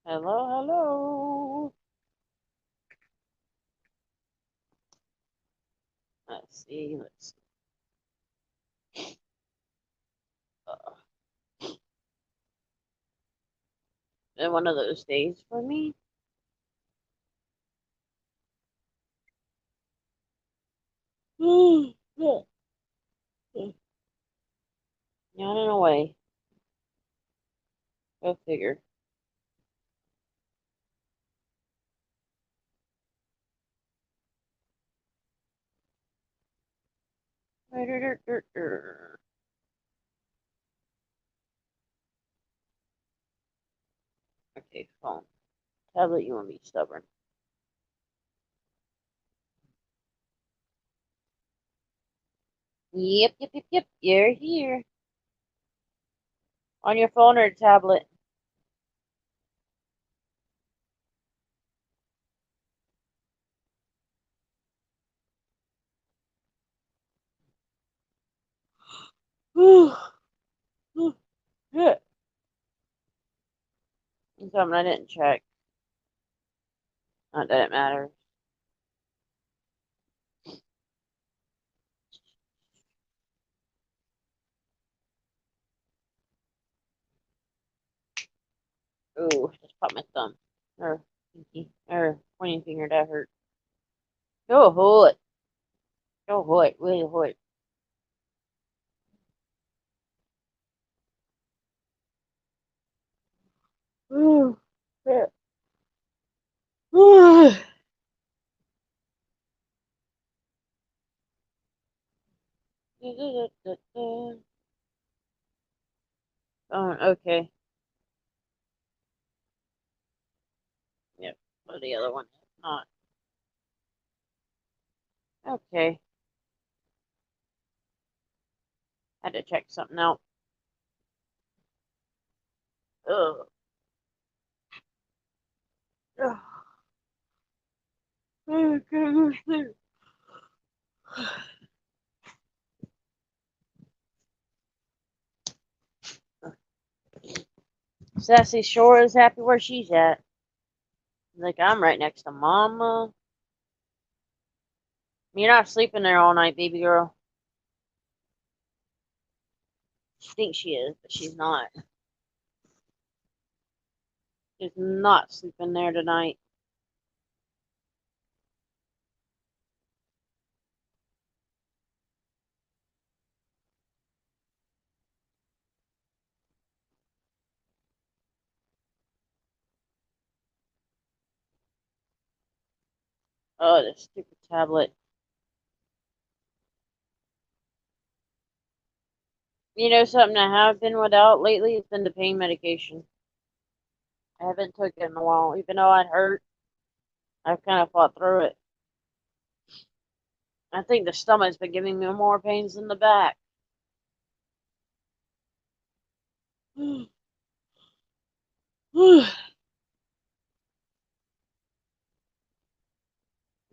Hello, hello. Let's see. Been one of those days for me. Yawning away. Go figure. Okay, phone. Tablet, you want to be stubborn. Yep. You're here. On your phone or tablet? Something I didn't check. Not that it matters. Ooh, just popped my thumb. Or pinky. Or pointing finger, that hurt. Go ahead. Go ahead. Go ahead. Ooh. Oh, okay. Yep. Or the other one. Not. Okay. Had to check something out. Ugh. Ugh. Okay. Sassy Shore is happy where she's at. Like, I'm right next to Mama. You're not sleeping there all night, baby girl. She thinks she is, but she's not. She's not sleeping there tonight. Oh, this stupid tablet. You know something I have been without lately? It's been the pain medication. I haven't took it in a while. Even though I'd hurt, I've kind of fought through it. I think the stomach's been giving me more pains than the back.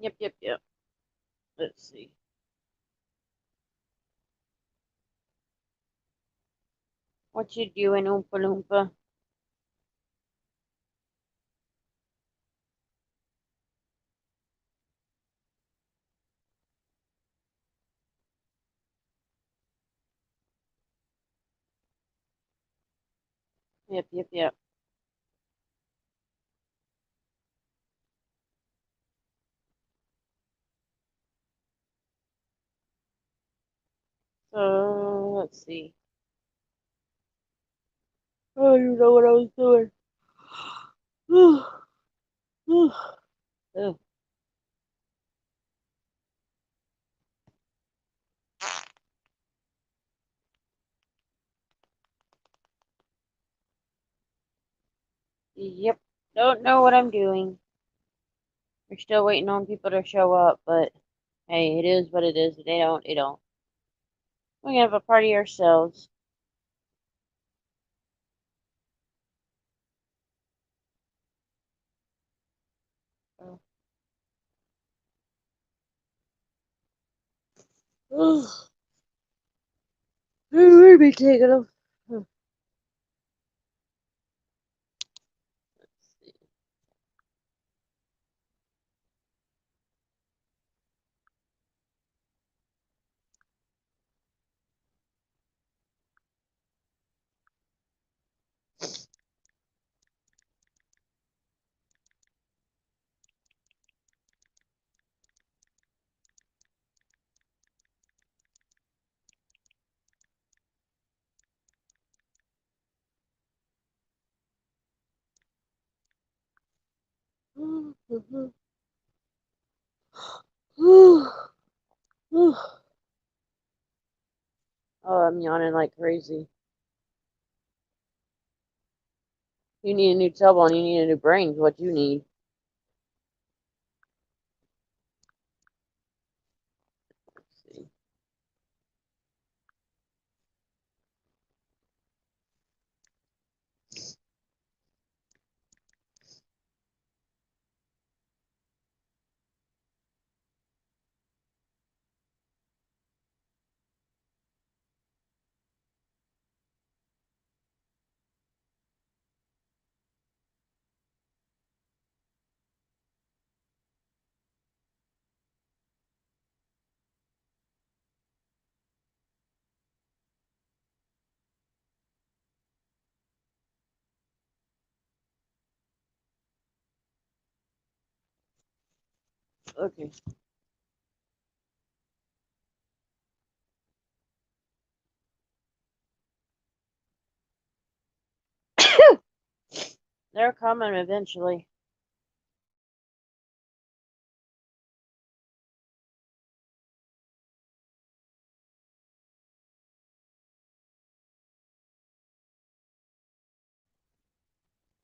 Yep. Let's see. What you doing, Oompa Loompa? Yep. So, let's see. Oh, you know what I was doing. Ugh. Yep. Don't know what I'm doing. We're still waiting on people to show up, but hey, it is what it is. If they don't. We can have a party ourselves. Ugh. We'll be taking them. Let's Oh, I'm yawning like crazy. You need a new tailbone. You need a new brain. Is what you need. Let's see. Okay. They're coming eventually.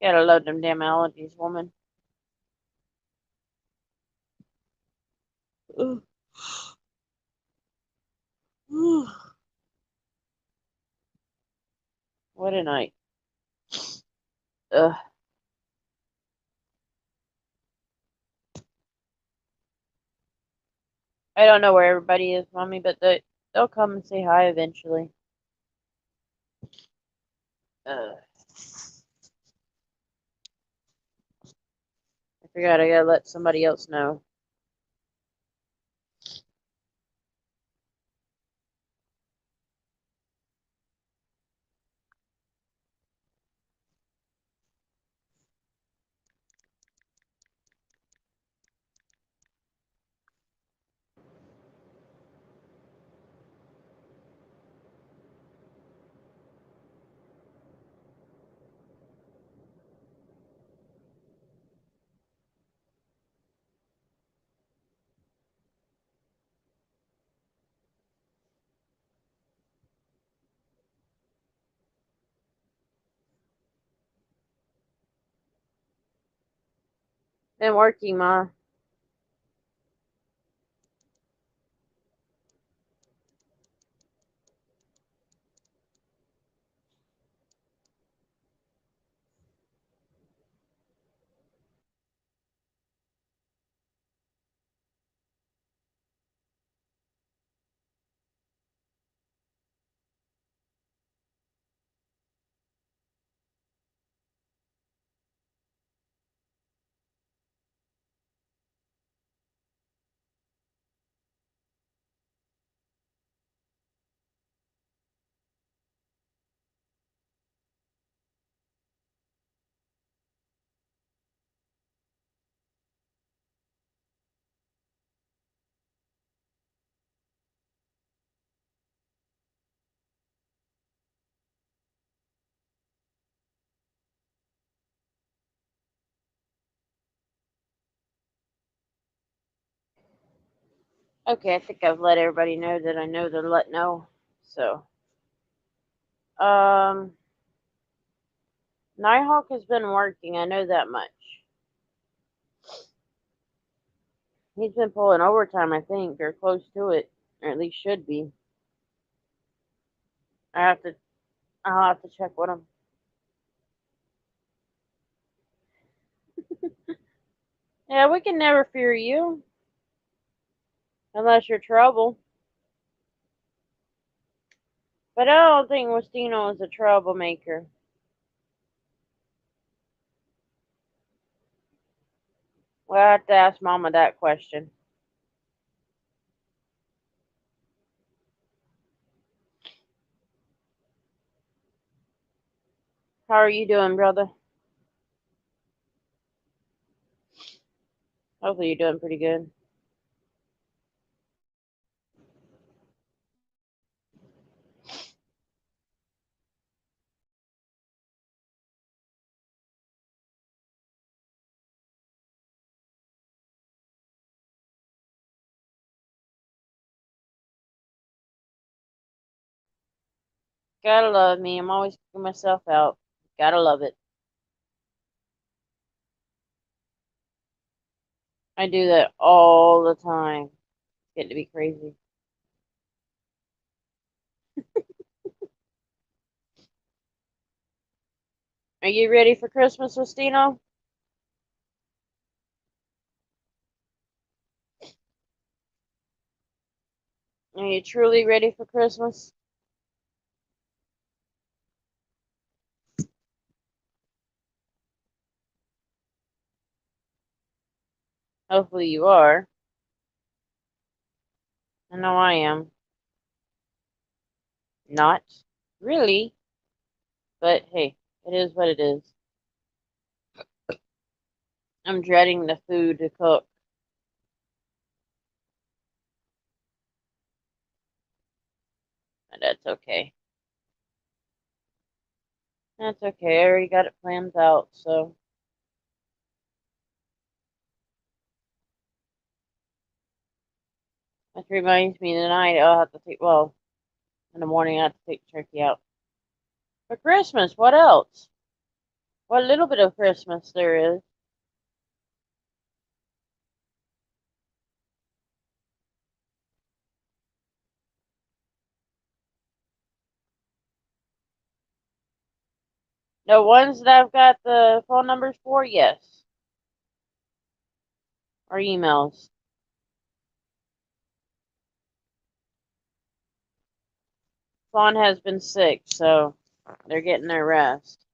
Gotta load them damn allergies, woman. Ugh. What a night. Ugh. I don't know where everybody is, mommy, but they'll come and say hi eventually. Ugh. I forgot I gotta let somebody else know. Been working, Ma. Okay, I think I've let everybody know that I know to let know. So, Nighthawk has been working. I know that much. He's been pulling overtime, I think, or close to it, or at least should be. I have to. I'll have to check with him. Yeah, we can never fear you unless you're trouble. But I don't think Westino is a troublemaker. Well, I have to ask Mama that question. How are you doing, brother? Hopefully, you're doing pretty good. Gotta love me. I'm always kicking myself out. Gotta love it. I do that all the time. It's getting to be crazy. Are you ready for Christmas, Westino? Are you truly ready for Christmas? Hopefully you are. I know I am. Not really, but hey, it is what it is. I'm dreading the food to cook. And that's okay. That's okay. I already got it planned out, so that reminds me tonight I'll have to take in the morning I have to take the turkey out. For Christmas, what else? What little bit of Christmas there is. The ones that I've got the phone numbers for, yes. Or emails. Fawn has been sick, so they're getting their rest.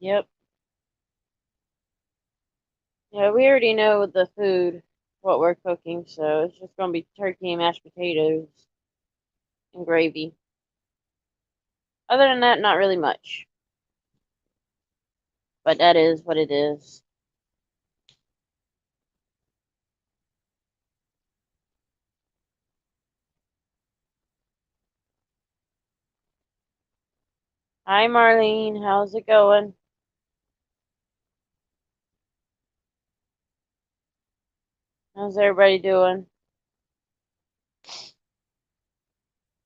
Yep. Yeah, we already know the food, what we're cooking, so it's just gonna be turkey and mashed potatoes and gravy. Other than that, not really much. But that is what it is. Hi, Marlene. How's it going? How's everybody doing?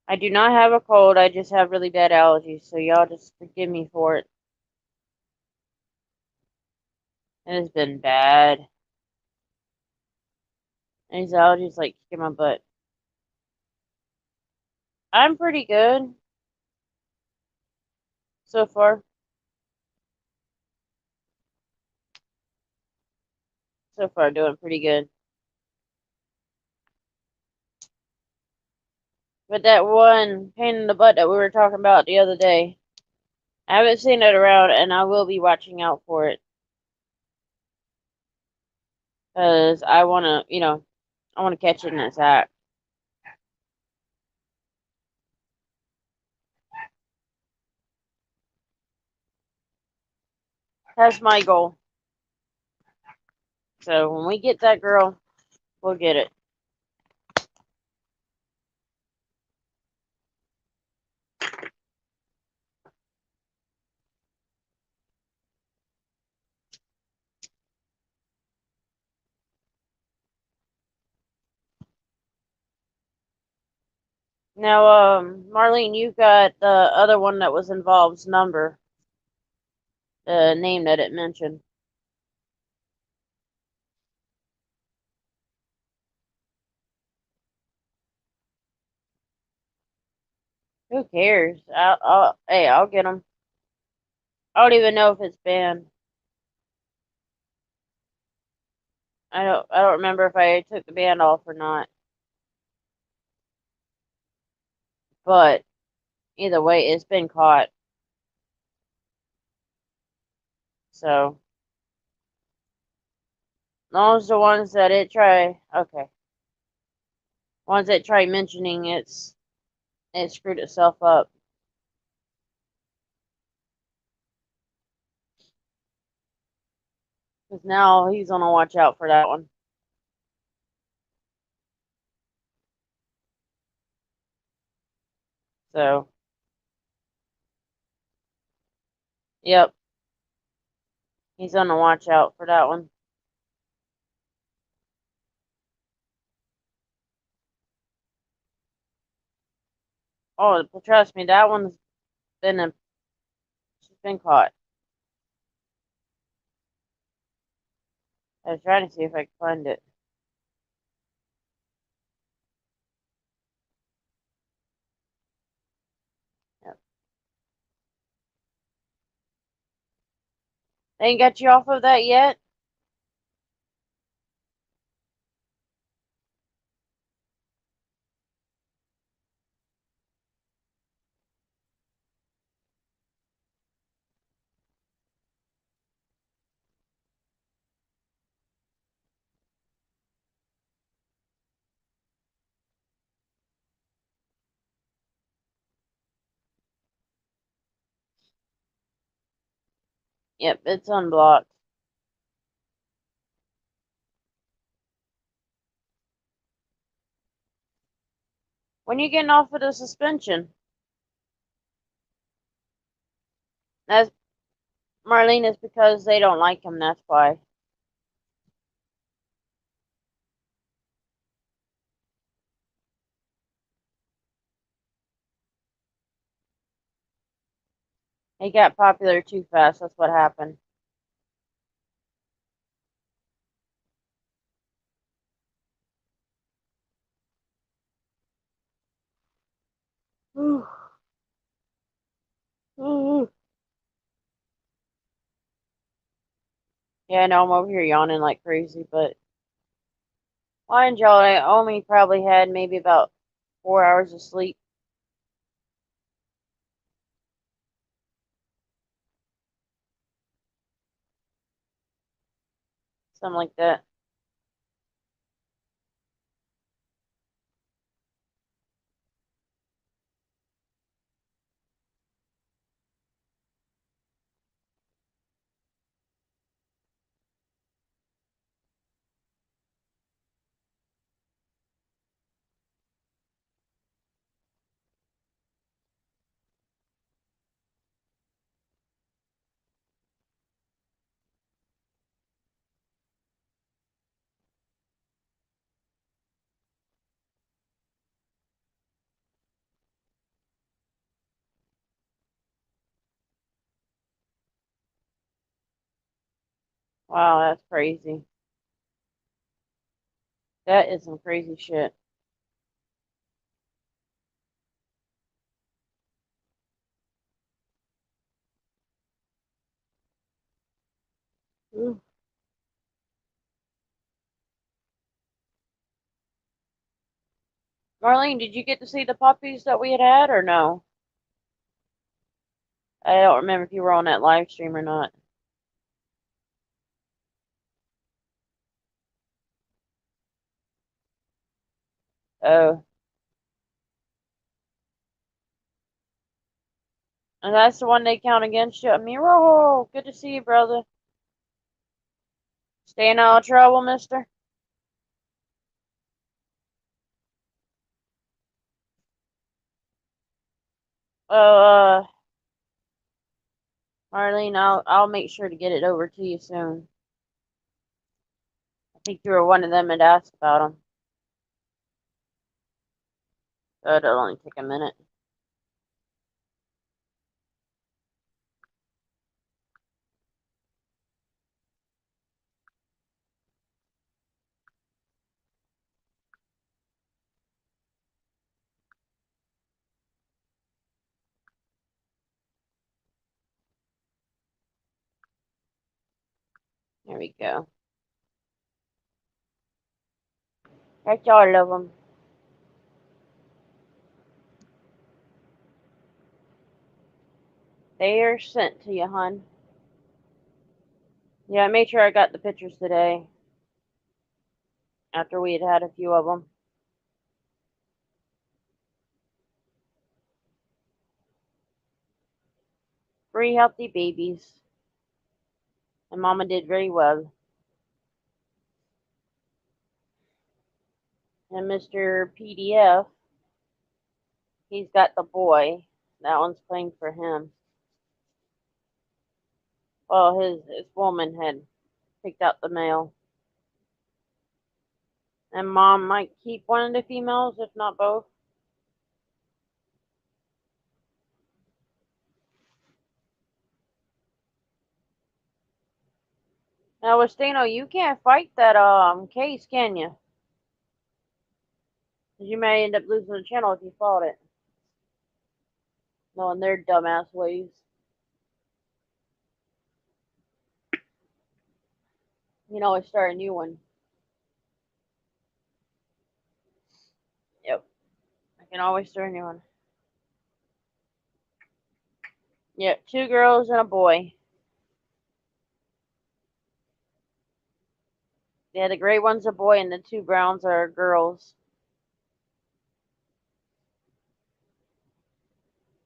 I do not have a cold. I just have really bad allergies, so y'all just forgive me for it. It has been bad. These allergies like kicking my butt. I'm pretty good so far. So far, doing pretty good. But that one pain in the butt that we were talking about the other day, I haven't seen it around, and I will be watching out for it. Because I want to, I want to catch it in its act. That's my goal. So when we get that girl, we'll get it. Now, Marlene, you got the other one that was involved's number, the name that it mentioned. Who cares? Hey, I'll get them. I don't even know if it's banned. I don't remember if I took the band off or not. But either way, it's been caught. So, as long as the ones that okay, ones that try mentioning it screwed itself up. Because now he's gonna watch out for that one. So, yep, he's gonna watch out for that one. Oh, but trust me, that one's she's been caught. I was trying to see if I could find it. Yep. They ain't got you off of that yet? Yep, it's unblocked. When you getting off of the suspension? That's Marlene, is because they don't like him, that's why. He got popular too fast, that's what happened. Ooh. Ooh. Yeah, I know I'm over here yawning like crazy, but mind y'all, I only probably had maybe about 4 hours of sleep. Something like that. Wow, that's crazy. That is some crazy shit. Ooh. Marlene, did you get to see the puppies that we had or no? I don't remember if you were on that live stream or not. Oh, and that's the one they count against you. Miro, good to see you, brother. Staying out of trouble, mister? Oh, Marlene, I'll make sure to get it over to you soon. I think you were one of them that asked about them. So it'll only take a minute. There we go. That's all of them. They are sent to you, hon. Yeah, I made sure I got the pictures today after we had had a few of them. Three healthy babies. And Mama did very well. And Mr. PDF, he's got the boy. That one's playing for him. Well, his woman had picked out the male. And mom might keep one of the females, if not both. Now, Westino, you can't fight that case, can you? 'Cause you may end up losing the channel if you fought it. Knowing their dumbass ways. You can always start a new one. Yep. I can always start a new one. Yep, 2 girls and a boy. Yeah, the gray one's a boy and the 2 browns are girls.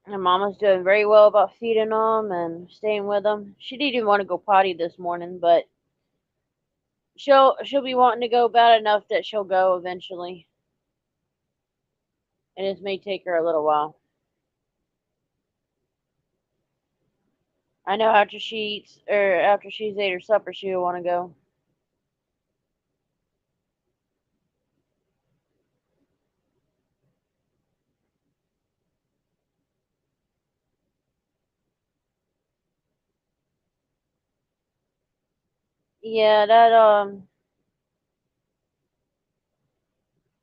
And Mama's doing very well about feeding them and staying with them. She didn't even want to go potty this morning, but she'll be wanting to go bad enough that she'll go eventually. And it may take her a little while. I know after she's ate her supper, she'll want to go. Yeah,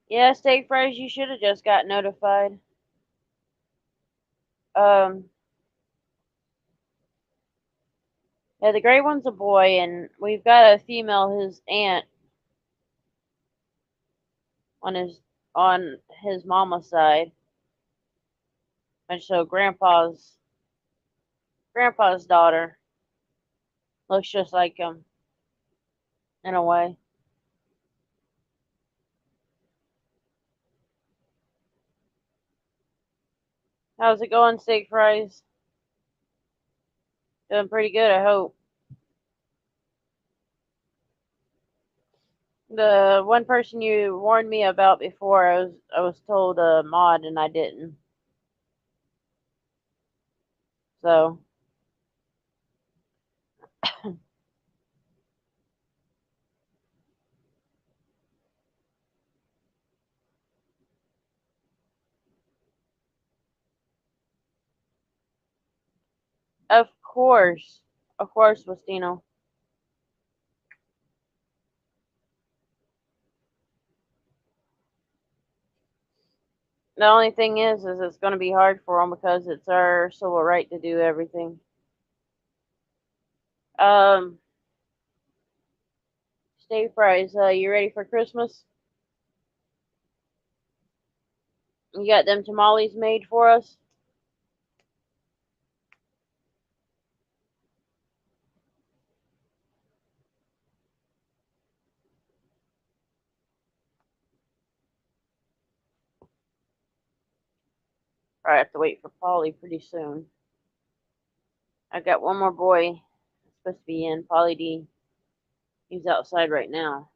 yeah, steak fries. You should have just got notified. Um, yeah, the gray one's a boy, and we've got a female. His aunt on his mama's side, and so grandpa's daughter looks just like him in a way. How's it going, steak fries? Doing pretty good, I hope. The one person you warned me about before, I was told mod and I didn't. So of course, Westino. The only thing is it's going to be hard for them because it's our civil right to do everything. Um, steak fries. You ready for Christmas? You got them tamales made for us? I have to wait for Polly pretty soon. I got one more boy supposed to be in. Polly D. He's outside right now.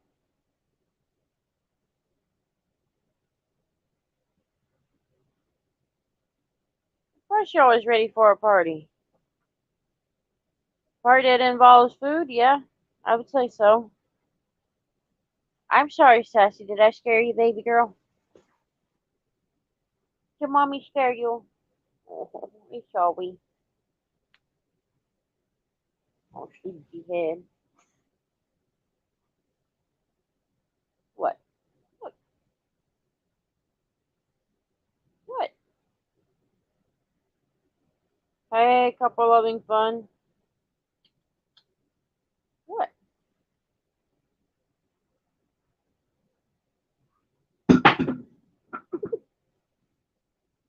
Why is she always ready for a party? Party that involves food? Yeah, I would say so. I'm sorry, Sassy. Did I scare you, baby girl? Did mommy scare you? Oh, shall we? Oh, sleepy head. What? What? What? Hey, couple having fun. What?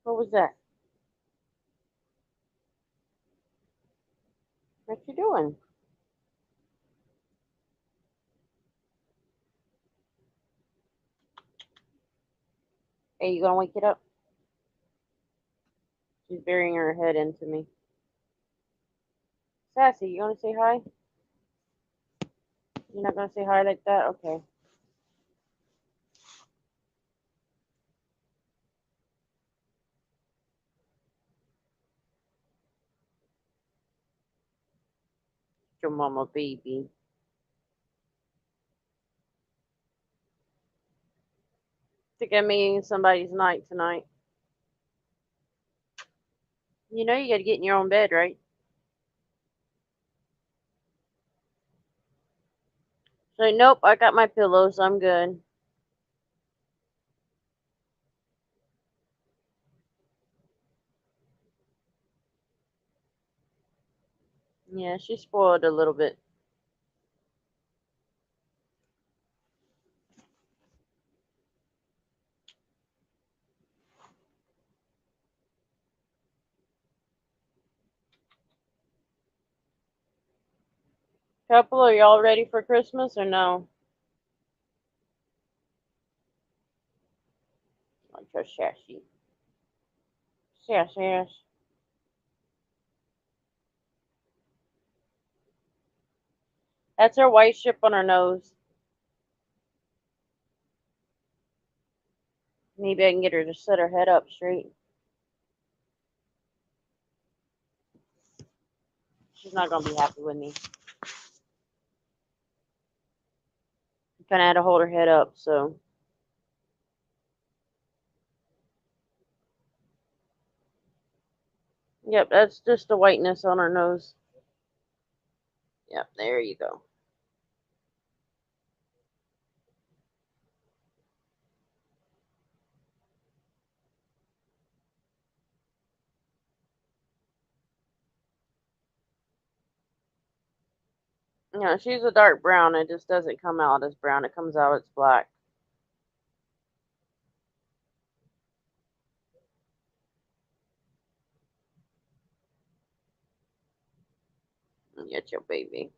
What was that? What you doing? Hey, you gonna wake it up? She's burying her head into me. Sassy, you gonna say hi? You're not gonna say hi like that? Okay. your mama, baby. Think I'm making somebody's night tonight. You know you gotta get in your own bed, right? So nope, I got my pillows. I'm good. Yeah, she's spoiled a little bit. Couple, are y'all ready for Christmas or no? Like your sassy. Sass ass. That's her white strip on her nose. Maybe I can get her to set her head up straight. She's not gonna be happy with me. I kinda had to hold her head up, so. Yep, that's just the whiteness on her nose. Yep, there you go. Yeah, she's a dark brown. It just doesn't come out as brown. It comes out as black. Get your baby.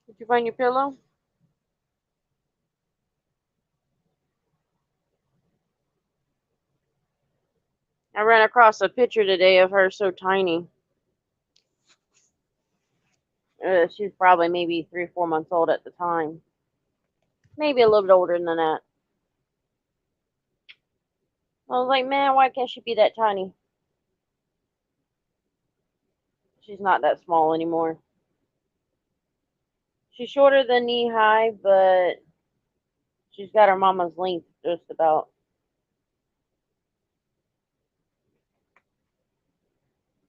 Did you find your pillow? I ran across a picture today of her so tiny. She's probably maybe 3 or 4 months old at the time. Maybe a little bit older than that. I was like, man, why can't she be that tiny? She's not that small anymore. She's shorter than knee high, but she's got her mama's length just about.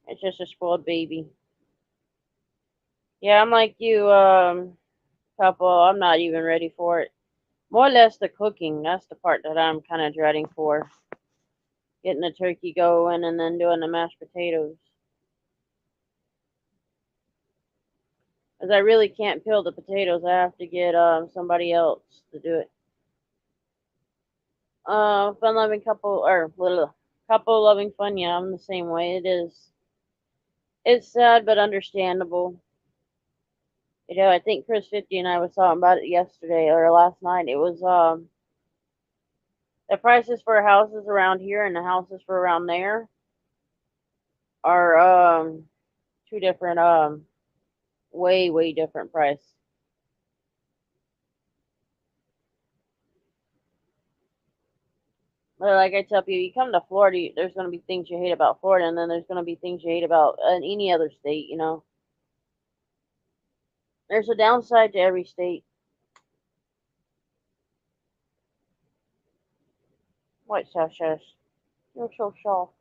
It's just a spoiled baby. Yeah, I'm like you, couple. I'm not even ready for it. More or less the cooking. That's the part that I'm kind of dreading for. Getting the turkey going and then doing the mashed potatoes. Because I really can't peel the potatoes. I have to get somebody else to do it. Fun loving couple or little couple loving fun. Yeah, I'm the same way. It is. It's sad but understandable. You know, I think Chris 50 and I was talking about it yesterday or last night. It was the prices for houses around here and the houses for around there are two different way different price. But like I tell people, you come to Florida, there's going to be things you hate about Florida, and then there's going to be things you hate about any other state. You know, there's a downside to every state. White South says, you're so soft.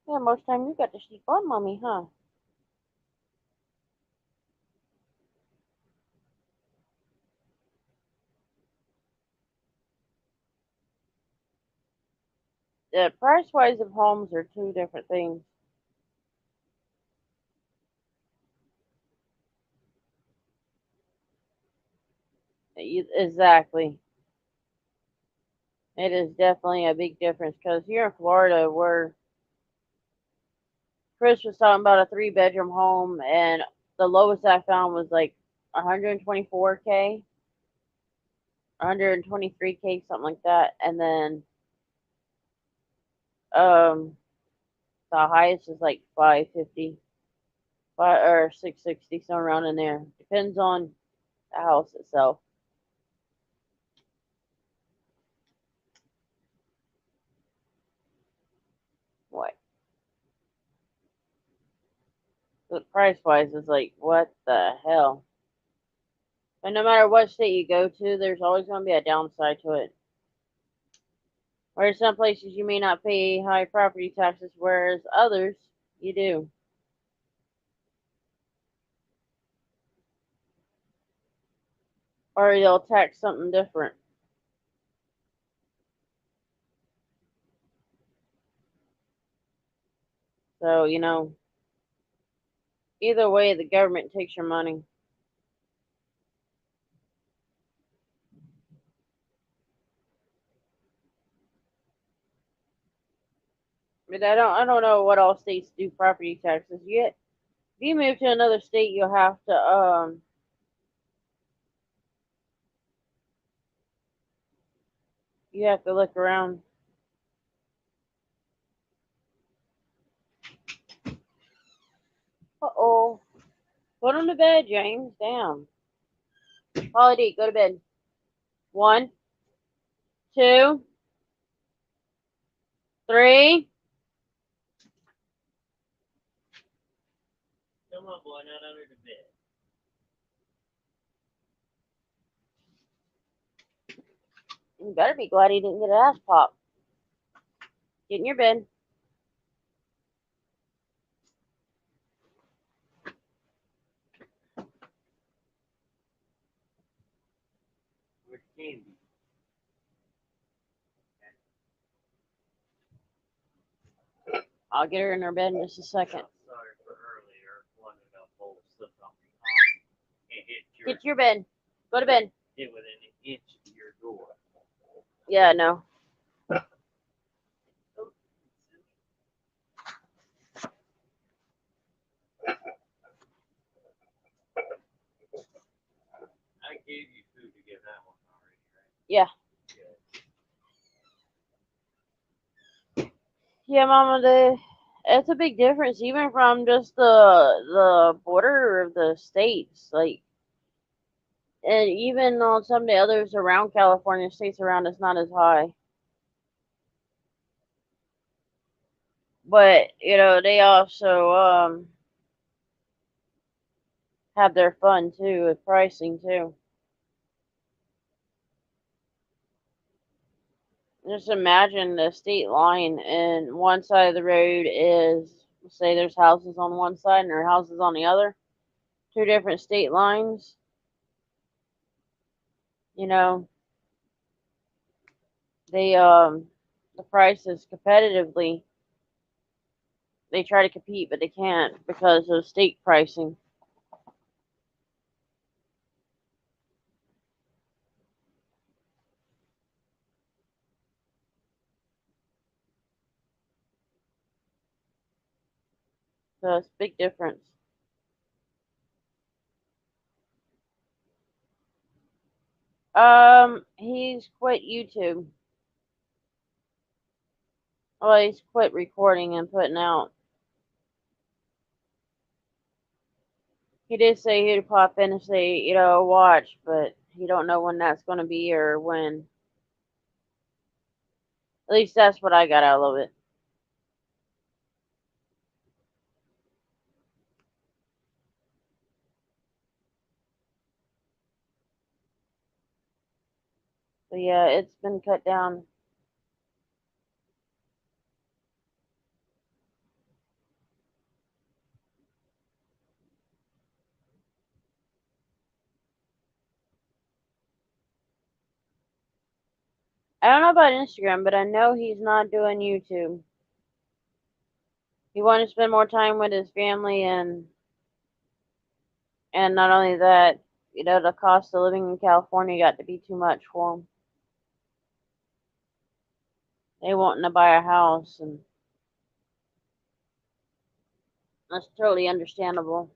Yeah, most time you got to sleep on mommy, huh? The price wise of homes are two different things. Exactly. It is definitely a big difference because here in Florida, where Chris was talking about a 3 bedroom home, and the lowest I found was like 124K, 123K, something like that, and then um the highest is like 550, or 660, somewhere around in there. Depends on the house itself. But price-wise, it's like, what the hell? But no matter what state you go to, there's always going to be a downside to it. Whereas some places you may not pay high property taxes, whereas others you do. Or they'll tax something different. So, either way, the government takes your money. But I don't know what all states do property taxes yet. If you move to another state, you'll have to you have to look around. Uh-oh. Put him to bed, James. Damn. Holiday, go to bed. 1, 2, 3. Come on, boy, not under the bed. You better be glad he didn't get an ass pop. Get in your bed. Where's Candy? I'll get her in her bed in just a second. Sorry for earlier. One of the bowl slipped off the and Get to your bed. Go to bed. hit within an inch of your door. Yeah, no. I gave you food to give that one already, right? Yeah. Good. Yeah, Mama, it's a big difference, even from just the border of the states. Like, and even on some of the others around California, states around, it's not as high. But, they also have their fun too with pricing too. Just imagine the state line, and one side of the road is, say, there's houses on one side and there are houses on the other, two different state lines. You know, they the prices competitively. They try to compete, but they can't because of state pricing. So it's a big difference. He's quit YouTube. Well, he's quit recording and putting out. He did say he'd pop in and say, watch, but he don't know when that's going to be or when. At least that's what I got out of it. But yeah, it's been cut down. I don't know about Instagram, but I know he's not doing YouTube. He wanted to spend more time with his family, and not only that, the cost of living in California got to be too much for him. They wanting to buy a house, and that's totally understandable.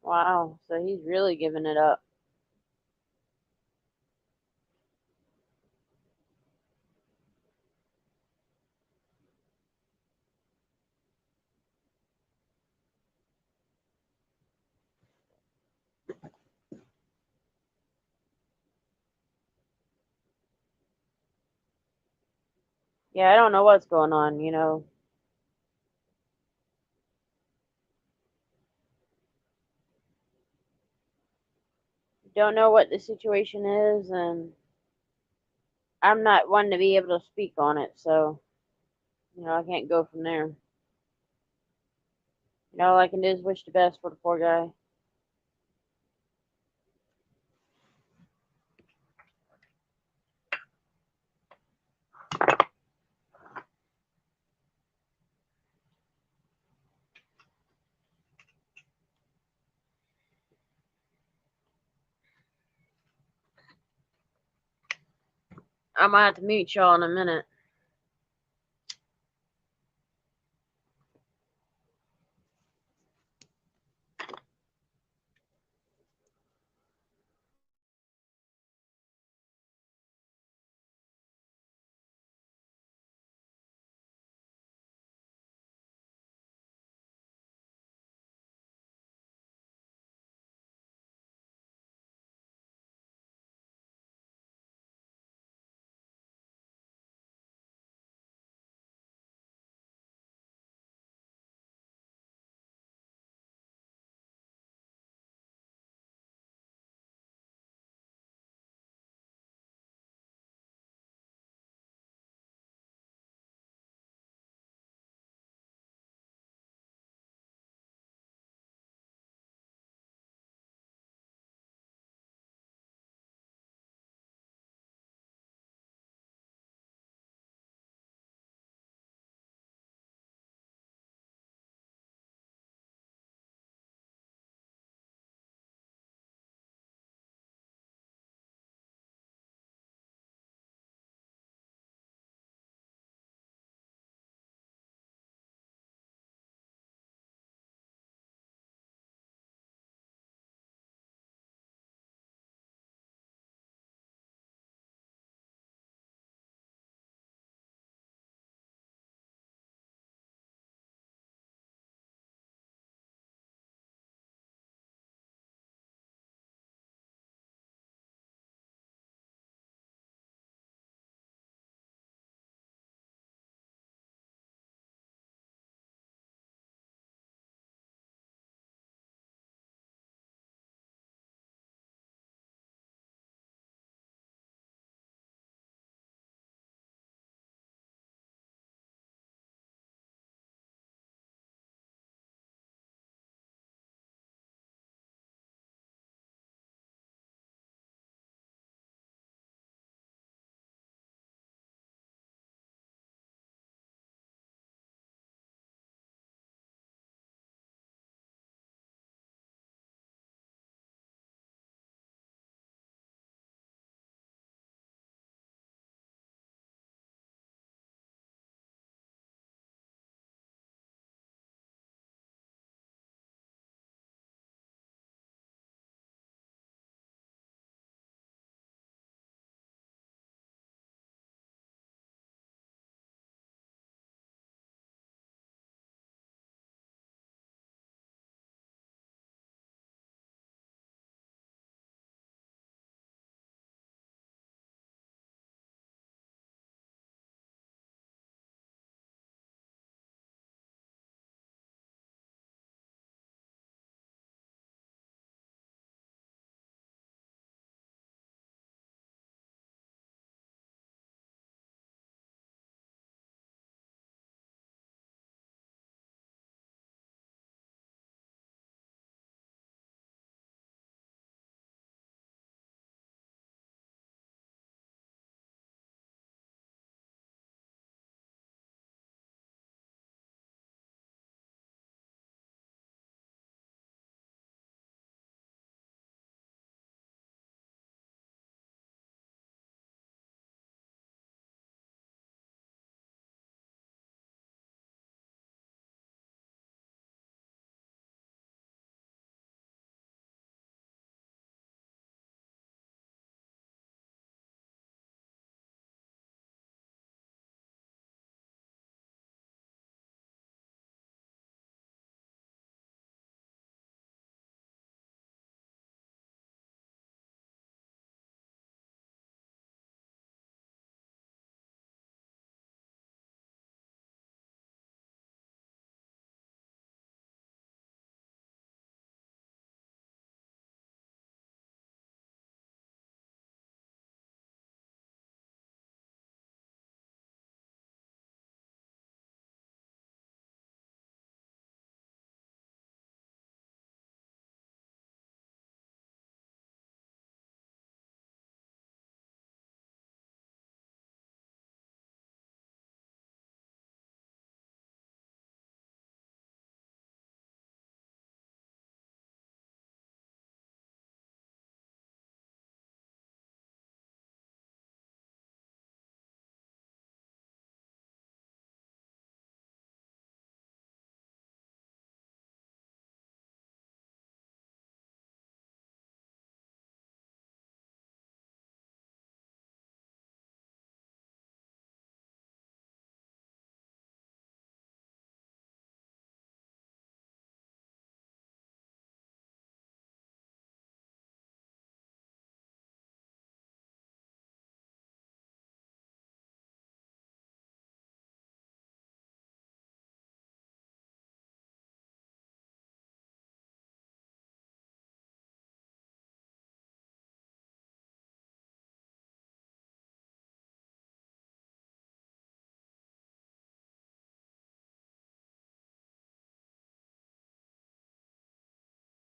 Wow, so he's really giving it up. Yeah, I don't know what's going on, you know. Don't know what the situation is, and I'm not one to be able to speak on it, so, you know, I can't go from there. You know, all I can do is wish the best for the poor guy. I might have to mute y'all in a minute.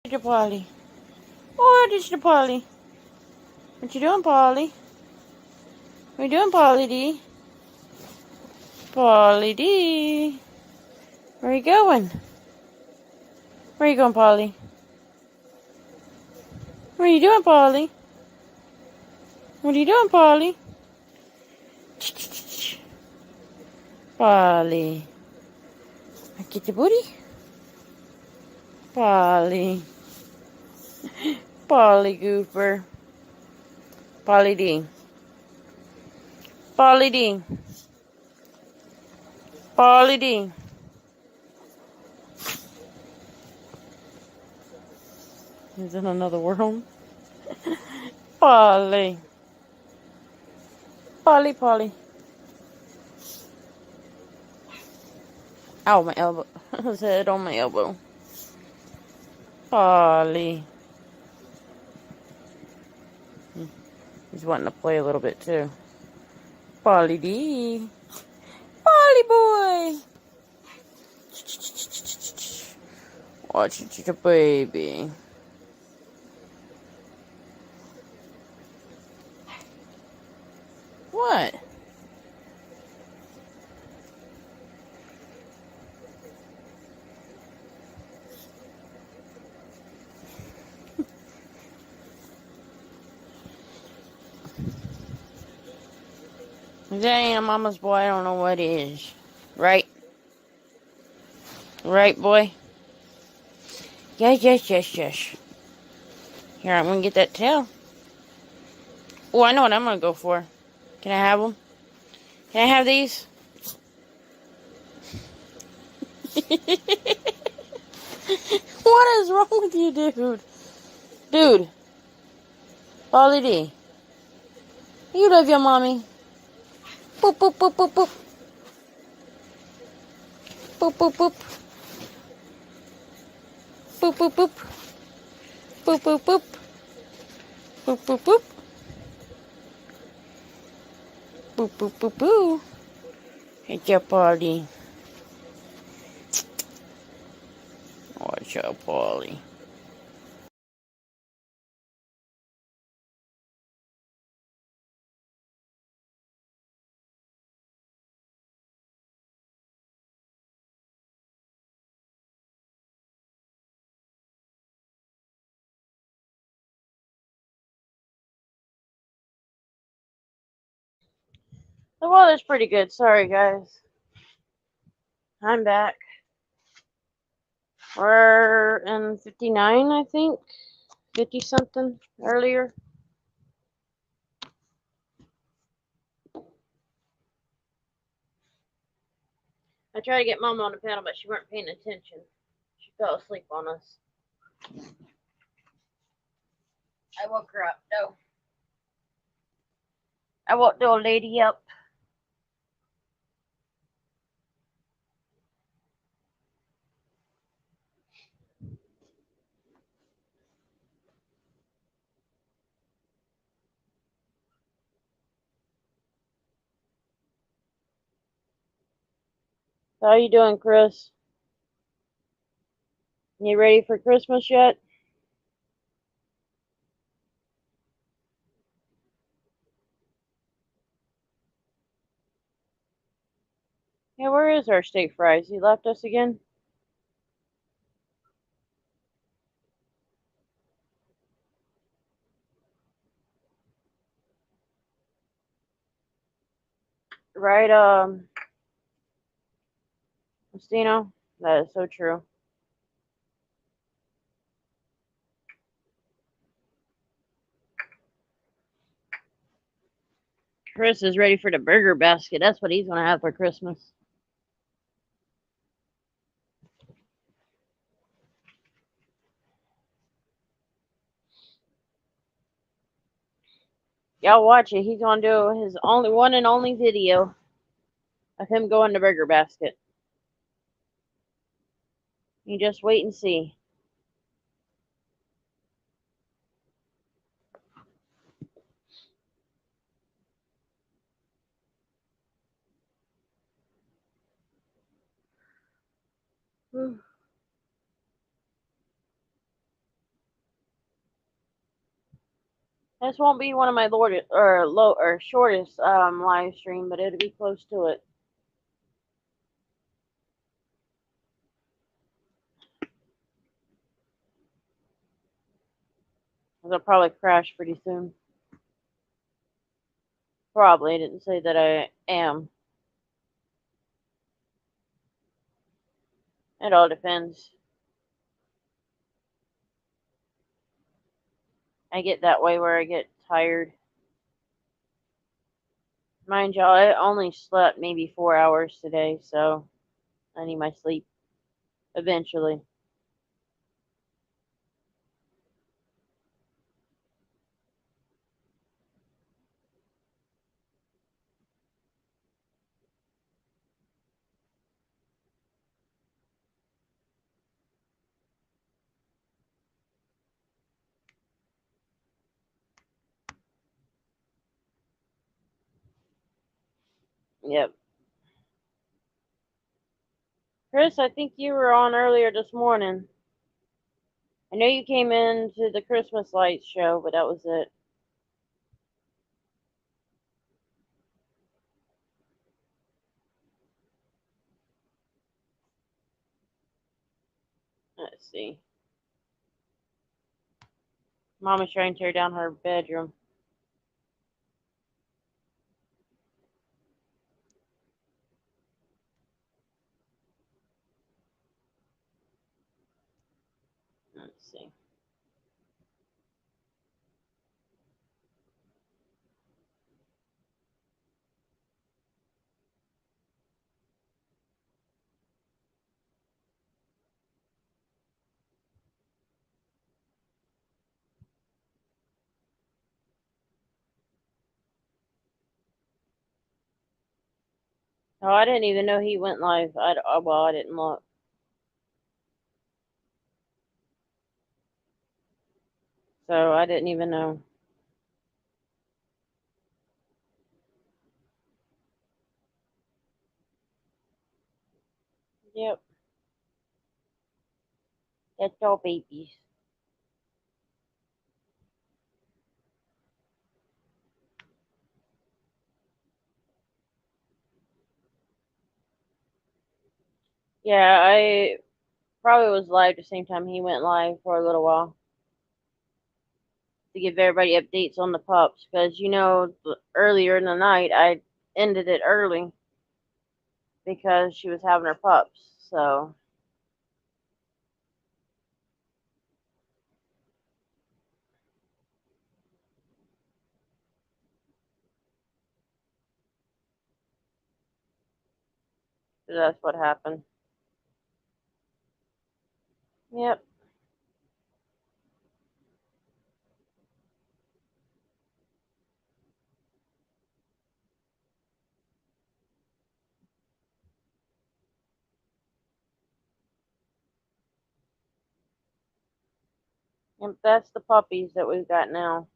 Mr. Polly. Oh, Mr. Polly. What you doing, Polly? What you doing, Polly D? Polly D. Where you going? Where you going, Polly? What are you doing, Polly? What are you doing, Polly? Polly. Get your booty. Polly. Polly Gooper. Polly D. Polly D. Polly D. He's in another world. Polly. Polly, Polly. Ow, my elbow. His head on my elbow. Polly. He's wanting to play a little bit too. Polly D. Polly boy. Watch it, your baby. What? If that ain't a mama's boy, I don't know what is. Right? Right, boy? Yes, yes, yes, yes. Here, I'm gonna get that tail. Oh, I know what I'm gonna go for. Can I have them? Can I have these? What is wrong with you, dude? Dude. Polly D. You love your mommy. Boop, boop, boop, boop, boop. Boop, boop, boop. Boop, boop, boop. Boop, boop, boop. Boop, boop, boop. Boop, boop, boop, boop. It's your Polly. What's your Polly? The weather's pretty good. Sorry, guys. I'm back. We're in 59, I think. 50 something earlier. I tried to get Mama on the panel, but she weren't paying attention. She fell asleep on us. I woke her up. No. I woke the old lady up. How you doing, Chris? You ready for Christmas yet? Yeah, where is our steak fries? He left us again? Right, Mastino? That is so true. Chris is ready for the burger basket. That's what he's gonna have for Christmas. Y'all watch it. He's gonna do his only one and only video of him going to burger basket. You just wait and see. This won't be one of my shortest live stream, but it'll be close to it. 'Cause I'll probably crash pretty soon. Probably didn't say that I am. It all depends. I get that way where I get tired. Mind y'all, I only slept maybe 4 hours today, so I need my sleep eventually. Yep. Chris, I think you were on earlier this morning. I know you came in to the Christmas lights show, but that was it. Let's see. Mama's trying to tear down her bedroom. Let's see. Oh, I didn't even know he went live. Well, I didn't look. So I didn't even know. Yep. That's all babies. Yeah, I probably was live the same time he went live for a little while to give everybody updates on the pups because earlier in the night I ended it early because she was having her pups. So that's what happened. Yep. Yep, that's the puppies that we've got now.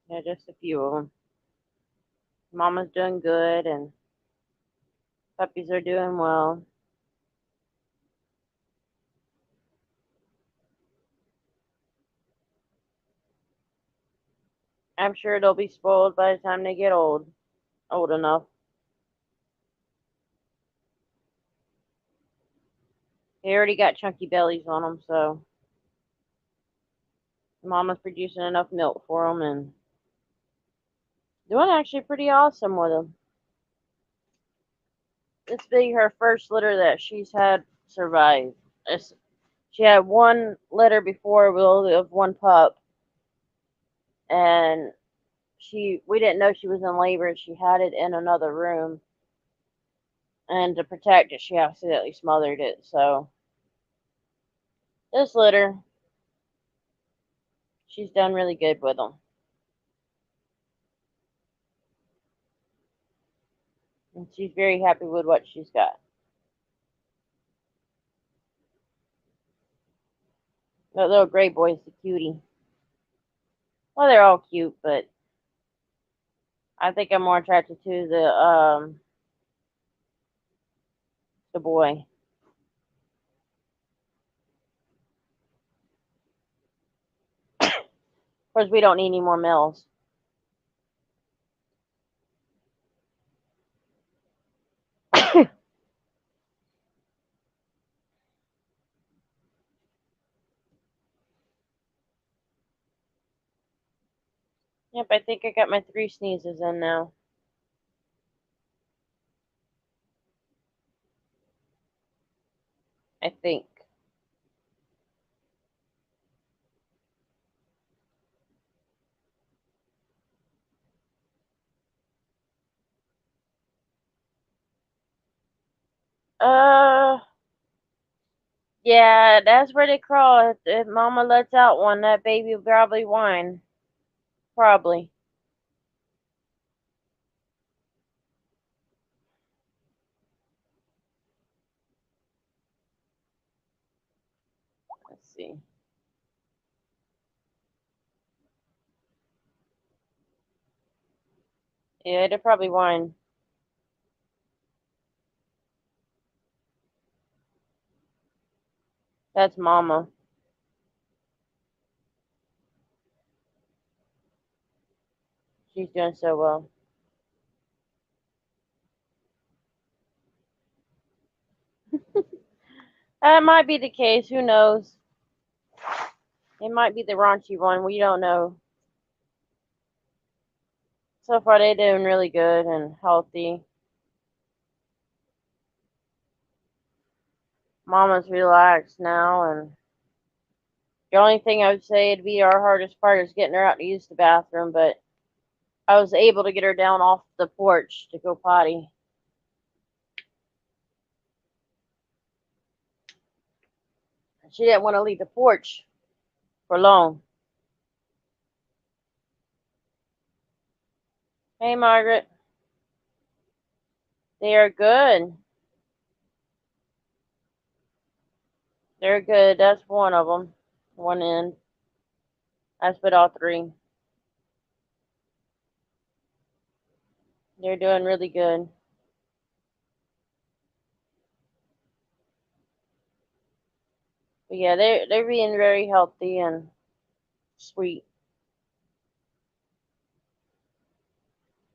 Yeah, just a few of them. Mama's doing good and puppies are doing well. I'm sure they'll be spoiled by the time they get old enough. They already got chunky bellies on them, so Mama's producing enough milk for them and doing actually pretty awesome with them. This be her first litter that she's had survive. She had one litter before of one pup, and we didn't know she was in labor. She had it in another room, and to protect it, she accidentally smothered it. So this litter, she's done really good with them, and she's very happy with what she's got. That little gray boy's the cutie. Well, they're all cute, but I think I'm more attracted to the boy. Of course, we don't need any more males. Yep, I think I got my 3 sneezes in now. I think. Uh, yeah, that's where they crawl. If Mama lets out one, that baby will probably whine. Probably. Let's see. Yeah, it'll probably whine. That's Mama. She's doing so well. That might be the case. Who knows? It might be the raunchy one. We don't know. So far, they're doing really good and healthy. Mama's relaxed now, and the only thing I would say would be our hardest part is getting her out to use the bathroom, but I was able to get her down off the porch to go potty. She didn't want to leave the porch for long. Hey, Margaret. They are good. They're good. That's one of them. One end. That's with all 3. They're doing really good. But yeah, they're being very healthy and sweet.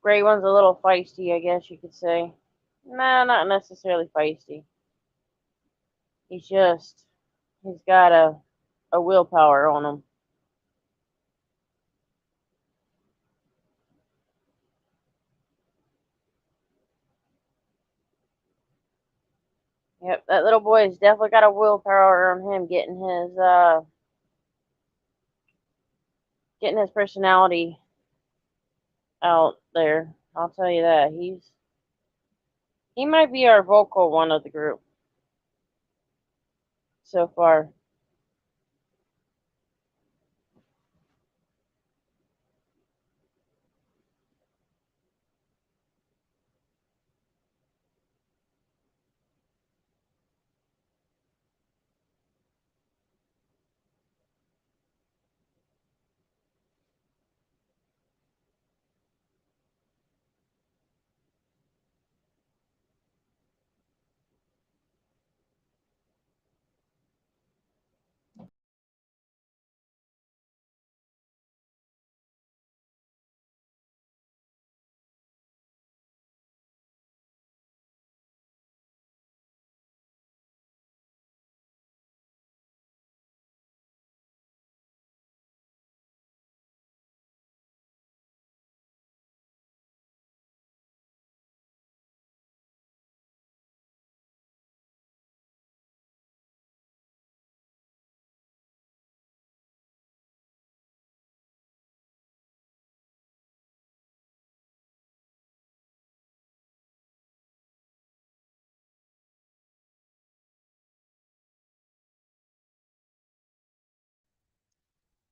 Gray one's a little feisty, I guess you could say. Nah, not necessarily feisty. He's got a willpower on him. Yep, that little boy has definitely got a willpower on him getting his personality out there. I'll tell you that. He might be our vocal one of the group so far.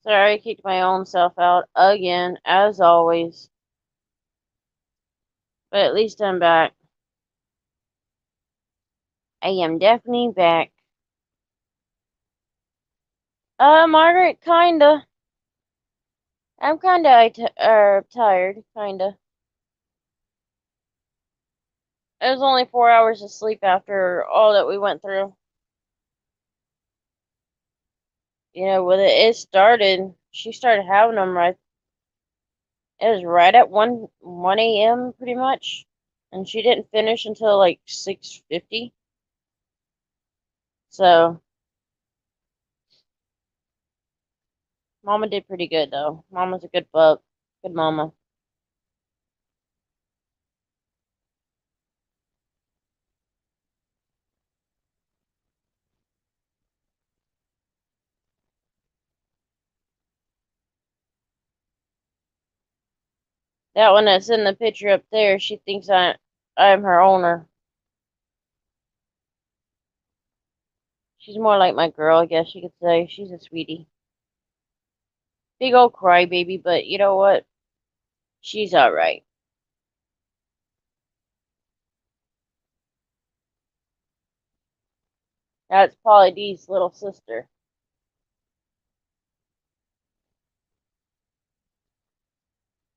Sorry, I kicked my own self out again, as always. But at least I'm back. I am definitely back. Margaret, kinda. I'm kinda tired, kinda. It was only 4 hours of sleep after all that we went through. You know, when it started, she started having them right. It was right at one a.m. pretty much, and she didn't finish until like 6:50. So Mama did pretty good though. Mama's a good pup, good mama. That one that's in the picture up there, she thinks I'm her owner. She's more like my girl, I guess you could say. She's a sweetie. Big old crybaby, but you know what? She's alright. That's Polly D's little sister.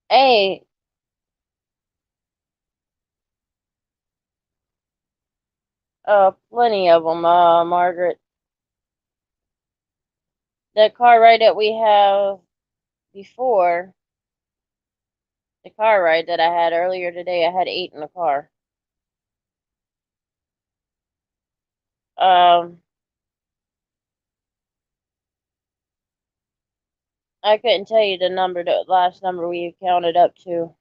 Hey, plenty of them, Margaret. The car ride that we have before, the car ride that I had earlier today, I had 8 in the car. Um, I couldn't tell you the last number we counted up to.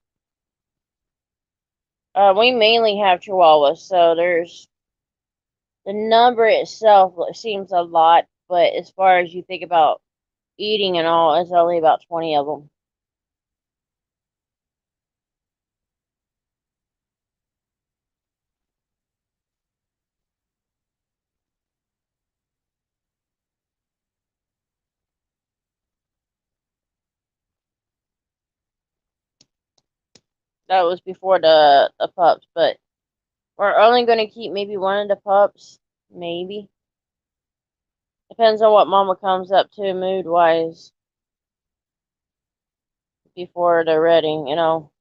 We mainly have Chihuahuas, so there's the number itself seems a lot, but as far as you think about eating and all, it's only about 20 of them. That was before the pups, but we're only going to keep maybe one of the pups, maybe. Depends on what Mama comes up to mood wise before they're ready, you know.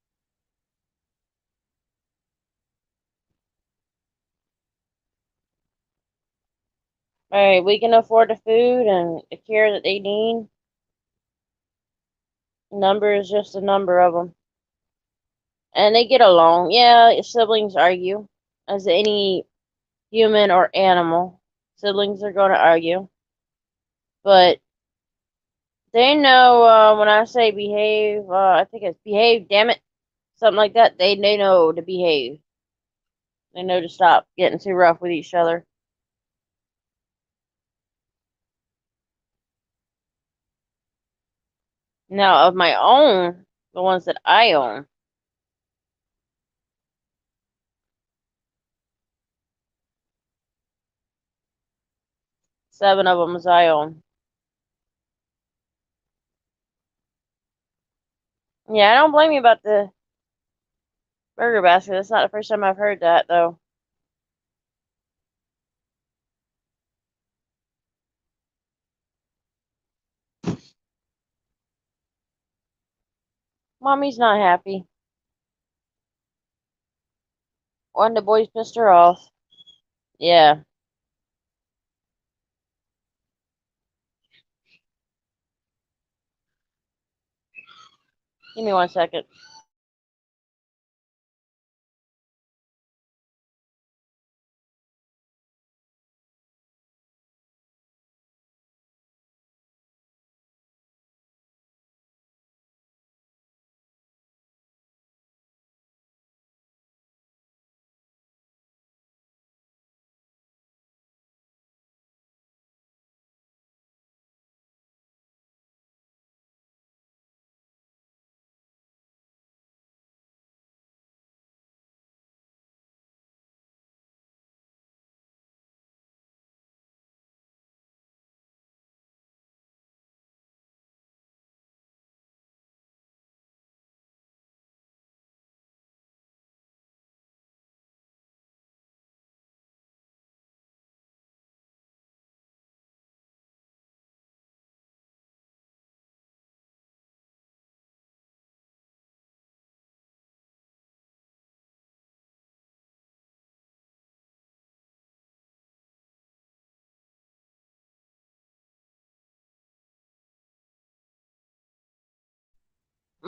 All right, we can afford the food and the care that they need. Number is just a number of them, and they get along. Yeah, siblings argue, as any human or animal. Siblings are going to argue, but they know when I say behave. I think it's behave. Damn it, something like that. They know to behave. They know to stop getting too rough with each other. Now, of my own, the ones that I own, 7 of them is I own. Yeah, I don't blame you about the burger basket. That's not the first time I've heard that, though. Mommy's not happy. One of the boys pissed her off. Yeah. Give me 1 second.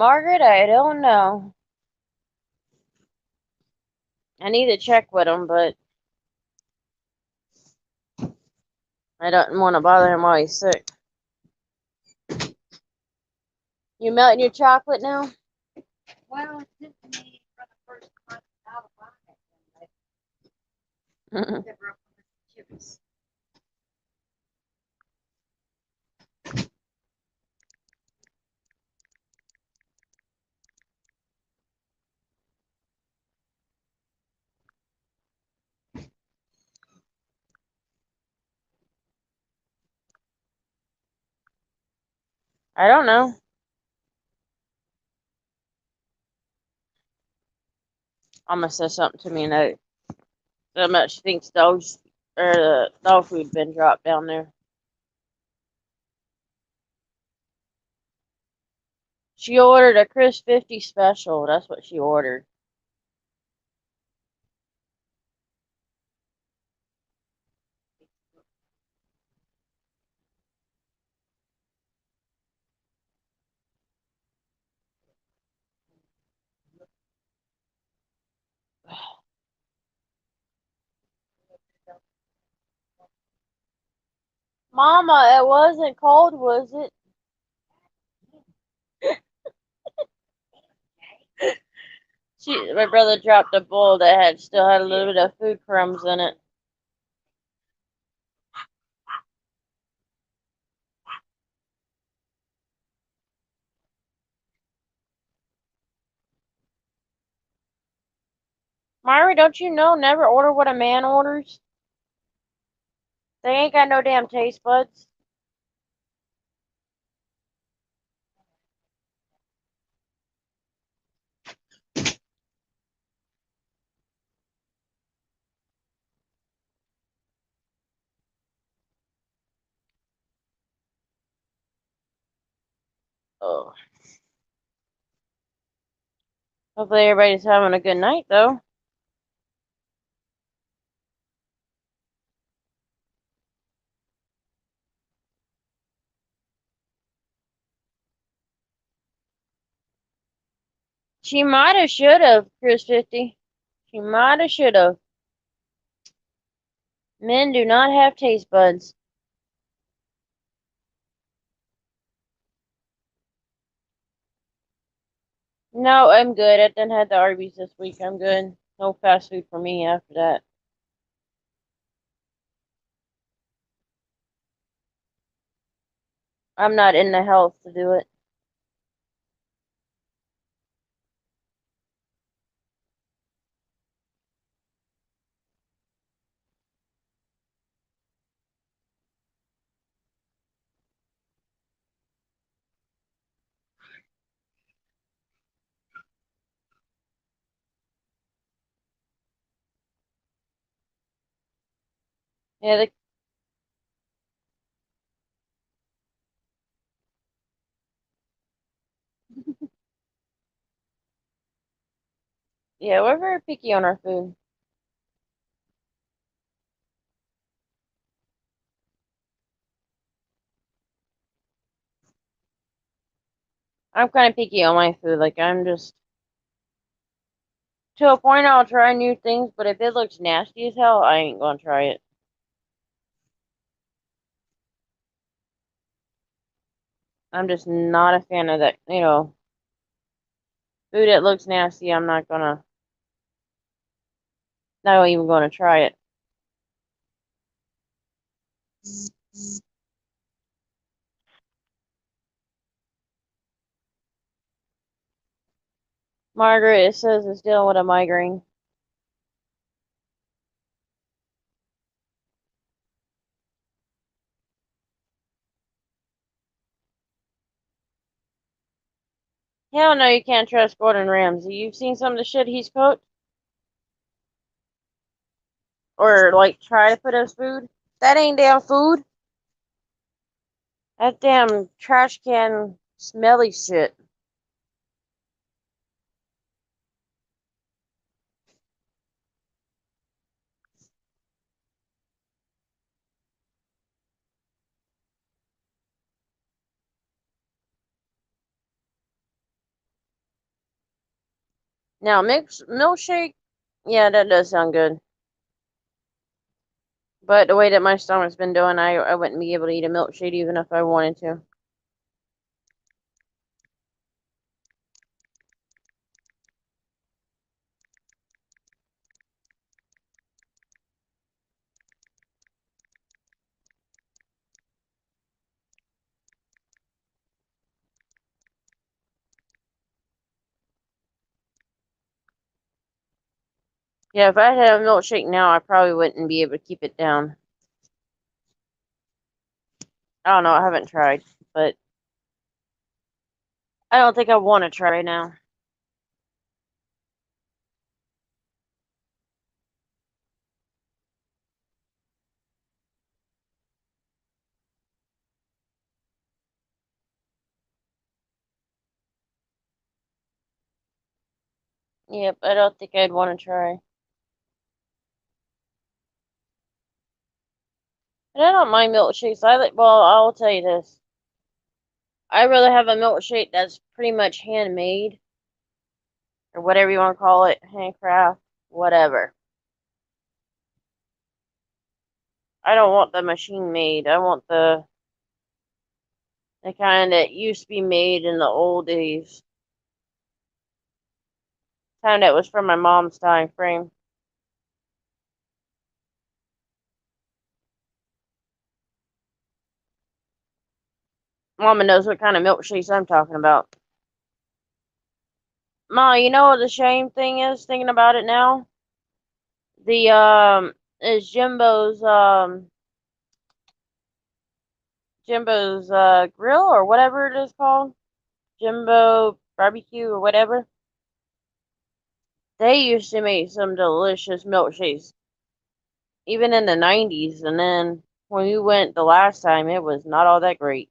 Margaret, I don't know. I need to check with him, but I don't want to bother him while he's sick. You melting your chocolate now? Well, it's just me for the first month out of pocket. I They broke the chips. don't know. Mama said something to me and so much she thinks dogs or the dog food been dropped down there. She ordered a Chris 50 special. That's what she ordered. Mama, it wasn't cold, was it? My brother dropped a bowl that still had a little bit of food crumbs in it. Myra, don't you know? Never order what a man orders. They ain't got no damn taste buds. Oh. Hopefully everybody's having a good night, though. She might have, should have, Chris 50. She might have, should have. Men do not have taste buds. No, I'm good. I done had the Arby's this week. I'm good. No fast food for me after that. I'm not in the health to do it. Yeah, yeah, we're very picky on our food. I'm kind of picky on my food. Like, I'm just to a point I'll try new things, but if it looks nasty as hell, I ain't gonna try it. I'm just not a fan of that, food that looks nasty. I'm not even gonna try it. Margaret, it says it's dealing with a migraine. Hell no, you can't trust Gordon Ramsay. You've seen some of the shit he's cooked? Or, like, try to put as food? That ain't damn food. That damn trash can smelly shit. Now, mixed milkshake, yeah, that does sound good. But the way that my stomach's been doing, I wouldn't be able to eat a milkshake even if I wanted to. Yeah, if I had a milkshake now, I probably wouldn't be able to keep it down. I don't know, I haven't tried, but I don't think I want to try right now. Yep, I don't think I'd want to try. And I don't mind milkshakes. Well, I'll tell you this. I'd rather have a milkshake that's pretty much handmade, or whatever you want to call it, handcraft, whatever. I don't want the machine made. I want the kind that used to be made in the old days. Time that was from my mom's time frame. Mama knows what kind of milkshakes I'm talking about. Ma, you know what the shame thing is, thinking about it now? The is Jimbo's grill or whatever it is called. Jimbo barbecue or whatever. They used to make some delicious milkshakes. Even in the 90s, and then when we went the last time it was not all that great.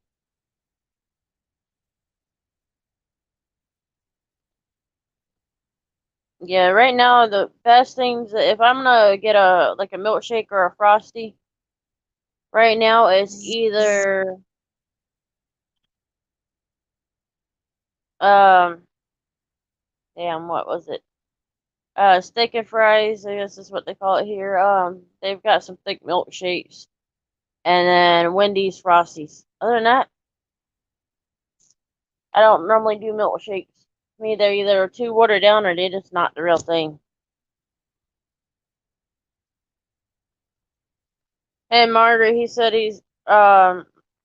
Yeah, right now the best things if I'm gonna get a like a milkshake or a frosty, right now it's either um damn what was it? Steak and fries, I guess is what they call it here. They've got some thick milkshakes and then Wendy's frosties. Other than that, I don't normally do milkshakes. To me they're either too watered down or they're just not the real thing. And Margaret, he said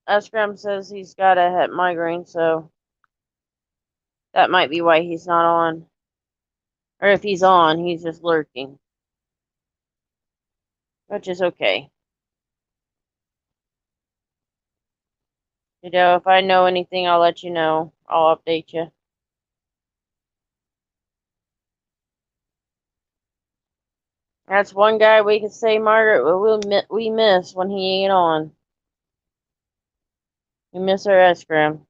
Escram says he's got a head migraine, so that might be why he's not on. Or if he's on, he's just lurking, which is okay. You know, if I know anything, I'll let you know. I'll update you. That's one guy we can say, Margaret, we miss when he ain't on. We miss our Escram.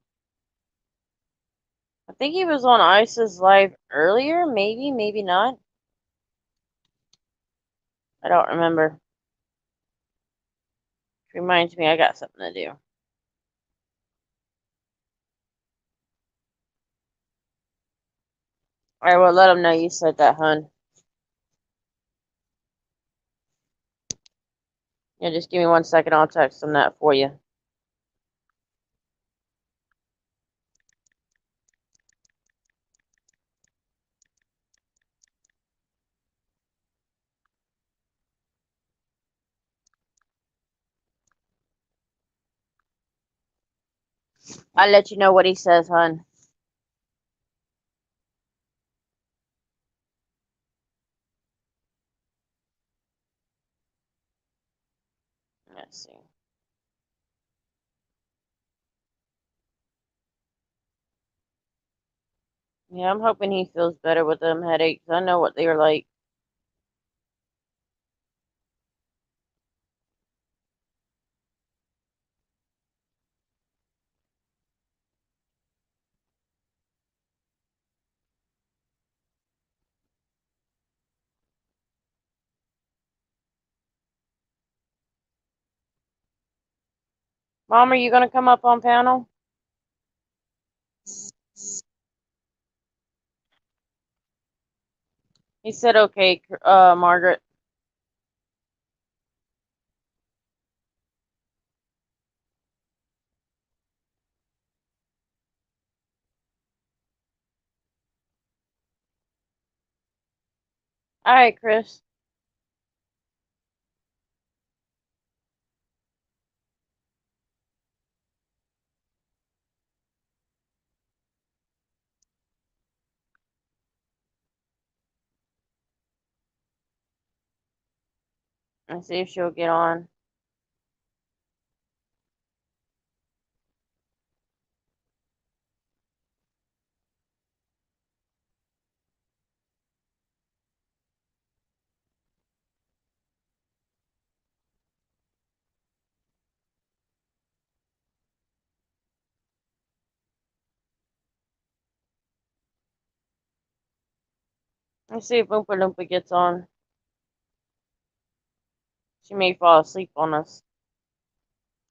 I think he was on Ice's live earlier, maybe, maybe not. I don't remember. Reminds me I got something to do. Alright, well, let him know you said that, hun. Yeah, just give me 1 second. I'll text him that for you. I'll let you know what he says, hun. Let's see. Yeah, I'm hoping he feels better with them headaches. I know what they are like. Mom, are you gonna come up on panel? He said okay, Margaret. Alright, Chris. Let's see if she'll get on. Let's see if Oompa Loompa gets on. She may fall asleep on us.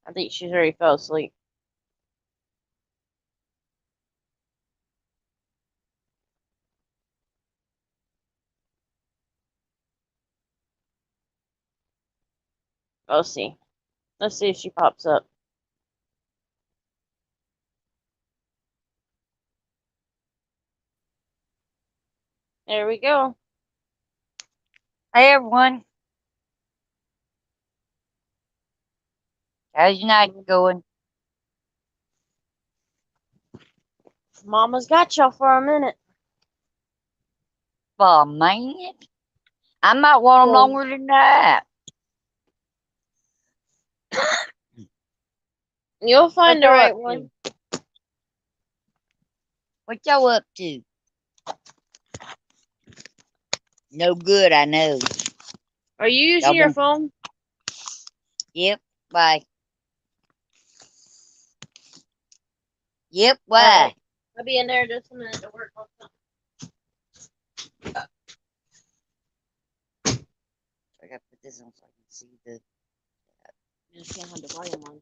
I think she's already fell asleep. We'll see. Let's see if she pops up. There we go. Hey everyone. How's your night going? Mama's got y'all for a minute. Oh man. I might want them Yeah. longer than that. You'll find the y'all right up one. to? What y'all up to? No good, I know. Are you using Y'all your been- phone? Yep, bye. Yep, why? Alright. I'll be in there just a minute to work on something. I gotta put this on so I can see the. You just can't have the volume on.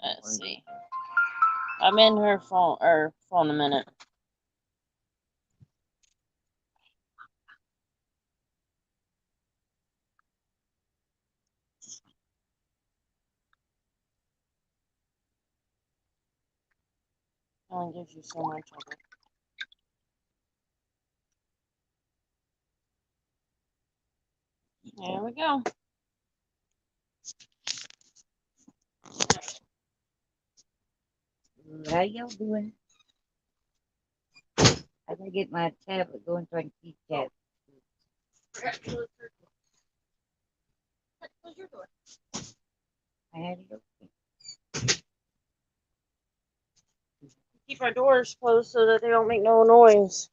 Let's see. I'm in her phone a minute. Only gives you so much of it. There we go. How y'all doing? I gotta get my tablet going so I can keep tablet. Close your door. I had it open. Keep our doors closed so that they don't make no noise.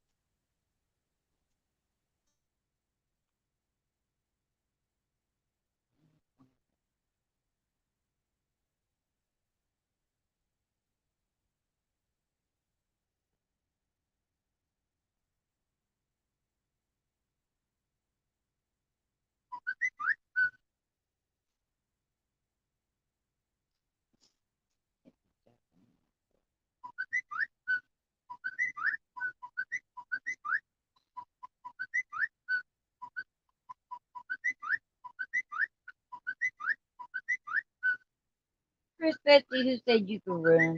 Chris Betsy, who said you could run?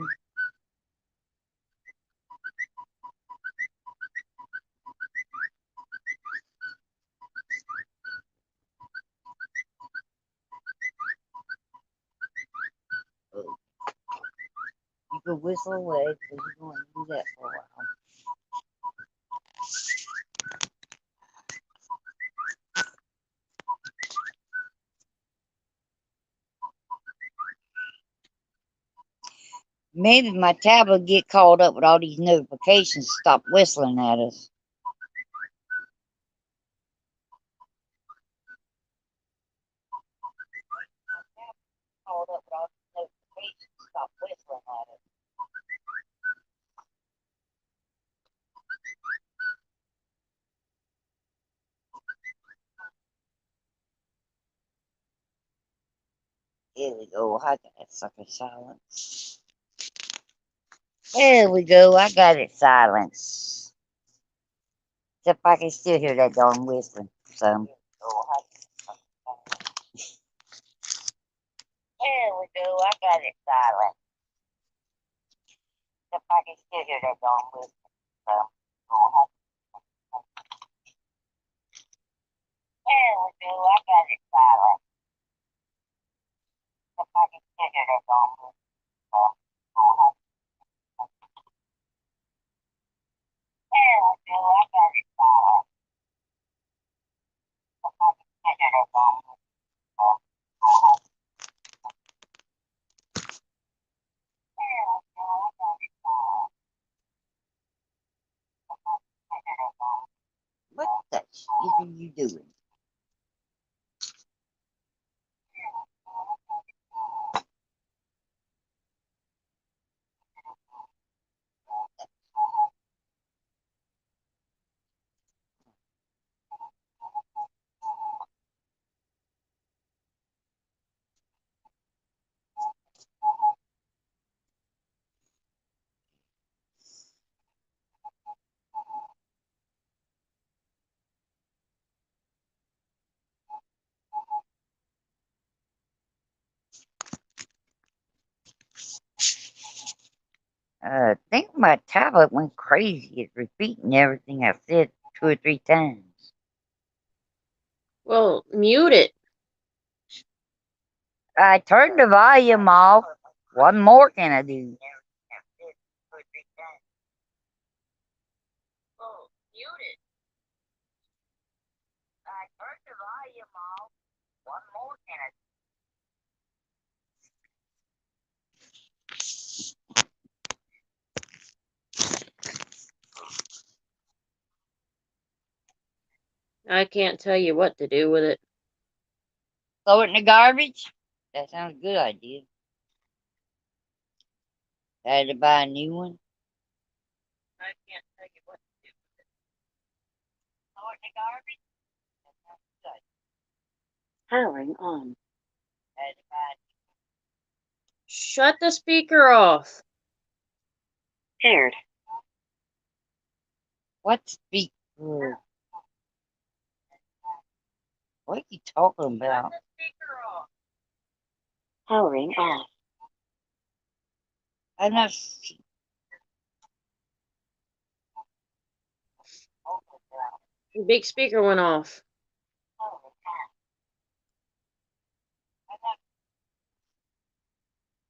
Oh. You could whistle away because you're going to do that for a while. Maybe my tablet get caught up with all these notifications. Stop whistling at us. Caught up with all these notifications. Stop whistling at us. Here we go. I got that sucker silenced. There we go. I got it silenced. Except I can still hear that darn whistling. So. There we go. I got it silent. Except I can still hear that darn whistling. So. There we go. I got it silent. Except I can still hear that darn whistling. So. There we go. I got it silent. Except I can still hear that darn whistling. What the shit are you doing? I think my tablet went crazy. It's repeating everything I said 2 or 3 times. Well, mute it. I turned the volume off. What more can I do? Well, mute it. I turned the volume off. What more can I do? I can't tell you what to do with it. Throw it in the garbage? That sounds a good idea. Had to buy a new one? I can't tell you what to do with it. Throw it in the garbage? That sounds good. Powering on. Had to buy Shut the speaker off. Paired. what speaker? What are you talking about? Shut the speaker off. Powering off. I'm not. The big speaker went off.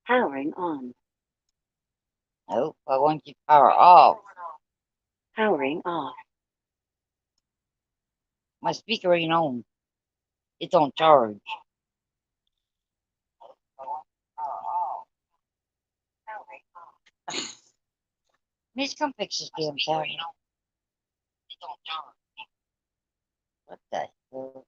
Powering on. Nope, I want you to power off. Powering off. My speaker ain't on. It's on charge. Miss, come fix this damn tablet. What the hell?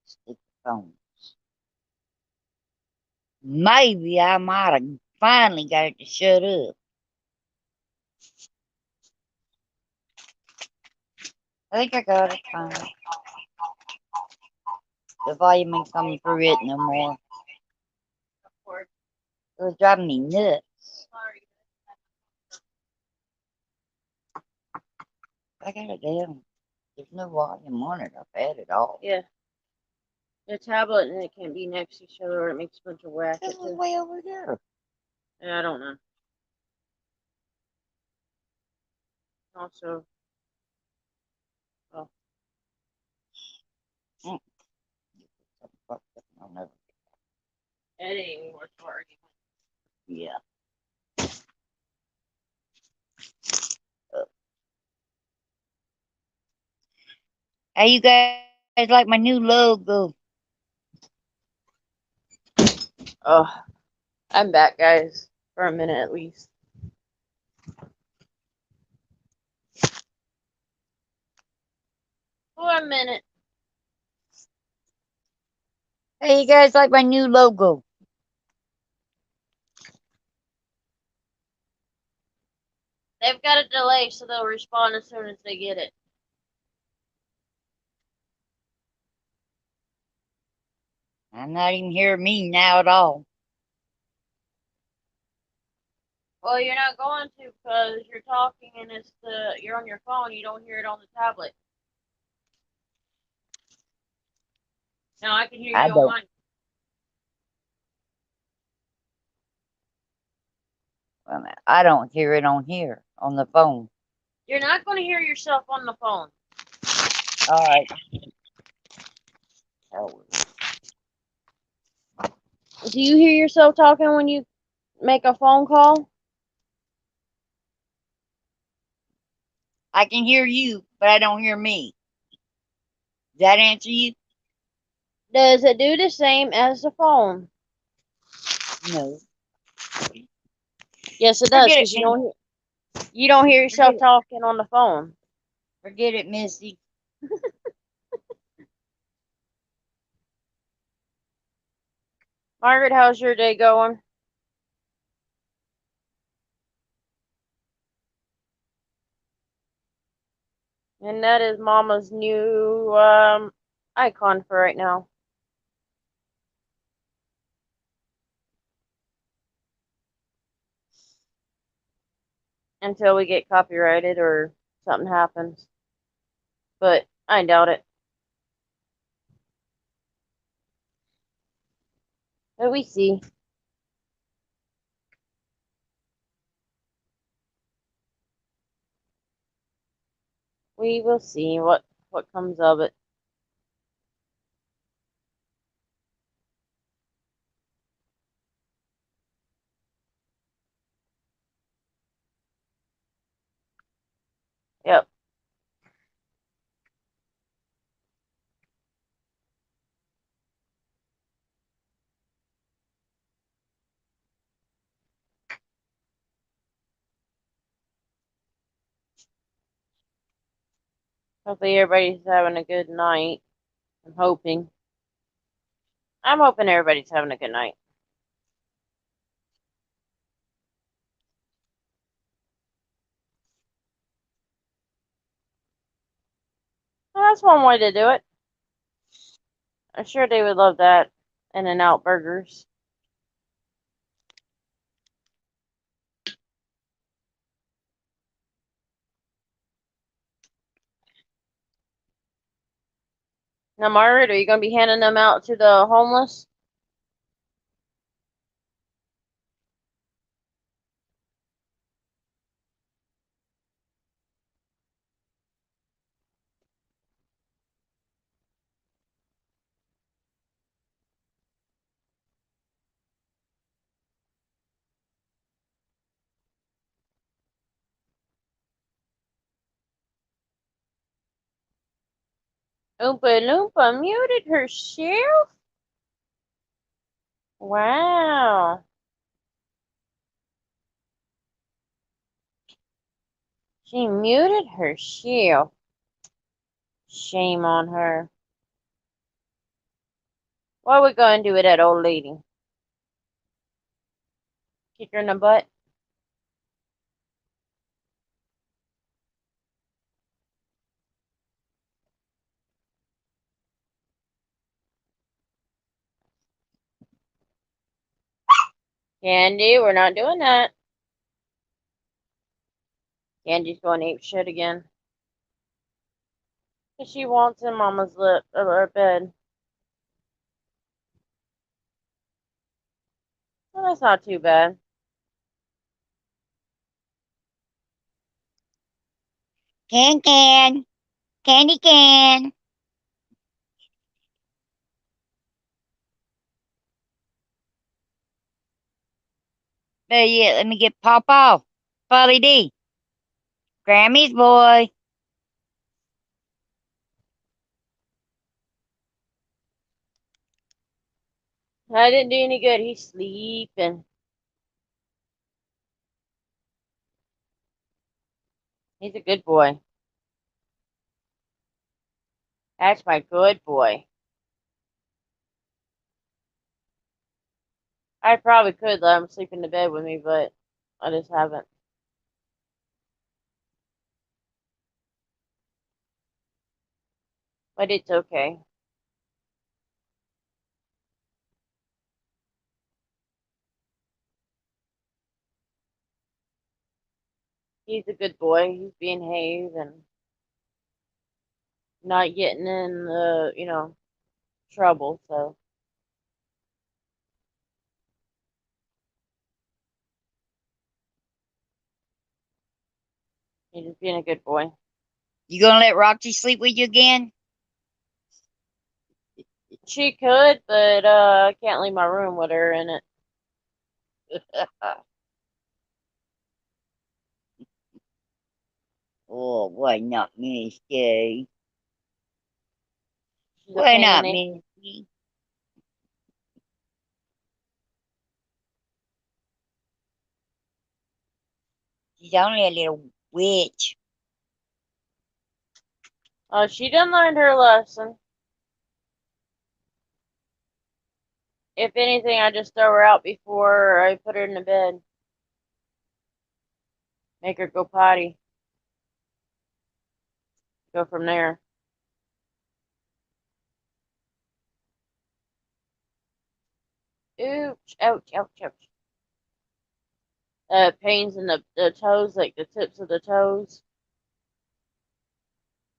Stupid phone. Maybe I might have finally got it to shut up. I think I got it finally. The volume ain't coming through it no more. It was driving me nuts. I got it down. There's no volume on it. I've had it all. Yeah. The tablet and it can't be next to each other or it makes a bunch of racket. This is way over there. Yeah, I don't know. Also, well, I'll never. it ain't worth arguing. Yeah. Hey, you guys like my new logo? Oh, I'm back, guys, for a minute at least. For a minute. Hey, you guys like my new logo? They've got a delay, so they'll respond as soon as they get it. I'm not even hearing me now at all. Well, you're not going to because you're talking and you're on your phone. You don't hear it on the tablet. Now I can hear I you on don't. mine. I don't hear it on here on the phone. You're not going to hear yourself on the phone. All right. Oh, Do you hear yourself talking when you make a phone call? I can hear you, but I don't hear me. Does that answer you? Does it do the same as the phone? No. Yes, it does Forget it, because man. you don't hear Forget yourself it. talking on the phone. Forget it, Missy. Margaret, how's your day going? And that is Mama's new icon for right now. Until we get copyrighted or something happens. But I doubt it. But we see. We will see what comes of it. Yep. Hopefully everybody's having a good night. I'm hoping. I'm hoping everybody's having a good night. Well, that's one way to do it. I'm sure they would love that. In-N-Out burgers. Now, Margaret, are you going to be handing them out to the homeless? Oompa Loompa muted herself? Wow. She muted herself. Shame on her. What are we going to do with that old lady? Kick her in the butt? Candy, we're not doing that. Candy's going ape shit again. Cause she wants in Mama's lip of her bed. Well, that's not too bad. Can. Candy can. But yeah, let me get Pop off. Polly D. Grammy's boy. I didn't do any good. He's sleeping. He's a good boy. That's my good boy. I probably could let him sleep in the bed with me, but I just haven't. But it's okay. He's a good boy. He's behaved and not getting in trouble. So he's just being a good boy. You gonna let Roxy sleep with you again? She could, but I can't leave my room with her in it. Oh, why not, Misty? She's a Why pain in not, the Misty? She's only a little witch. Oh, she done learned her lesson. If anything, I just throw her out before I put her in the bed. Make her go potty. Go from there. Ouch, ouch, ouch, ouch. Pains in the toes, like the tips of the toes.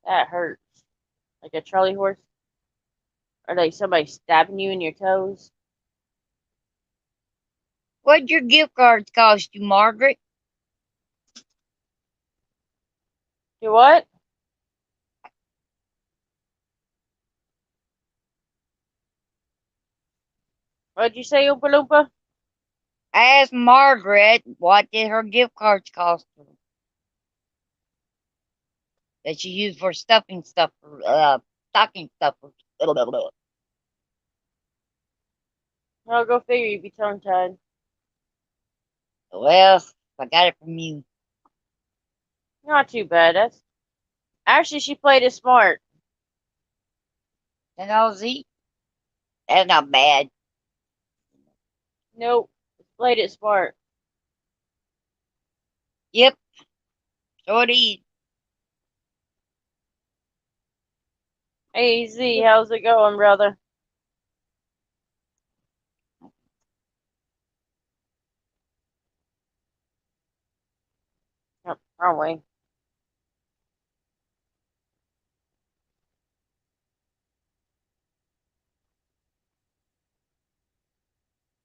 That hurts. Like a Charlie horse. Or like somebody stabbing you in your toes. What'd your gift cards cost you, Margaret? Do what? What'd you say, Oompa Loompa? I asked Margaret what did her gift cards cost her that she used for stocking stuffers. I'll go figure you'd be tongue tied. Well, I got it from you. Not too bad. That's actually she played it smart. And I'll see. That's not bad. Nope. Played it smart. Yep, so it is. Hey Z, how's it going, brother? Yep, wrong way.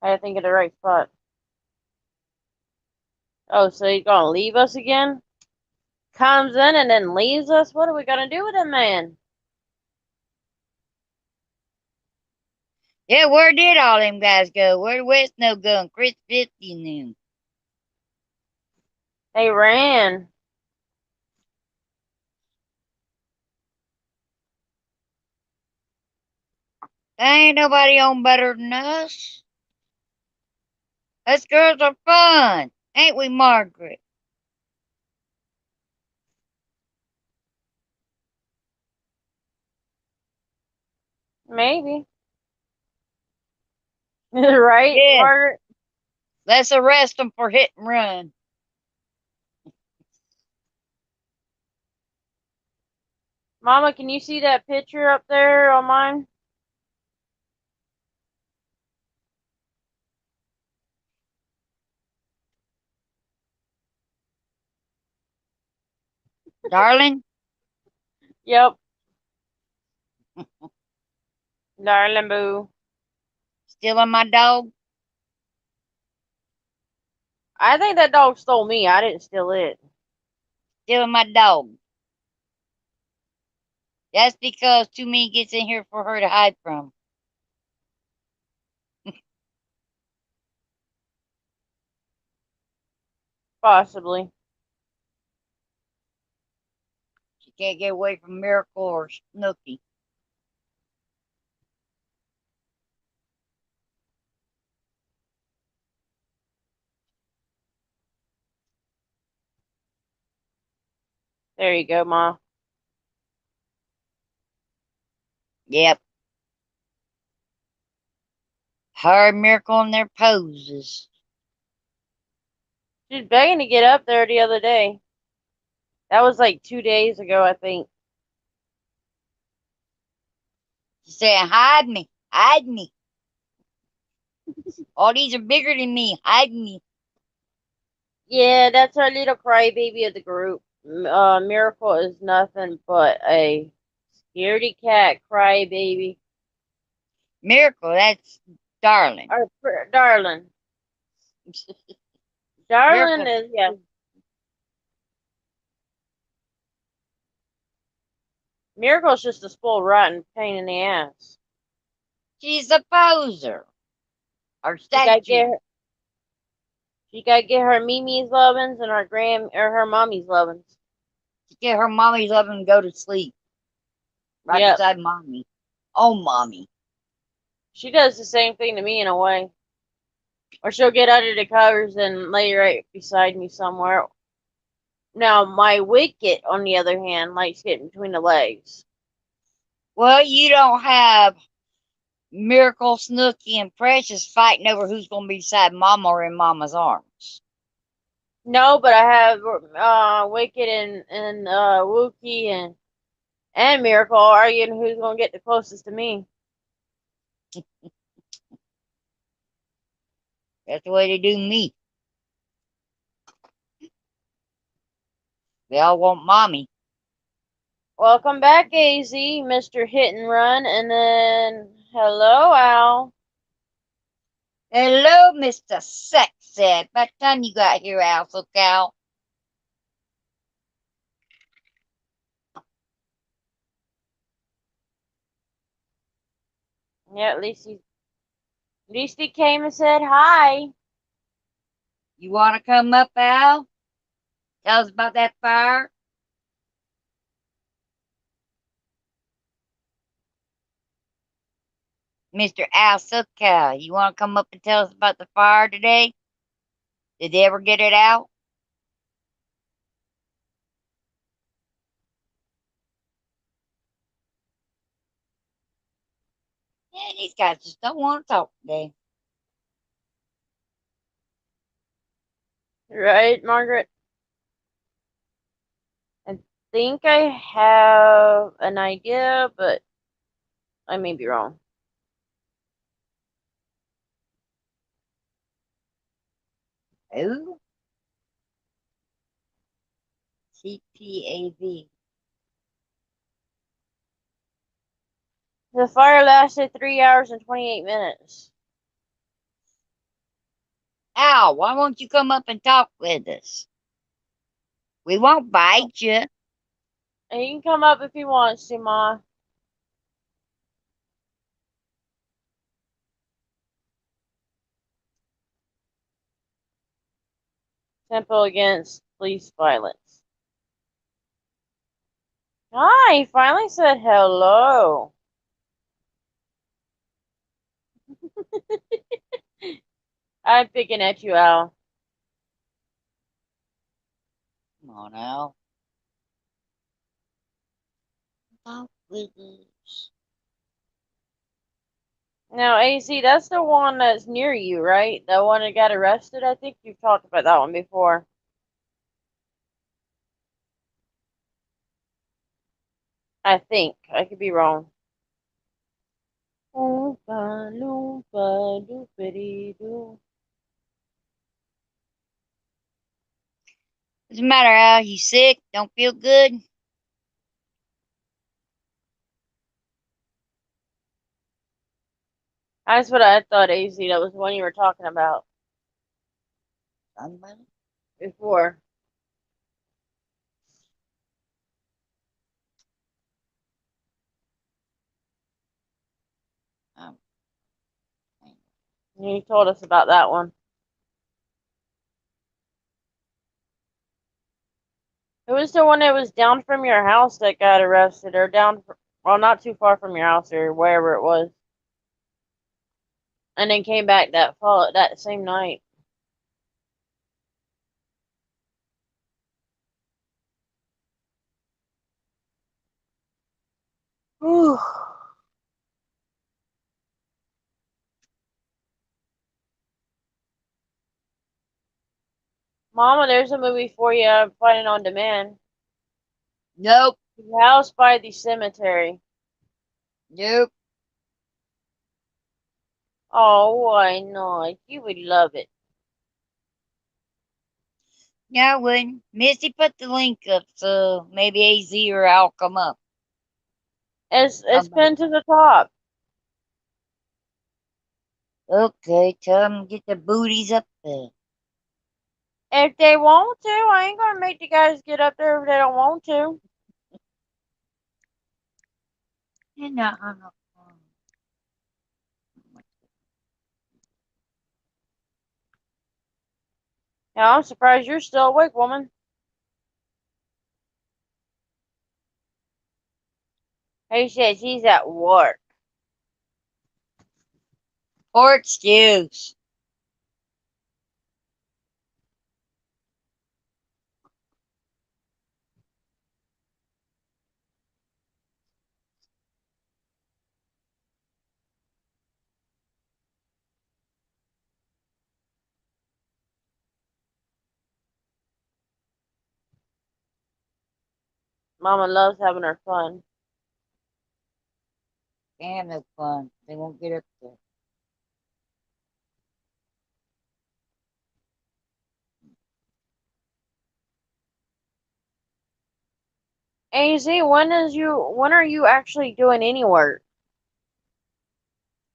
I had to think of the right spot. Oh, so he's gonna leave us again? Comes in and then leaves us? What are we gonna do with him, man? Yeah, where did all them guys go? Where did West Snow go and Chris 50 and them? They ran. There ain't nobody on better than us. Us girls are fun, ain't we, Margaret? Maybe. Right, Yeah, Margaret? let's arrest them for hit and run. Mama, can you see that picture up there on mine? Darling, Yep. Darling boo. stealing my dog? I think that dog stole me. I didn't steal it. Stealing my dog. That's because too many gets in here for her to hide from. Possibly. She can't get away from Miracle or Snooky. There you go, Ma. Yep. Her and Miracle in their poses. She's begging to get up there the other day. That was like 2 days ago, I think. She's saying, hide me, hide me. All these are bigger than me, hide me. Yeah, that's our little crybaby of the group. Miracle is nothing but a scaredy cat crybaby. Miracle, that's darling. Our darling. Darling Miracle, is, yeah. Miracle's just a spoiled rotten pain in the ass. she's a poser. Or She gotta statue. get her, she gotta get her Mimi's lovin's and her mommy's lovin's. Get her mommy's up and go to sleep. Right Yep. beside mommy. Oh, mommy. She does the same thing to me in a way. Or she'll get under the covers and lay right beside me somewhere. Now, my Wicket, on the other hand, likes getting between the legs. Well, you don't have Miracle, Snooky, and Precious fighting over who's going to be beside Mama or in Mama's arms. No, but I have Wicket and Wookie and Miracle arguing who's gonna get the closest to me. That's the way they do me. They all want Mommy. Welcome back, AZ, Mr. Hit and Run, and then hello, Al. Hello, Mr. Sexy. By the time you got here, Alpha Cow. Yeah, at least he came and said hi. You want to come up, Al? Tell us about that fire? Mr. Al Cow, you want to come up and tell us about the fire today? Did they ever get it out? Yeah, these guys just don't want to talk today. Right, Margaret? I think I have an idea, but I may be wrong. Who? CPAV. The fire lasted 3 hours and 28 minutes. Al, why won't you come up and talk with us? We won't bite you. And he can come up if he wants to, Ma. Temple against police violence. Hi, he finally said hello. I'm picking at you, Al. Come on, Al. Talk with us. Now, AC, that's the one that's near you, right? The one that got arrested? I think you've talked about that one before. I think. I could be wrong. Oompa loompa doopity doo. What's the matter, Al? You sick? Don't feel good? That's what I thought, AC. That was the one you were talking about Somebody? before. Um, You told us about that one. It was the one that was down from your house that got arrested, or well, not too far from your house, or wherever it was, and then came back that same night. Whew. Mama, there's a movie for you. I'm finding on demand. nope. The House by the Cemetery. Nope. Oh, why not? You would love it. Yeah, I wouldn't. Misty, put the link up so maybe AZ or I'll come up. It's Okay. pinned to the top. Okay, tell them to get the booties up there. If they want to, I ain't gonna make the guys get up there if they don't want to. You know, Yeah, I'm surprised you're still awake, woman. He said she's at work. poor excuse. Mama loves having her fun. Damn, no fun. They won't get up there. AZ, when are you actually doing any work?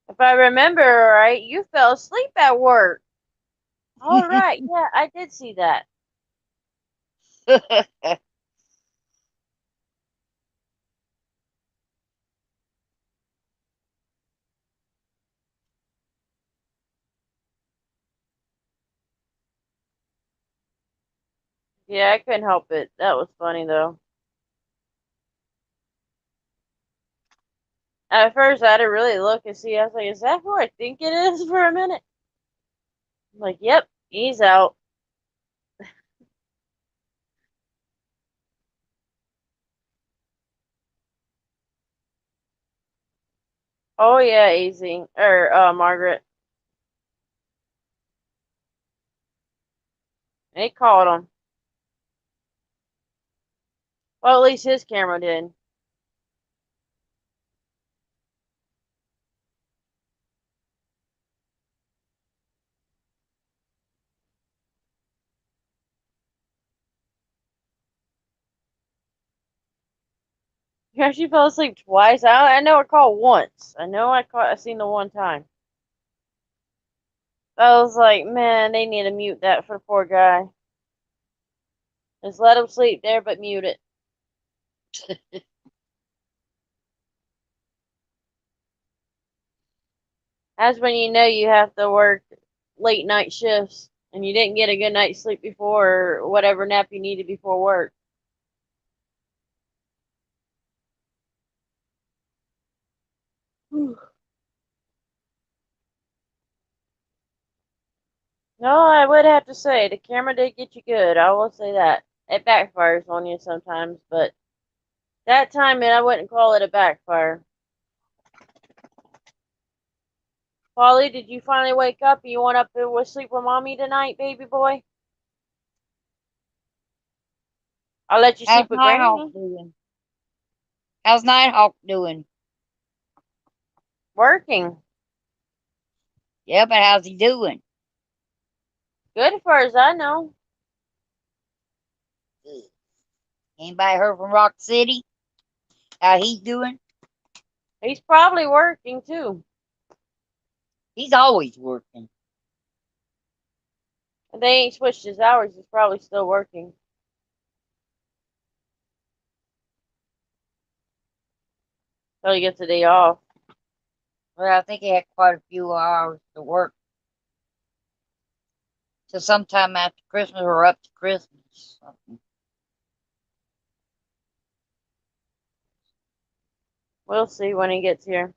If I remember right, you fell asleep at work. All right, yeah, I did see that. Yeah, I couldn't help it. That was funny though. At first, I had to really look and see. I was like, "Is that who I think it is?" For a minute. I'm like, "Yep, he's out." Oh yeah, easy. Margaret. They caught him. Well, at least his camera did. Yeah, she fell asleep twice. I know I caught once. I seen the one time. I was like, man, they need to mute that for the poor guy. Just let him sleep there, but mute it. That's when you know you have to work late night shifts and you didn't get a good night's sleep before or whatever nap you needed before work. Whew. No, I would have to say the camera did get you good. I will say that. It backfires on you sometimes, but that time I wouldn't call it a backfire. Polly, did you finally wake up and you want up and with sleep with mommy tonight, baby boy? I'll let you How's sleep with Nighthawk Granny. doing? How's Nighthawk doing? Working. Yeah, but how's he doing? Good as far as I know. Anybody heard from Rock City? How he's doing? He's probably working too. He's always working. If they ain't switched his hours, he's probably still working. Till he gets a day off. Well, I think he had quite a few hours to work. So sometime after Christmas or up to Christmas. Something. We'll see when he gets here.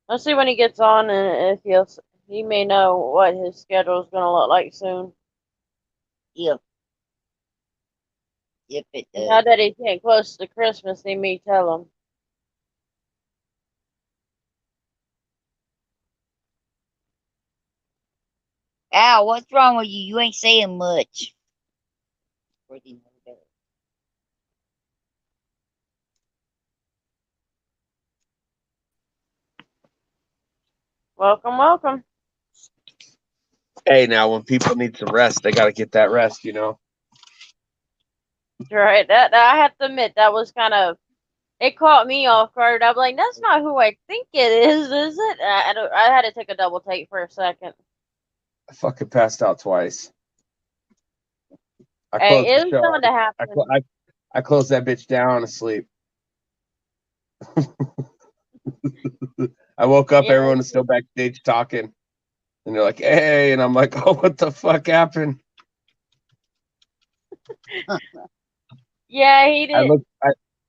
We'll see when he gets on and if he may know what his schedule is gonna look like soon. Yep. Yep, it Now does. that he's getting close to Christmas, they may tell him. Al, what's wrong with you? You ain't saying much. Welcome, welcome. Hey, now when people need some rest, they got to get that rest, you know. Right. That I have to admit that was kind of it caught me off guard. I'm like, that's not who I think it is it? I had to take a double take for a second. I fucking passed out twice. I Hey, closed the it was show. going to happen. I closed that bitch down asleep. I woke up, Yeah. everyone was still backstage talking. And they're like, hey, and I'm like, oh, what the fuck happened? Yeah, he did.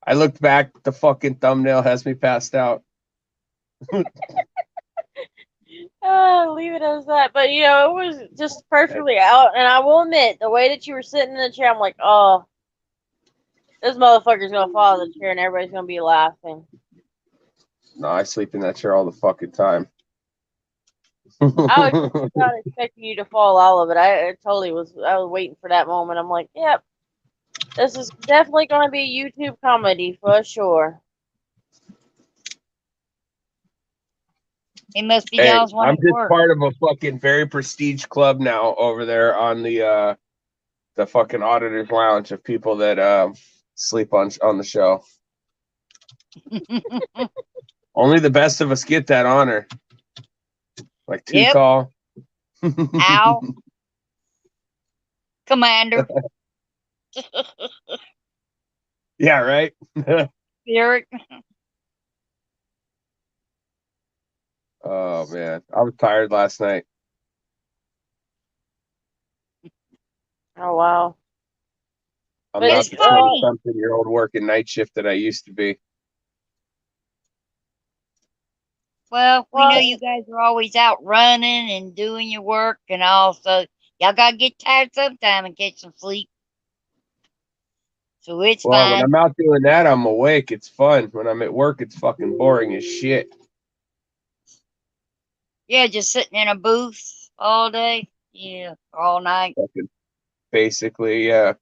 I looked back, the fucking thumbnail has me passed out. Oh, leave it as that. But you know, it was just perfectly out. And I will admit, the way that you were sitting in the chair, I'm like, oh, this motherfucker's gonna fall out of the chair and everybody's gonna be laughing. No, I sleep in that chair all the fucking time. I was not expecting you to fall all of it. I totally was. I was waiting for that moment. I'm like, yep, this is definitely going to be a YouTube comedy for sure. He must be Hey, y'all's one I'm at just work. part of a fucking very prestige club now over there on the fucking auditors lounge of people that sleep on the show. Only the best of us get that honor. Like Too Yep. Tall. Ow. Commander. Yeah, right. Eric. Oh man, I was tired last night. Oh wow. I'm But not did the you all? 20-something-year-old working night shift that I used to be. Well, we know Well, you guys are always out running and doing your work and all, so y'all gotta get tired sometime and get some sleep. So it's Well, when fine. I'm out doing that, I'm awake. It's fun. When I'm at work, it's fucking boring as shit. Yeah, just sitting in a booth all day. Yeah, all night. Fucking basically, yeah.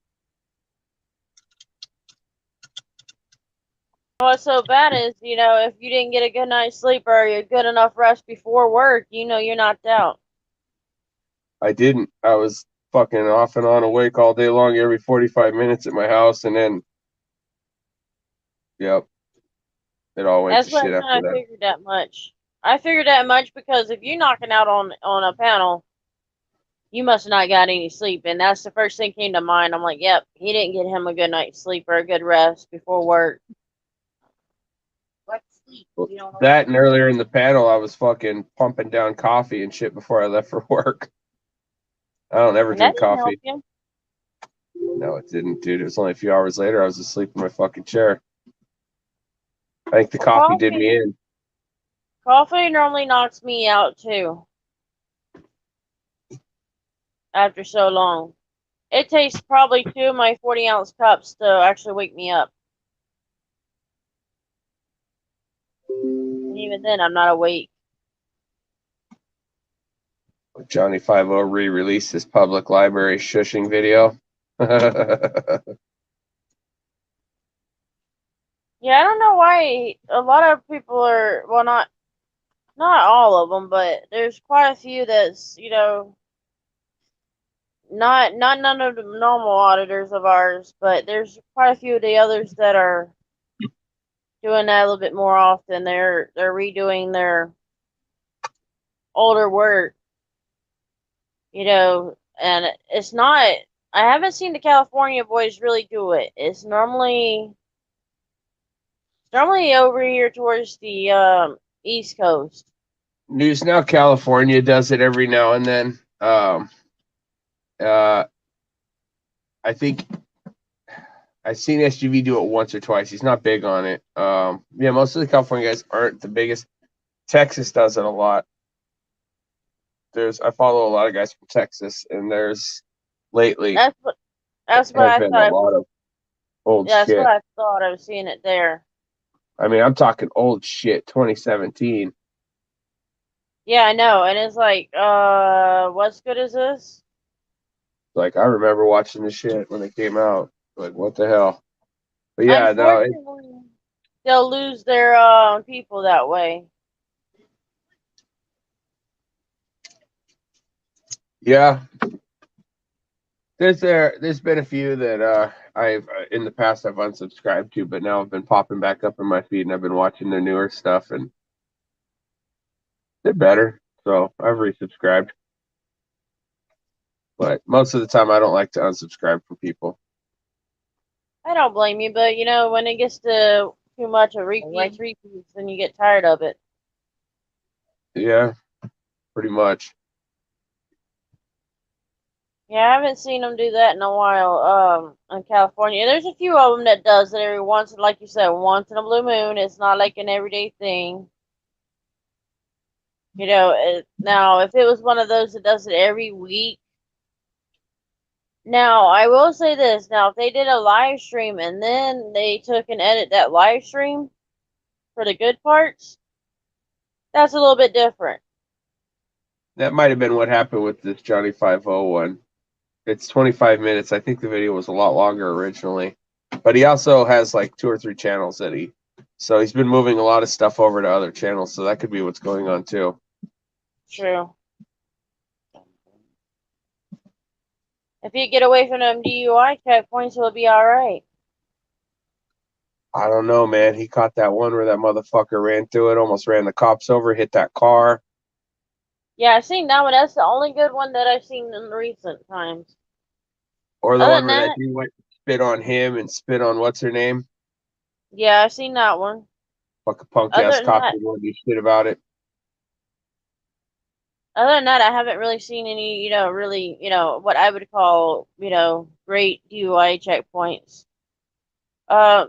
what's so bad is, you know, if you didn't get a good night's sleep or a good enough rest before work, you know you're knocked out. I didn't. I was fucking off and on awake all day long, every 45 minutes at my house, and then, yep, it all went That's to what I shit after kind of that. figured that much. I figured that much because if you're knocking out on a panel, you must not got any sleep, and that's the first thing came to mind. I'm like, yep, he didn't get him a good night's sleep or a good rest before work. What sleep? You don't know. That and earlier in the panel, I was fucking pumping down coffee and shit before I left for work. I don't ever And that drink didn't help coffee. you. No, it didn't, dude. It was only a few hours later. I was asleep in my fucking chair. I think the coffee did me in. Coffee normally knocks me out too. After so long, it takes probably 2 of my 40-ounce cups to actually wake me up. And even then, I'm not awake. Johnny 50 re-released his public library shushing video. Yeah, I don't know why a lot of people are, well, not all of them, but there's quite a few that's, you know, not none of the normal auditors of ours, but there's quite a few of the others that are doing that a little bit more often. They're redoing their older work, you know, and it's not. I haven't seen the California boys really do it. It's normally over here towards the East Coast. News Now California does it every now and then. I think I've seen SGV do it once or twice. He's not big on it. Yeah, most of the California guys aren't the biggest. Texas does it a lot. I follow a lot of guys from Texas, and there's lately That's what has I been a thought. lot of old That's what shit. I thought. I was seeing it there. I mean, I'm talking old shit, 2017. Yeah, I know, and it's like, what's good is this? Like, I remember watching this shit when it came out. Like, what the hell? But yeah, no, Unfortunately, they'll lose their people that way. Yeah. There's been a few that I've in the past I've unsubscribed to, but now I've been popping back up in my feed and I've been watching their newer stuff and they're better. So I've resubscribed. But most of the time I don't like to unsubscribe from people. I don't blame you, but you know, when it gets to too much of repeats, then you get tired of it. Yeah, pretty much. Yeah, I haven't seen them do that in a while. In California, there's a few of them that does it every once, like you said, once in a blue moon. It's not like an everyday thing. You know, now if it was one of those that does it every week, now I will say this. Now, if they did a live stream and then they took and edit that live stream for the good parts, that's a little bit different. That might have been what happened with this Johnny 50 one. It's 25 minutes. I think the video was a lot longer originally. But he also has like 2 or 3 channels so he's been moving a lot of stuff over to other channels, so that could be what's going on too. True. If you get away from them DUI checkpoints, it'll be all right. I don't know, man. He caught that one where that motherfucker ran through it, almost ran the cops over, hit that car. Yeah, I've seen that one. That's the only good one that I've seen in recent times. Or the Other one than where that, that dude went spit on him and spit on what's her name? yeah, I've seen that one. Fucking punk Other ass than cop that, didn't want to do shit about it. other than that, I haven't really seen any, really, what I would call, great DUI checkpoints. Yeah.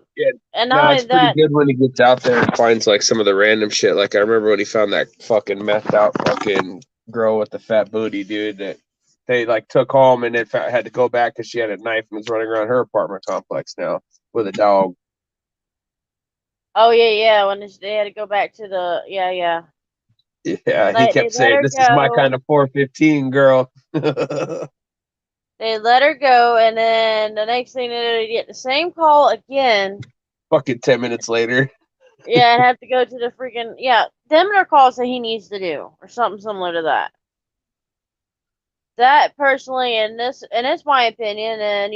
And No, not it's only pretty that, good when he gets out there and finds like some of the random shit. Like I remember when he found that fucking methed out fucking girl with the fat booty, dude, that they like took home and then had to go back because she had a knife and was running around her apartment complex now with a dog. oh yeah, when they had to go back to the, yeah. Yeah, he Like, they kept let saying, her "This is my go. kind of 415 girl." They let her go, and then the next thing they get the same call again. Fucking 10 minutes later. Yeah, and have to go to the freaking, them are calls that he needs to do, or something similar to that. That personally, and it's my opinion, and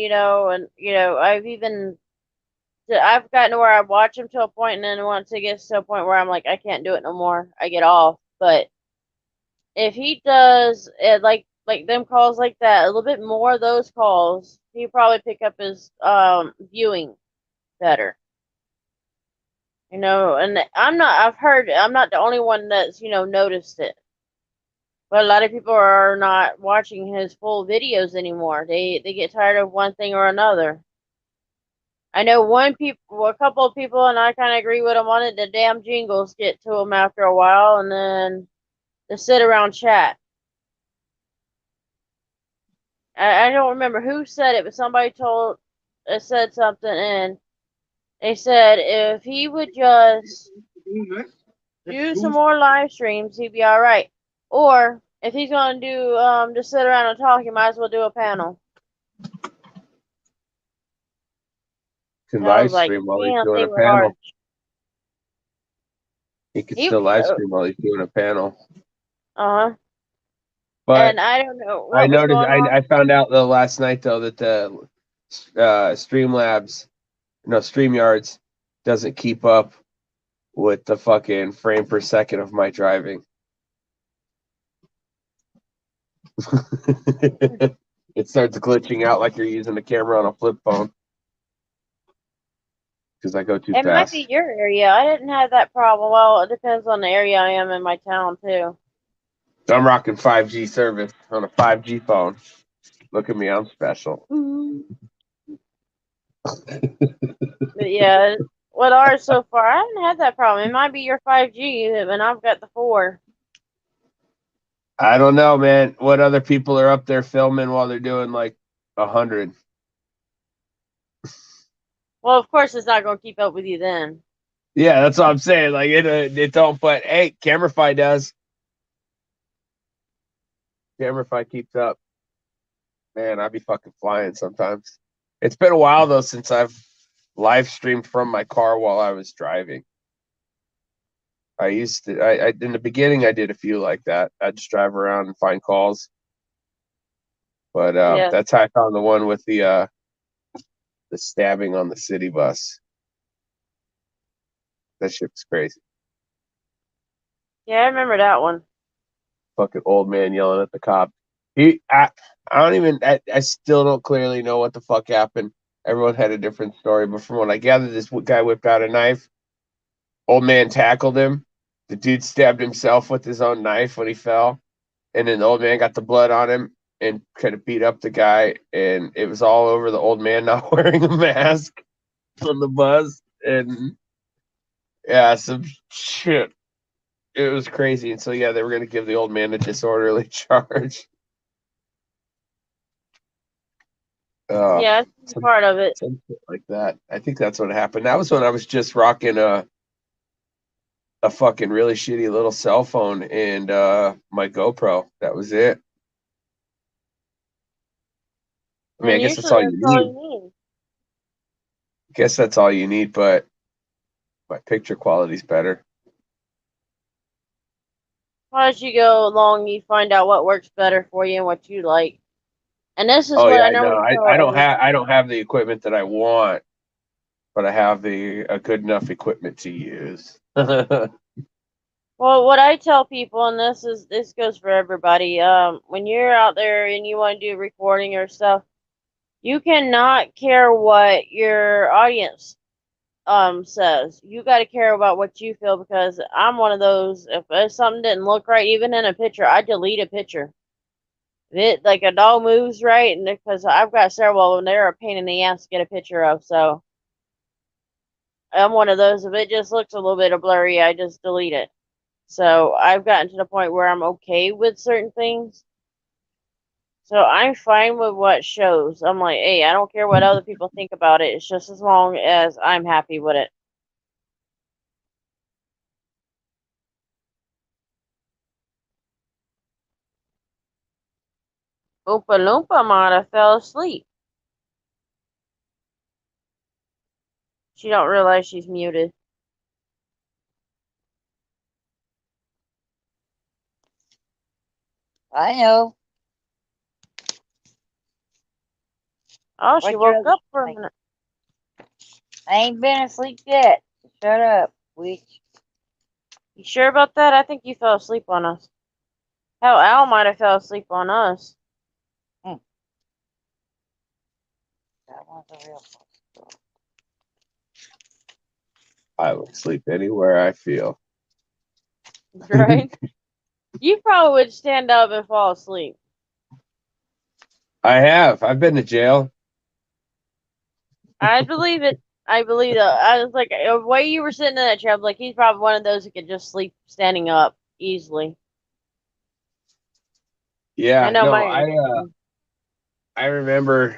I've gotten to where I watch him to a point, and then once it gets to a point where I'm like, I can't do it no more, I get off. But if he does it like them calls like that, a little bit more of those calls, he probably pick up his viewing better. And I'm not the only one that's, noticed it. But a lot of people are not watching his full videos anymore. They get tired of one thing or another. I know a couple of people, and I kind of agree with them on it. The damn jingles get to them after a while, and then the sit around chat. I don't remember who said it, but somebody said something, and they said if he would just do some more live streams, he'd be all right. Or if he's gonna do just sit around and talk, he might as well do a panel. Can And I live was like, stream while he's damn, doing they a were harsh. panel. He could He, still live stream while he's doing a panel. uh-huh. But And I don't know I what was noticed, going on. I found out though last night though that the StreamYards doesn't keep up with the fucking frame per second of my driving. It starts glitching out like you're using the camera on a flip phone because I go too It might fast. be your area. I didn't have that problem. Well, it depends on the area I am in my town too. I'm rocking 5G service on a 5G phone. Look at me, I'm special. But yeah, with ours so far, I haven't had that problem. It might be your 5G, and I've got the 4. I don't know, man. What other people are up there filming while they're doing like 100? Well, of course, it's not going to keep up with you then. Yeah, that's what I'm saying. Like it don't. But hey, Camerify does. Camerify keeps up. Man, I'd be fucking flying sometimes. It's been a while though since I've live streamed from my car while I was driving. I used to. I in the beginning I did a few like that. I'd just drive around and find calls. But Yeah. that's how I found the one with the stabbing on the city bus. That shit was crazy. Yeah, I remember that one. Fucking old man yelling at the cop. I don't even. I still don't clearly know what the fuck happened. Everyone had a different story, but from what I gathered, this guy whipped out a knife. Old man tackled him. The dude stabbed himself with his own knife when he fell, and then the old man got the blood on him and kind of beat up the guy, and it was all over the old man not wearing a mask on the bus, and yeah, some shit. It was crazy, and so yeah, they were gonna give the old man a disorderly charge. Yeah, that's Some, part of it. some shit like that. I think that's what happened. That was when I was just rocking a fucking really shitty little cell phone and my GoPro. That was it. I mean, I And guess that's usually all that's you all need. you need. I guess that's all you need, but my picture quality's better. As you go along, you find out what works better for you and what you like. And this is Oh what yeah, I I know. normally tell I don't have the equipment that I want, but I have a good enough equipment to use. Well, what I tell people, and this goes for everybody, when you're out there and you want to do recording or stuff, you cannot care what your audience says. You got to care about what you feel, because I'm one of those. If something didn't look right, even in a picture, I delete a picture. If it like a dog moves right, and because I've got several, and they're a pain in the ass to get a picture of, so I'm one of those. If it just looks a little bit of blurry, I just delete it. So I've gotten to the point where I'm okay with certain things. So I'm fine with what shows. I'm like, hey, I don't care what other people think about it. It's just as long as I'm happy with it. Oompa Loompa might have fell asleep. She don't realize she's muted. I know. Oh, she What's your woke other up for a thing? minute. I ain't been asleep yet. Shut up, witch. You sure about that? I think you fell asleep on us. Hell, Al might have fell asleep on us. That one's a real one. I would sleep anywhere I feel. Right? You probably would stand up and fall asleep. I have. I've been to jail. I believe it. I believe that. I was like, the way you were sitting in that chair, I was like, he's probably one of those who could just sleep standing up easily. I Yeah, know no, my. I remember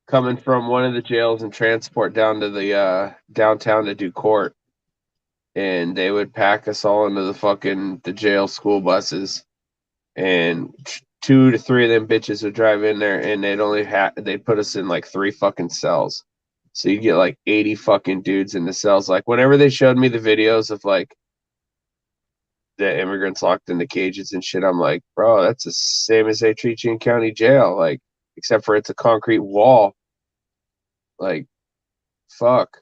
coming from one of the jails in transport down to the downtown to do court, and they would pack us all into the jail school buses, and 2 to 3 of them bitches would drive in there, and they'd put us in like 3 fucking cells. So you get like 80 fucking dudes in the cells. Like whenever they showed me the videos of like the immigrants locked in the cages and shit, I'm like, bro, that's the same as they treat you in county jail, like except for it's a concrete wall. Like, fuck,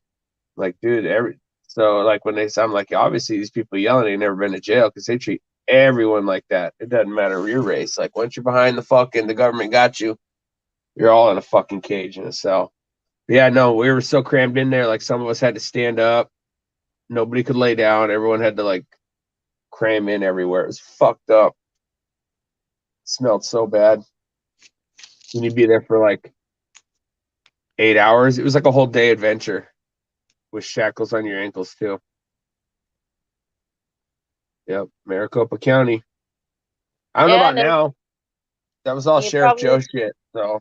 like, dude, so like when they say, I'm like, obviously these people yelling ain't never been to jail because they treat everyone like that. It doesn't matter your race. Like once you're behind the government got you, you're all in a fucking cage in a cell. But yeah, no, we were so crammed in there. Like some of us had to stand up. Nobody could lay down. Everyone had to like cram in everywhere. It was fucked up. It smelled so bad. And you'd be there for like 8 hours. It was like a whole day adventure with shackles on your ankles too. Yep, Maricopa County. I don't know Yeah, about and then now. That was all you Sheriff Joe probably shit. So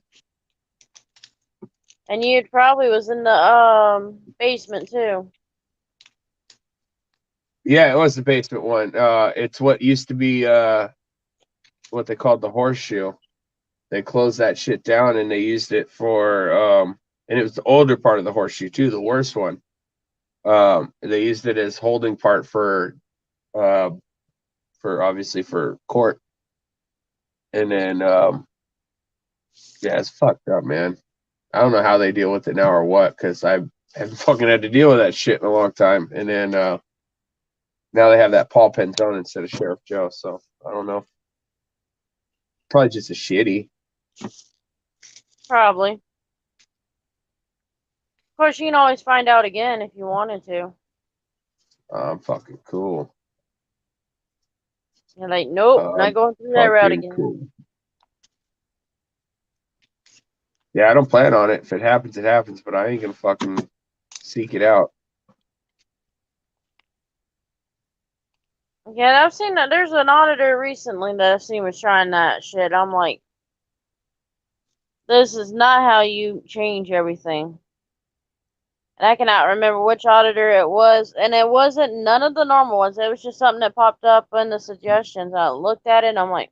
you probably was in the basement too. yeah, it was the basement one. It's what used to be what they called the horseshoe. They closed that shit down and they used it for and it was the older part of the horseshoe too, the worst one. They used it as holding part uh for obviously for court. And then Yeah, it's fucked up, man. I don't know how they deal with it now or what, because I haven't fucking had to deal with that shit in a long time. And then now they have that Paul Penzone instead of Sheriff Joe. So I don't know. Probably just a shitty. Probably. Of course, you can always find out again if you wanted to. Fucking cool. You're like, nope, not going through that route Fucking again. cool. Yeah, I don't plan on it. If it happens, it happens. But I ain't gonna fucking seek it out. Yeah, I've seen that. There's an auditor recently that I've seen was trying that shit. I'm like, this is not how you change everything. And I cannot remember which auditor it was, and it wasn't none of the normal ones. It was just something that popped up in the suggestions. I looked at it and I'm like,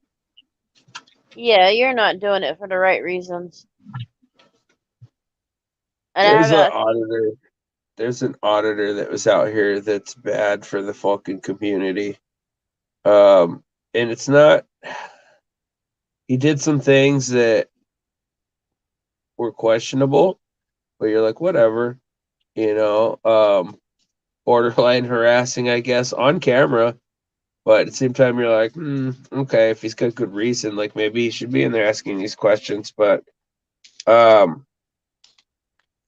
yeah, you're not doing it for the right reasons. And I There's an got auditor. There's an auditor that was out here that's bad for the fucking community. And it's not. He did some things that were questionable, but you're like, whatever, you know. Borderline harassing, I guess, on camera. But at the same time, you're like, okay, if he's got good reason, like maybe he should be in there asking these questions. But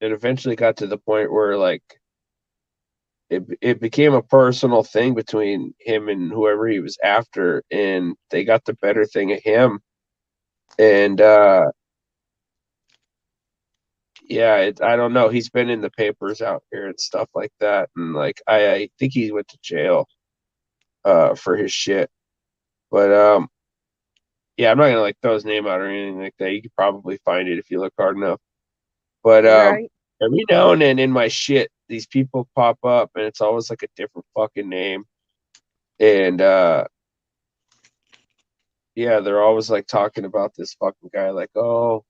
it eventually got to the point where like it became a personal thing between him and whoever he was after, and they got the better thing of him. And yeah, I don't know. He's been in the papers out here and stuff like that, and like I think he went to jail for his shit. But yeah, I'm not gonna like throw his name out or anything like that. You could probably find it if you look hard enough. But right. every now and then in my shit, these people pop up, and it's always like a different fucking name. And yeah, they're always like talking about this fucking guy, like, oh,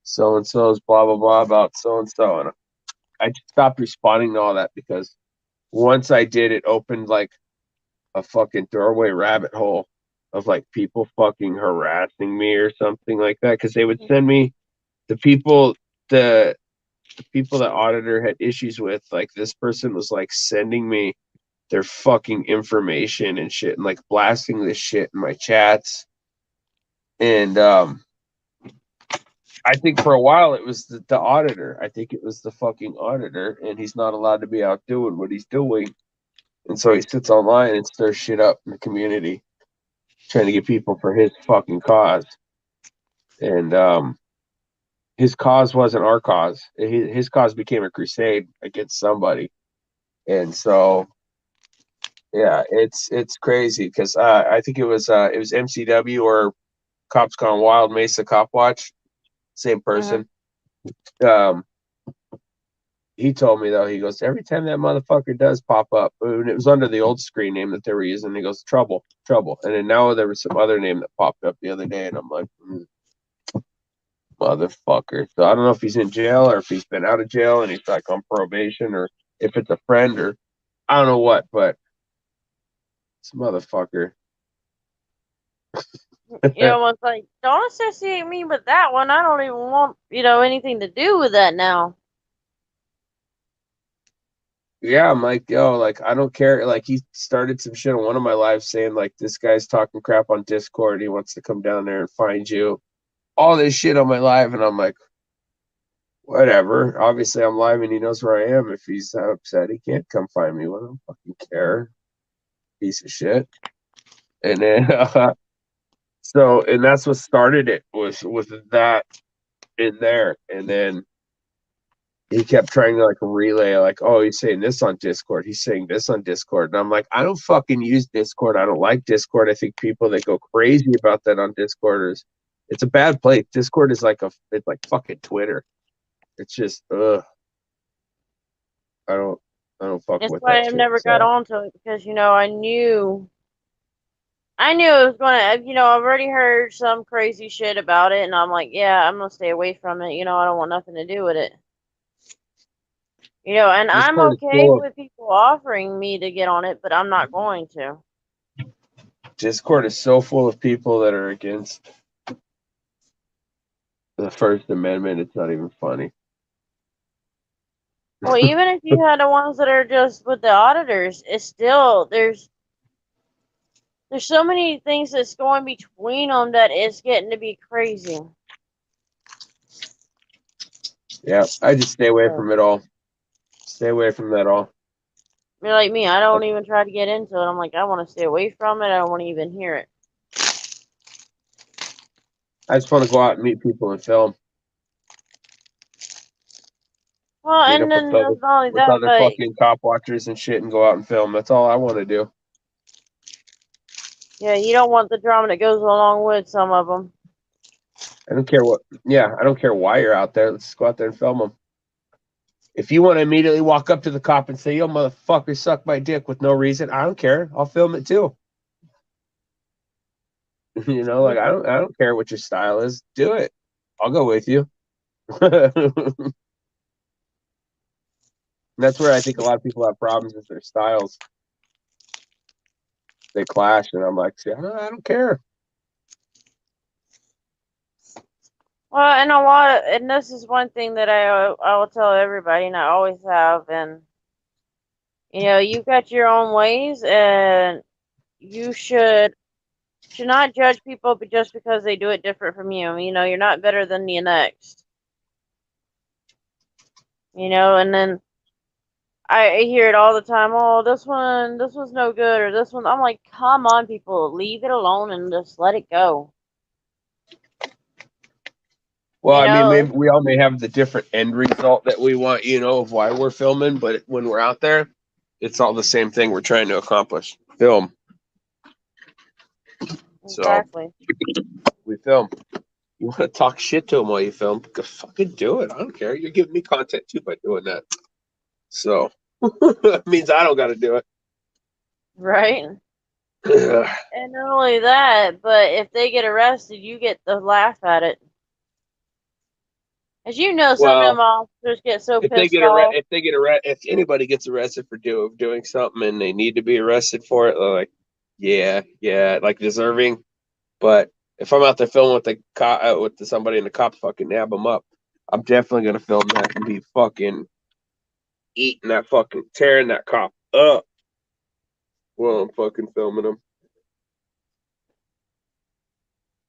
so and so's blah blah blah about so and so, and I just stopped responding to all that because once I did, it opened like a fucking doorway rabbit hole of like people fucking harassing me or something like that, because they would send me the people the people that auditor had issues with, like this person was like sending me their fucking information and shit and like blasting this shit in my chats. And I think for a while it was the auditor. I think it was the fucking auditor, and he's not allowed to be out doing what he's doing. And so he sits online and stirs shit up in the community, trying to get people for his fucking cause. And his cause wasn't our cause. His cause became a crusade against somebody. And so yeah, it's crazy because I think it was MCW or Cops Gone Wild, Mesa Cop Watch, same person. Um, he told me though, he goes, every time that motherfucker does pop up, and it was under the old screen name that they were using. He goes, trouble, and then now there was some other name that popped up the other day, and I'm like, motherfucker. So I don't know if he's in jail or if he's been out of jail and he's like on probation, or if it's a friend, or I don't know what, but this motherfucker. You know, it's like, don't associate me with that one. I don't even want, anything to do with that now. Yeah, I'm like, yo, like I don't care. Like he started some shit on one of my lives saying like this guy's talking crap on Discord. He wants to come down there and find you. All this shit on my live, and I'm like, whatever. Obviously, I'm live, and he knows where I am. If he's upset, he can't come find me. Well, I don't fucking care. Piece of shit. And then, so, and that's what started it was with that in there, and then he kept trying to like relay, like, oh, he's saying this on Discord. He's saying this on Discord. And I'm like, I don't fucking use Discord. I don't like Discord. I think people that go crazy about that on Discord it's a bad place. Discord is like it's like fucking Twitter. It's just, I don't fuck That's with why that I've shit. never got So onto it because, I knew it was gonna, I've already heard some crazy shit about it, and I'm like, yeah, I'm gonna stay away from it. I don't want nothing to do with it. And I'm Discord is okay full of with people offering me to get on it, but I'm not going to. Discord is so full of people that are against the First Amendment, it's not even funny. Well, even if you had the ones that are just with the auditors, it's still there's so many things that's going between them that it's getting to be crazy. Yeah, I just stay away So, from it all. Stay away from that all. I mean, like me, I don't even try to get into it. I'm like, I want to stay away from it. I don't want to even hear it. I just want to go out and meet people and film. Well, Meet and up then not only with that, other but fucking cop watchers and shit and go out and film. That's all I want to do. yeah, you don't want the drama that goes along with some of them. I don't care what. Yeah, I don't care why you're out there. Let's just go out there and film them. If you want to immediately walk up to the cop and say, "Yo, motherfucker, suck my dick" with no reason, I don't care. I'll film it too. You know, like I don't care what your style is. Do it. I'll go with you. That's where I think a lot of people have problems with their styles. They clash, and I'm like, see, I don't care. Well, and a lot, and this is one thing that I will tell everybody, and I always have, and you know, you've got your own ways, and you should not judge people just because they do it different from you. You know, you're not better than the next. You know, and then I hear it all the time. Oh, this one's no good, or this one. I'm like, come on, people, leave it alone and just let it go. Well, You I mean, know, maybe we all may have the different end result that we want, you know, of why we're filming, but when we're out there, it's all the same thing we're trying to accomplish. Film. So exactly. we film. You want to talk shit to them while you film? Go fucking do it. I don't care. You're giving me content too by doing that. So that means I don't got to do it. Right. And not only that, but if they get arrested, you get to laugh at it. As you know, some of Well, them officers get so if they pissed get off. if anybody gets arrested for doing something and they need to be arrested for it, they're like, yeah, like deserving. But if I'm out there filming with the cop with somebody and the cops fucking nab them up, I'm definitely gonna film that and be fucking eating that fucking tearing that cop up while I'm fucking filming them.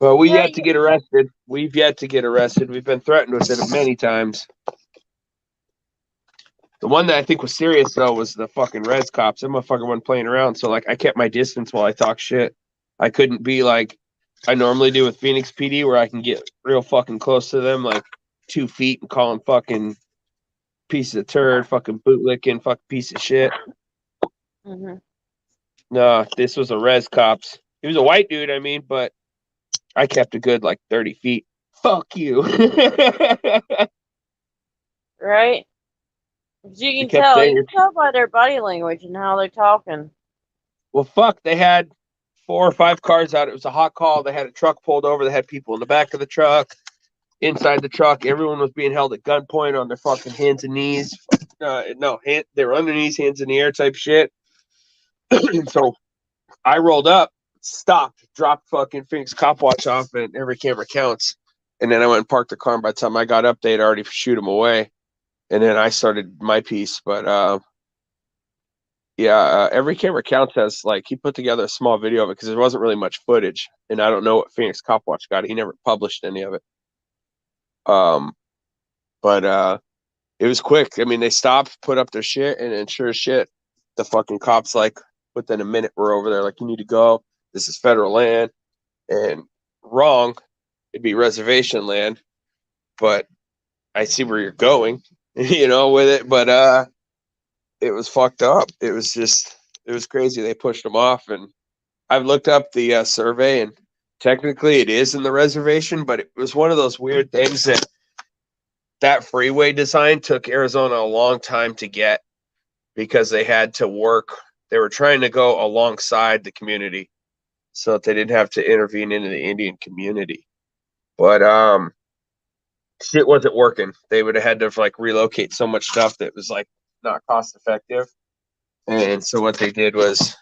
But we Yeah, yet to get arrested. We've yet to get arrested. We've been threatened with it many times. The one that I think was serious though was the fucking res cops. That motherfucker wasn't playing around. So like I kept my distance while I talk shit. I couldn't be like I normally do with Phoenix PD where I can get real fucking close to them, like 2 feet and call them fucking piece of turd, fucking bootlicking, fucking piece of shit. hmm No, this was a res cops. He was a white dude, I mean, but I kept a good like 30 feet. Fuck you. right. 'Cause He kept you saying, can tell by their body language and how they're talking. well, fuck, they had 4 or 5 cars out. It was a hot call. They had a truck pulled over. They had people in the back of the truck, inside the truck. Everyone was being held at gunpoint on their fucking hands and knees. They were on their knees, hands in the air type shit. And so I rolled up, stopped, dropped fucking Phoenix Cop Watch off, and every camera counts. And then I went and parked the car. And by the time I got up, they'd already shoot him away. And then I started my piece. But every camera counts has like he put together a small video of it because there wasn't really much footage, and I don't know what Phoenix Cop Watch got. He never published any of it. But it was quick. I mean, they stopped, put up their shit, and then sure as shit, the fucking cops like within a minute were over there. Like, you need to go. This is federal land, and wrong. It'd be reservation land, but I see where you're going, you know, with it. But it was fucked up. It was crazy. They pushed them off, and I've looked up the survey, and technically it is in the reservation, but it was one of those weird things that freeway design took Arizona a long time to get because they had to work. They were trying to go alongside the community so that they didn't have to intervene into the Indian community. But shit wasn't working. They would have had to like relocate so much stuff that was like not cost effective. And so what they did was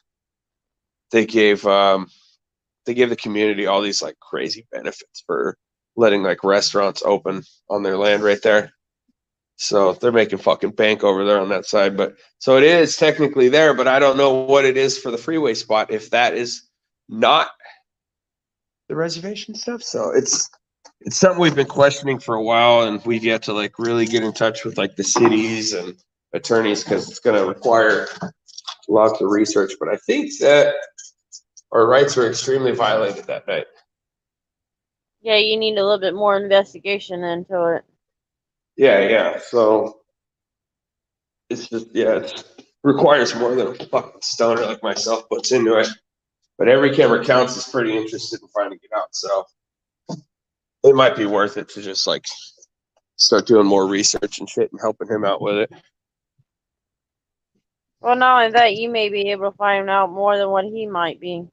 they gave the community all these like crazy benefits for letting like restaurants open on their land right there. So they're making fucking bank over there on that side. But so it is technically there, but I don't know what it is for the freeway spot if that is not the reservation stuff. So it's something we've been questioning for a while, and we've yet to like really get in touch with like the cities and attorneys because it's going to require lots of research. But I think that our rights were extremely violated that night. Yeah, you need a little bit more investigation into it. Yeah. So it's just it requires more than a fucking stoner like myself puts into it. But every camera counts is pretty interested in finding it out. So it might be worth it to just like start doing more research and shit and helping him out with it. Well, not only that, you may be able to find out more than what he might be.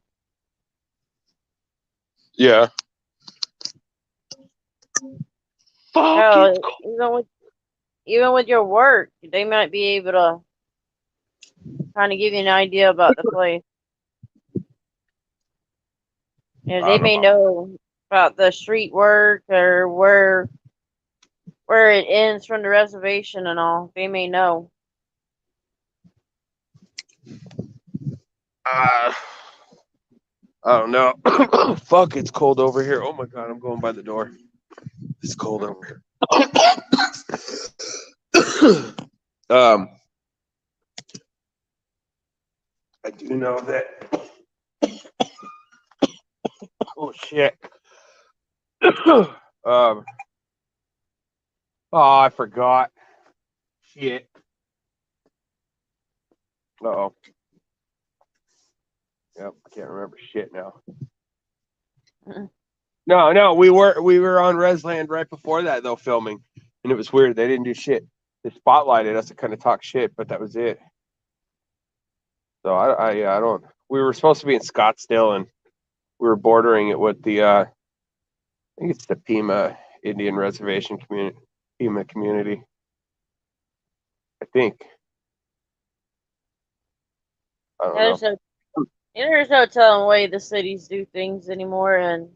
Yeah. Hell, even with your work, they might be able to kind of give you an idea about the place. You know, they may know about the street work or where it ends from the reservation and all. They may know. I don't know. Fuck, it's cold over here. Oh my god, I'm going by the door. It's cold over here. I do know that. Oh shit. Oh, I forgot. Shit. Uh-oh. Yep, I can't remember shit now. Mm-mm. No, we were on Resland right before that though, filming, and it was weird. They didn't do shit. They spotlighted us to kind of talk shit, but that was it. So I don't. We were supposed to be in Scottsdale, and we were bordering it with the I think it's the Pima Indian Reservation community, Pima community. I think. I don't know. There's no telling the way the cities do things anymore, and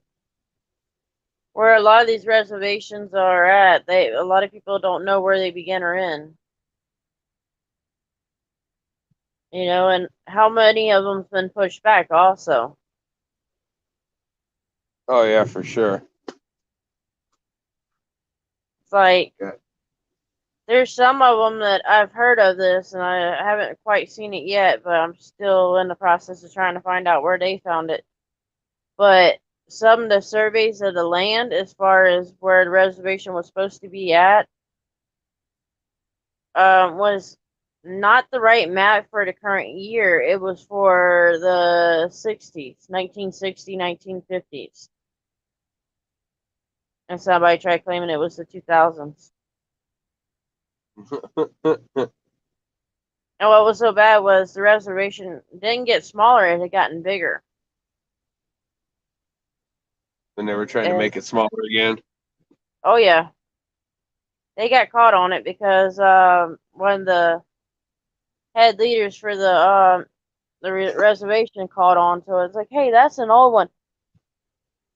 where a lot of these reservations are at, a lot of people don't know where they begin or end. You know, and how many of them's been pushed back also. Oh yeah, for sure. It's like Yeah. there's some of them that I've heard of this, and I haven't quite seen it yet, but I'm still in the process of trying to find out where they found it. But some of the surveys of the land, as far as where the reservation was supposed to be at, was not the right map for the current year. It was for the 60s, 1960, 1950s. And somebody tried claiming it was the 2000s. And what was so bad was the reservation didn't get smaller, it had gotten bigger. And they were trying to make it smaller again. Oh, yeah. They got caught on it because one of the head leaders for the reservation caught on to it. It's like, hey, that's an old one.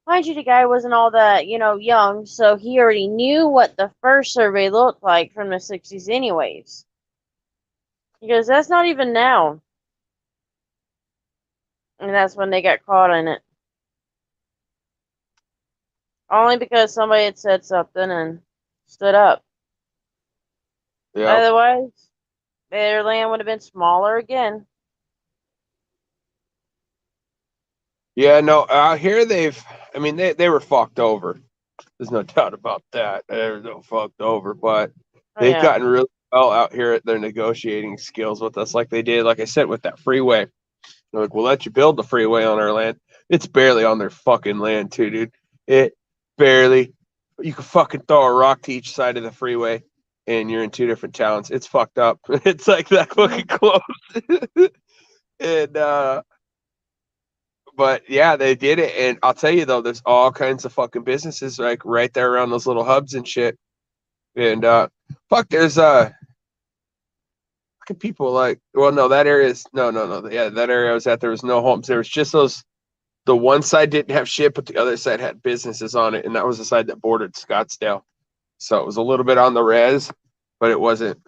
Mind you, the guy wasn't all that, young, so he already knew what the first survey looked like from the 60s anyways. He goes, that's not even now. And that's when they got caught in it. Only because somebody had said something and stood up. Yeah. Otherwise, their land would have been smaller again. Yeah, no, out here they were fucked over. There's no doubt about that. They were no fucked over, but they've gotten really well out here at their negotiating skills with us, like they did, like I said, with that freeway. They're like, we'll let you build the freeway on our land. It's barely on their fucking land, too, dude. It barely. You can fucking throw a rock to each side of the freeway, and you're in two different towns. It's fucked up. It's like that fucking close. And but yeah, they did it, and I'll tell you though, there's all kinds of fucking businesses like right there around those little hubs and shit. And fuck, there's fucking people like, well, no, that area is no, yeah, that area I was at, there was no homes. There was just those the one side didn't have shit, but the other side had businesses on it, and that was the side that bordered Scottsdale. So it was a little bit on the res, but it wasn't.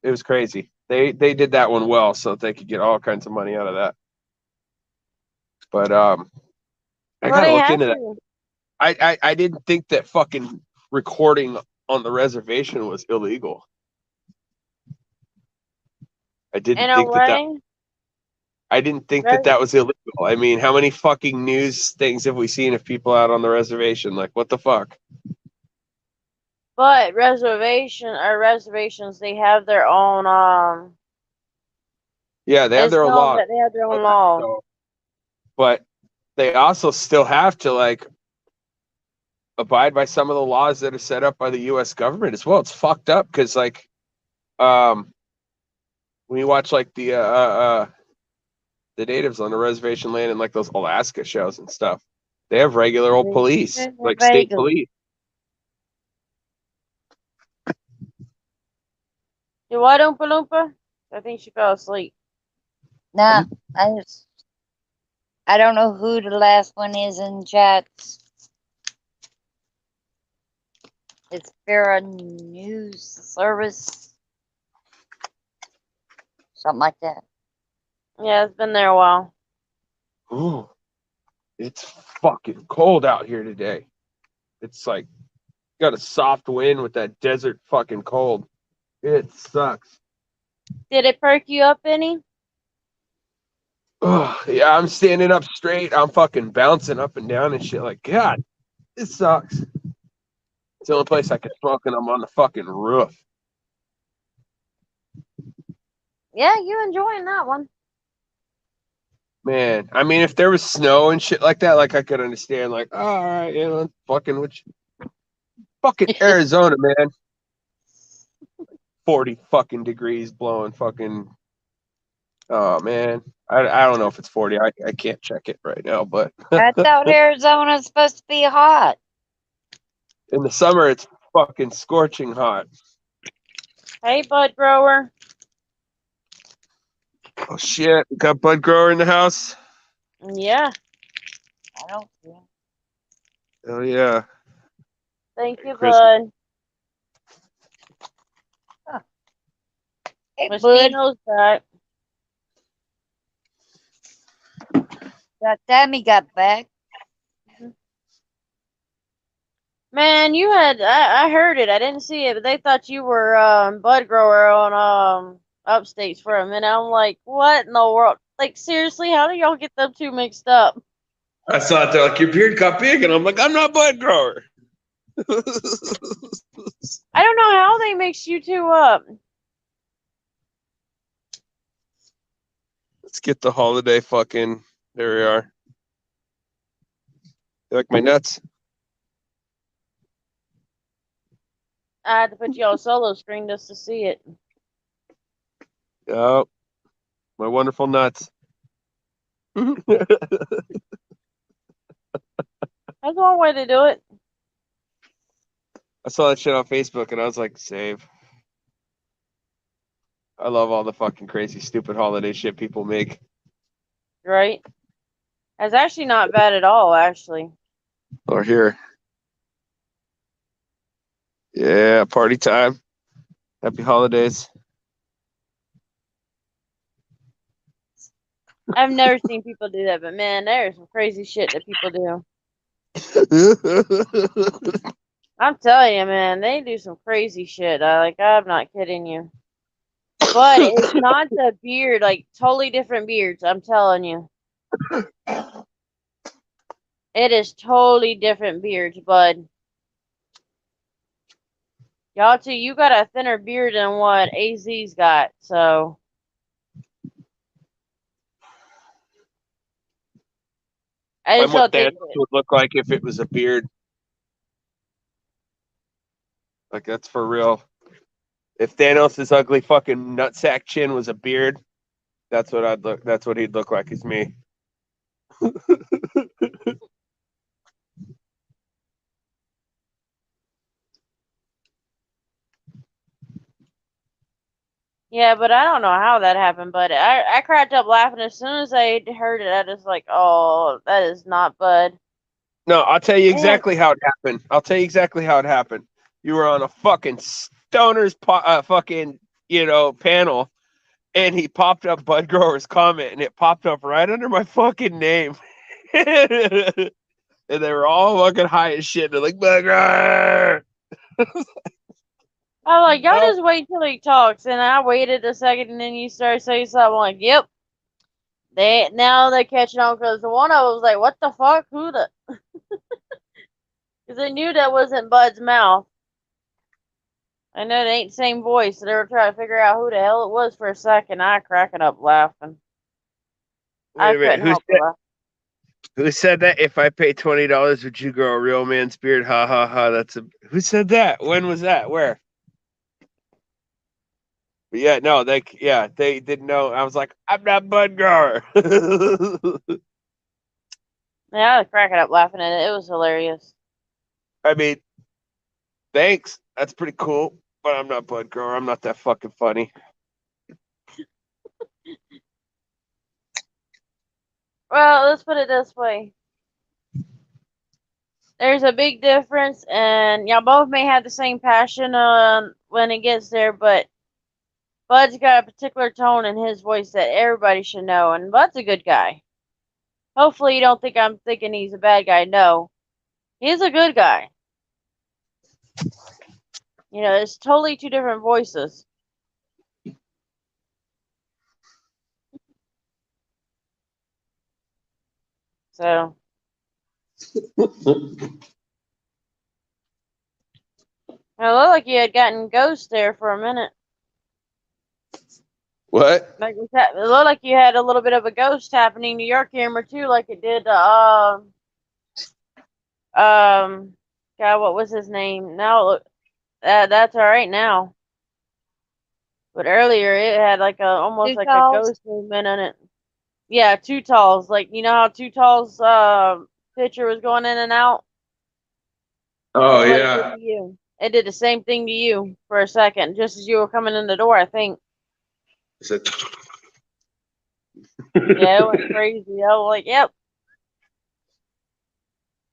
It was crazy. They did that one well, so that they could get all kinds of money out of that. But I Well, gotta they look have into that. to. I didn't think that fucking recording on the reservation was illegal. I In didn't a think that way, I didn't think res- that was illegal. I mean, how many fucking news things have we seen of people out on the reservation? Like, what the fuck? but reservations, they have their own. Yeah, they have It's their own known laws. that they have their own law. So, but they also still have to like abide by some of the laws that are set up by the U.S. government as well. It's fucked up because like, when you watch like the natives on the reservation land and like those Alaska shows and stuff, they have regular old police, like state Vegas. police. You what, Oompa Loompa? I think she fell asleep. Nah, I don't know who the last one is in chat. It's Farah News Service. Something like that. Yeah, it's been there a while. Ooh, it's fucking cold out here today. It's like got a soft wind with that desert fucking cold. It sucks. Did it perk you up any? Oh, yeah, I'm standing up straight. I'm fucking bouncing up and down and shit. Like, God, it sucks. It's the only place I can smoke, and I'm on the fucking roof. Yeah, you enjoying that one. Man, I mean, if there was snow and shit like that, like I could understand. Like, oh, all right, you know, fucking fucking Arizona, man. 40 fucking degrees blowing fucking. Oh man, I don't know if it's 40. I can't check it right now, but I thought Arizona's supposed to be hot. in the summer it's fucking scorching hot. Hey, bud grower. Oh shit, we got Bud Grower in the house. Yeah, I don't care. Oh yeah. thank you, Christmas. bud. Hey, bud. Mosquitoes back. That time he got back. Man, you had I heard it. I didn't see it, but they thought you were bud grower on upstates for a minute. I'm like, what in the world? Like seriously, how do y'all get them two mixed up? I saw it. They're like, your beard got big, and I'm like, I'm not Bud Grower. I don't know how they mix you two up. Let's get the holiday fucking. There we are. You like my nuts? I had to put you on solo screen just to see it. Oh, my wonderful nuts. That's one way to do it. I saw that shit on Facebook and I was like, save. I love all the fucking crazy, stupid holiday shit people make. Right? That's actually not bad at all, actually. Or here. Yeah, party time. Happy holidays. I've never seen people do that, but man, there's some crazy shit that people do. I'm telling you, man, they do some crazy shit. I'm not kidding you. But it's not the beard, like totally different beards. I'm telling you, it is totally different beards, bud. Y'all too, you got a thinner beard than what AZ's got, so I I'm just what don't think. Thanos would look like if it was a beard. Like that's for real. If Thanos' ugly fucking nutsack chin was a beard, that's what I'd look. That's what he'd look like as me. Yeah, but I don't know how that happened. But I cracked up laughing as soon as I heard it. I just like, oh, that is not Bud. No, I'll tell you Man, exactly how it happened. I'll tell you exactly how it happened. You were on a fucking stoner's fucking, panel, and he popped up Bud Grower's comment, and it popped up right under my fucking name. And they were all fucking high as shit. They're like, Bud Grower. I'm like, y'all Oh. just wait till he talks. And I waited a second, and then you start saying something. I'm like, yep. Now they're catching on because the one I was like, what the fuck? Who the? Because I knew that wasn't Bud's mouth. I know it ain't the same voice, so they were trying to figure out who the hell it was for a second. I cracking up laughing. I Wait a minute. couldn't help but laugh. Who said that? If I pay $20, would you grow a real man's beard? Ha ha ha. Who said that? When was that? Where? But yeah, no, they didn't know. I was like, I'm not Bud Grower. Yeah, I was cracking up laughing at it. It was hilarious. I mean, thanks. That's pretty cool. But I'm not Bud Grower. I'm not that fucking funny. Well, let's put it this way. There's a big difference, and y'all both may have the same passion when it gets there, but Bud's got a particular tone in his voice that everybody should know, and Bud's a good guy. Hopefully you don't think I'm thinking he's a bad guy. No. He's a good guy. It's totally two different voices. So. It looked like you had gotten ghost there for a minute. What? Like it looked like you had a little bit of a ghost happening to your camera too, like it did. God, what was his name? Now look, that's all right now. But earlier it had like almost Two like calls? a ghost movement in it. Yeah, Too Tall's. Like you know how Too Tall's picture was going in and out. Oh That's what it did yeah. to you. It did the same thing to you for a second, just as you were coming in the door, I think. Yeah, it went crazy. I was like, yep.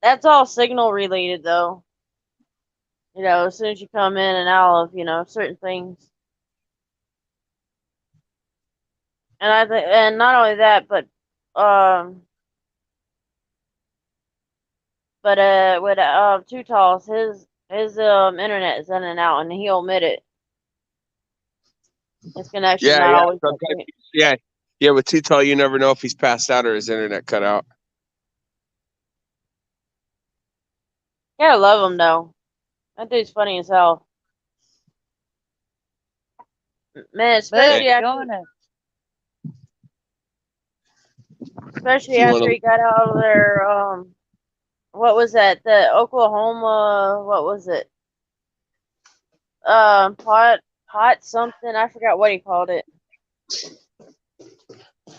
That's all signal related, though. As soon as you come in and out of, certain things. And I think, and not only that, but with Too Tall's, his internet is in and out, and he'll admit it. His connection not always that great. Yeah. With Too Tall, you never know if he's passed out or his internet cut out. Yeah, I love him though. That dude's funny as hell. Man, especially after he got out of there. What was that? The Oklahoma. What was it? Pot something. I forgot what he called it.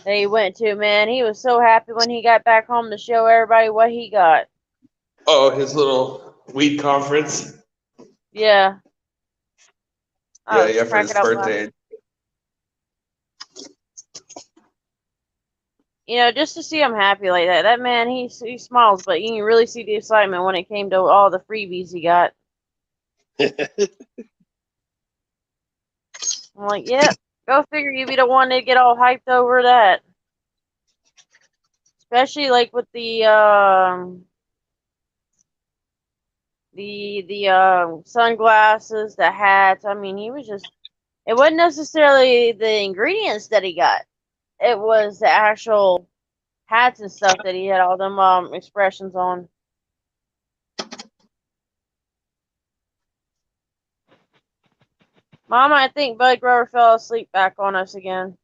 That he went to. Man, he was so happy when he got back home to show everybody what he got. Oh, his little weed conference. Yeah. For his birthday. Just to see him happy like that. That man, he smiles, but you can really see the excitement when it came to all the freebies he got. I'm like, yep, go figure you'd be the one to get all hyped over that. Especially like with the sunglasses, the hats. I mean, he was just, it wasn't necessarily the ingredients that he got. It was the actual hats and stuff that he had all them expressions on. Mama, I think Bud Grower fell asleep back on us again.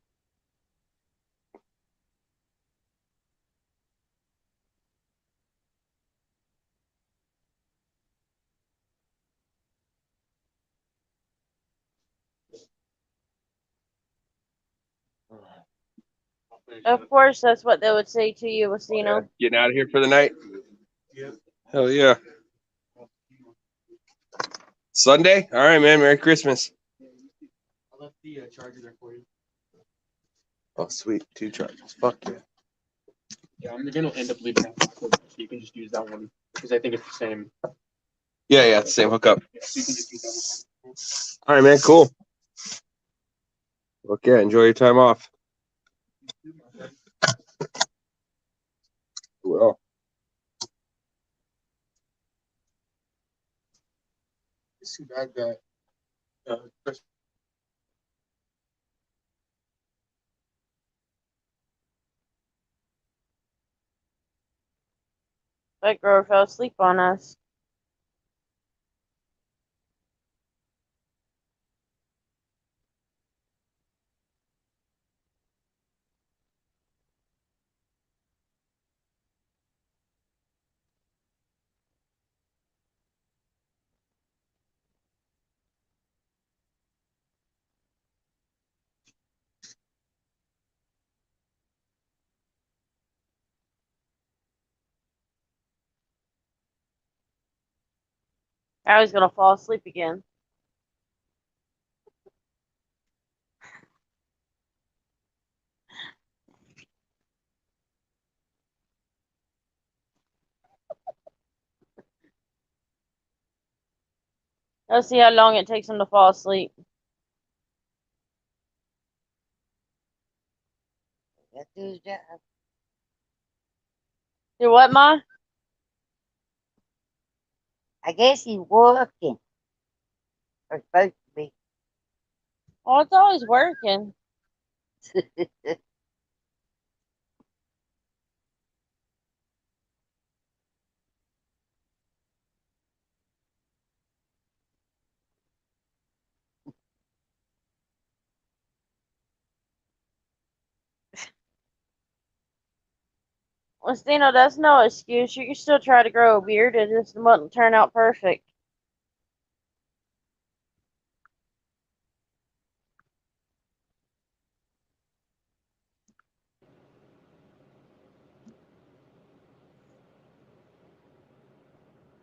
Of course, that's what they would say to you, Wasino. Getting out of here for the night? Yeah. Hell yeah. Sunday? All right, man. Merry Christmas. left the charger there for you. Oh, sweet. 2 chargers. Fuck yeah. Yeah, I'm gonna end up leaving that back one, so you can just use that one because I think it's the same. Yeah, it's the same hookup. Yeah, so you can just use that one. All right, man. Cool. Okay, enjoy your time off. Well. It's too bad that Chris That girl fell asleep on us. I was gonna fall asleep again. Let's see how long it takes him to fall asleep. That's his job. Do what, Ma? I guess he's working. Or supposed to be. Oh, it's always working. Well, Stino, that's no excuse. You can still try to grow a beard. It just wouldn't turn out perfect.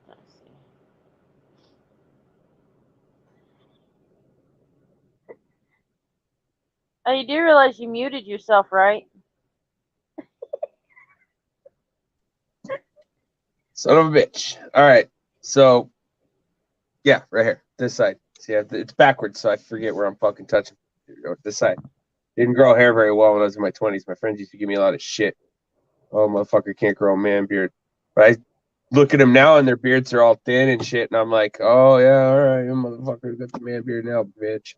Let's see. Oh, you do realize you muted yourself, right? Son of a bitch. All right. So, yeah, right here. This side. See, it's backwards, so I forget where I'm fucking touching. Here we go. This side. Didn't grow hair very well when I was in my 20s. My friends used to give me a lot of shit. Oh, motherfucker can't grow a man beard. But I look at them now, and their beards are all thin and shit, and I'm like, oh, yeah, all right, you motherfucker got the man beard now, bitch.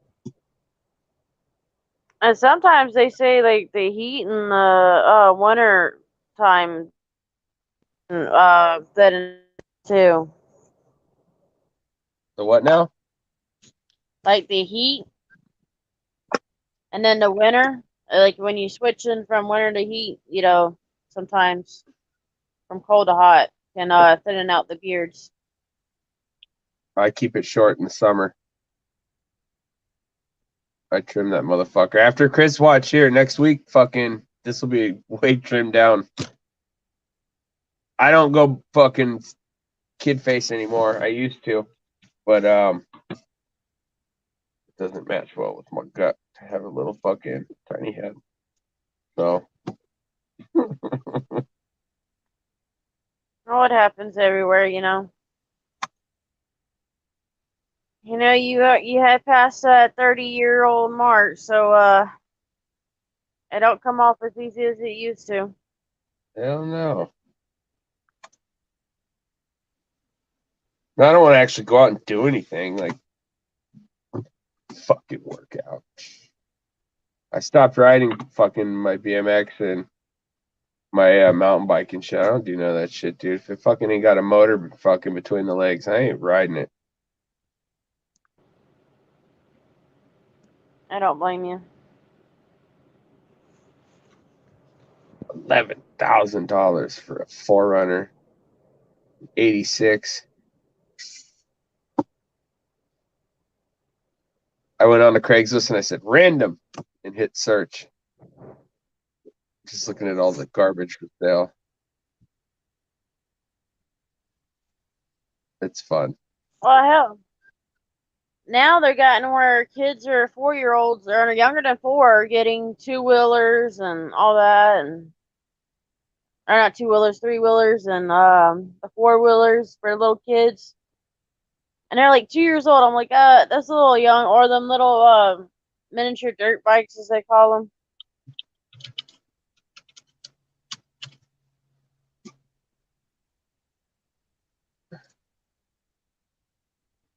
And sometimes they say like the heat in the winter time that too. The what now? Like the heat and then the winter, like when you switching from winter to heat, sometimes from cold to hot can thinning out the beards. I keep it short in the summer. I trim that motherfucker. After Chris watch here next week, fucking this will be way trimmed down. I don't go fucking kid face anymore. I used to, but it doesn't match well with my gut to have a little fucking tiny head. So Oh, it happens everywhere, you had passed that 30-year-old mark, so it don't come off as easy as it used to. hell no. I don't want to actually go out and do anything like fucking work out. I stopped riding fucking my BMX and my mountain bike and shit. I don't do none of that shit, dude. If it fucking ain't got a motor fucking between the legs, I ain't riding it. I don't blame you. $11,000 for a 4Runner, 86. I went on to Craigslist and I said random and hit search. Just looking at all the garbage for sale. It's fun. Well, hell, now they're gotten where kids are 4-year-olds or younger than 4 are getting 2-wheelers and all that, and or not 2-wheelers, 3-wheelers, and the 4-wheelers for little kids. And they're like 2 years old. I'm like, that's a little young. Or them little miniature dirt bikes, as they call them.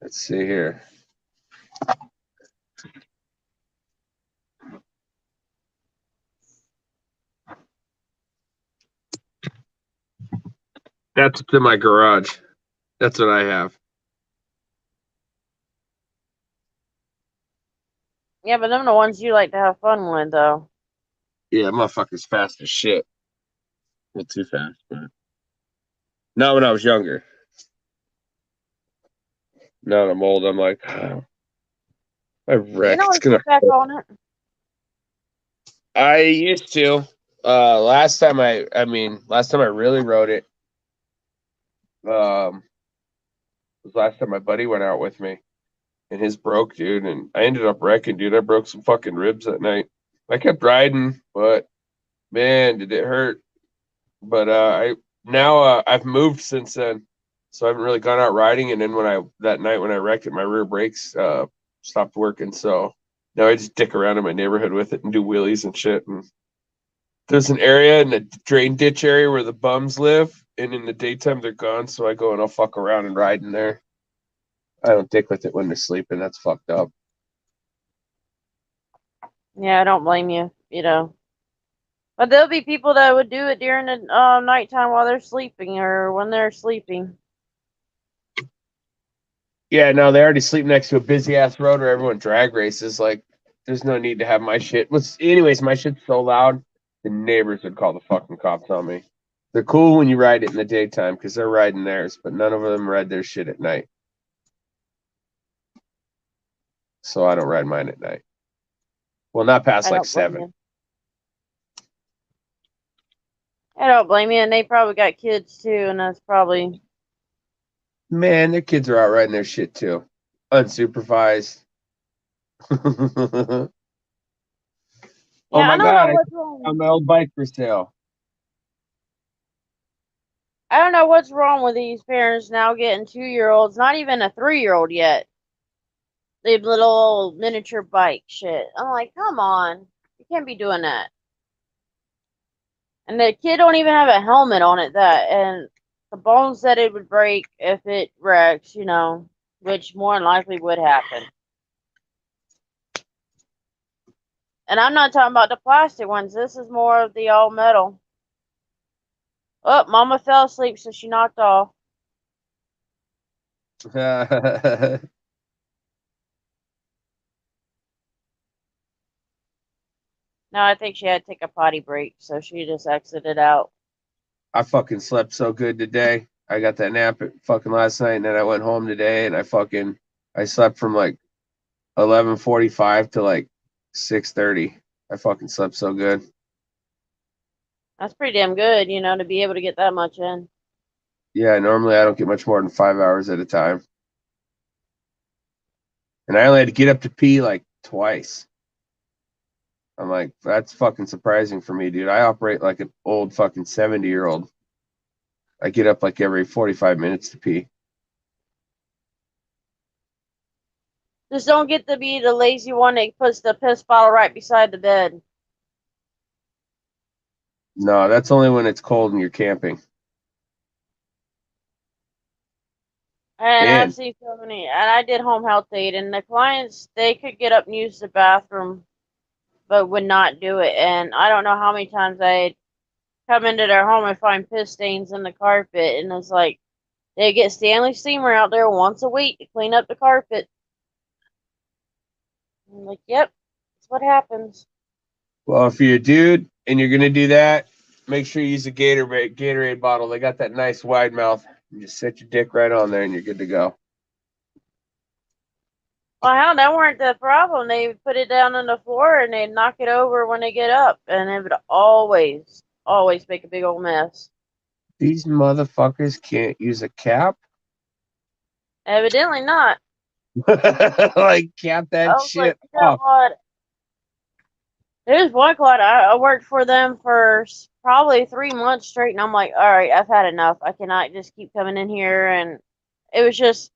Let's see here. That's in my garage. That's what I have. Yeah, but them are the ones you like to have fun with, though. Yeah, motherfucker's fast as shit. Not too fast, but not when I was younger. Now that I'm old, I'm like, oh, my You wreck. know, It's let's gonna. get back on it. I used to. Last time I really rode it. Was last time my buddy went out with me, and his broke, dude, and I ended up wrecking, dude. I broke some fucking ribs that night. I kept riding, but man, did it hurt. But I've moved since then, so I haven't really gone out riding. And then that night when I wrecked it, my rear brakes stopped working, so now I just dick around in my neighborhood with it and do wheelies and shit. And there's an area in the drain ditch area where the bums live, and in the daytime they're gone, so I go and I'll fuck around and ride in there. I don't dick with it when they're sleeping. That's fucked up. Yeah, I don't blame you, you know. But there'll be people that would do it during the nighttime while they're sleeping or when they're sleeping. Yeah, no, they already sleep next to a busy ass road where everyone drag races. Like, there's no need to have my shit. Anyways, my shit's so loud, the neighbors would call the fucking cops on me. They're cool when you ride it in the daytime because they're riding theirs, but none of them ride their shit at night. So I don't ride mine at night. Well, not past like 7. I don't blame you, and they probably got kids too, and that's probably. Man, their kids are out riding their shit too, unsupervised. Oh Yeah, my I don't god! know what's wrong. I found my old bike for sale. I don't know what's wrong with these parents now getting 2-year-olds, not even a 3-year-old yet. They little old miniature bike shit. I'm like, come on, you can't be doing that. And the kid don't even have a helmet on it. And the bones that it would break if it wrecks, you know, which more than likely would happen. And I'm not talking about the plastic ones. This is more of the all metal. Oh, Mama fell asleep, so she knocked off. No, I think she had to take a potty break, so she just exited out. I fucking slept so good today. I got that nap at fucking last night, and then I went home today, and I slept from like 11:45 to like 6:30. I fucking slept so good. That's pretty damn good, you know, to be able to get that much in. Yeah, normally I don't get much more than 5 hours at a time. And I only had to get up to pee like twice. I'm like, that's fucking surprising for me, dude. I operate like an old fucking 70-year-old. I get up like every 45 minutes to pee. Just don't get to be the lazy one that puts the piss bottle right beside the bed. No, that's only when it's cold and you're camping. And Man. I've seen so many, and I did home health aid, and the clients, they could get up and use the bathroom, but would not do it. And I don't know how many times I'd come into their home and find piss stains in the carpet, and it's like, they get Stanley Steamer out there once a week to clean up the carpet. I'm like, yep, that's what happens. Well, if you're a dude and you're gonna do that, make sure you use a Gatorade bottle. They got that nice wide mouth. You just set your dick right on there and you're good to go. Well, hell, that weren't the problem. They put it down on the floor and they knock it over when they get up, and it would always make a big old mess. These motherfuckers can't use a cap? Evidently not. Like, cap that I was shit like, you know off. what? There's one client, I worked for them for probably 3 months straight, and I'm like, all right, I've had enough. I cannot just keep coming in here. And it was just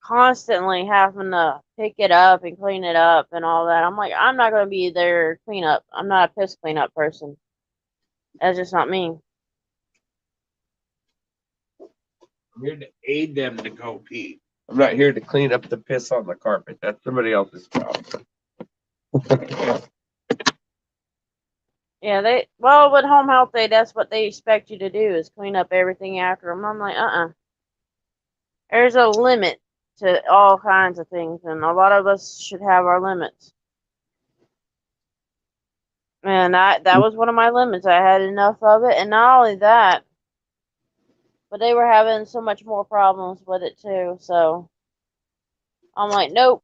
constantly having to pick it up and clean it up and all that. I'm like, I'm not going to be their cleanup. I'm not a piss cleanup person. That's just not me. I'm here to aid them to go pee. I'm not here to clean up the piss on the carpet. That's somebody else's job. Yeah, well, with home health day, that's what they expect you to do is clean up everything after them. I'm like, There's a limit to all kinds of things, and a lot of us should have our limits. And that was one of my limits. I had enough of it, and not only that, but they were having so much more problems with it too. So I'm like, nope.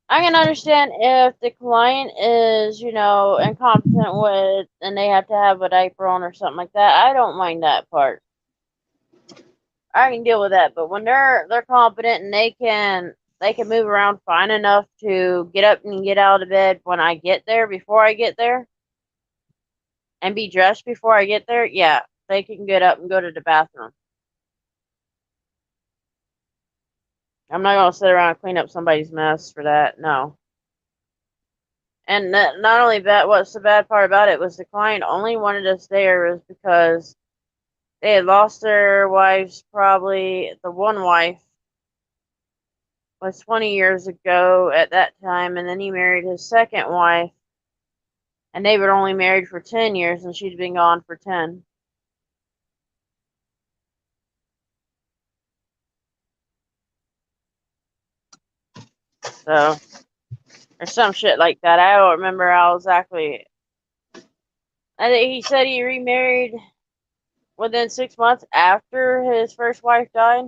I can understand if the client is, incompetent with, and they have to have a diaper on or something like that. I don't mind that part. I can deal with that. But when they're competent and they can move around fine enough to get up and get out of bed when I get there, before I get there, and be dressed before I get there, yeah, they can get up and go to the bathroom. I'm not gonna sit around and clean up somebody's mess for that. No. And not only that, what's the bad part about it was the client only wanted us there was because they had lost their wives. Probably the one wife was 20 years ago at that time, and then he married his second wife, and they were only married for 10 years, and she'd been gone for 10. So, or some shit like that. I don't remember how exactly. I think he said he remarried within 6 months after his first wife died.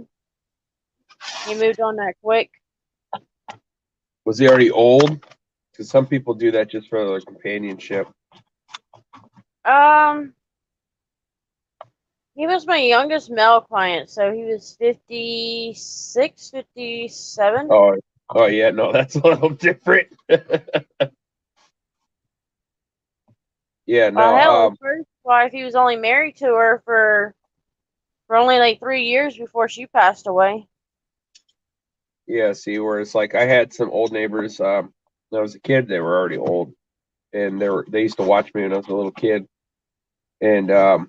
He moved on that quick. Was he already old? Because some people do that just for their companionship. He was my youngest male client, so he was 56, 57. Oh yeah, no, that's a little different. Yeah, Hell, no. his first wife, he was only married to her for only like 3 years before she passed away. Yeah, see, whereas like I had some old neighbors. When I was a kid, they were already old, and they used to watch me when I was a little kid. And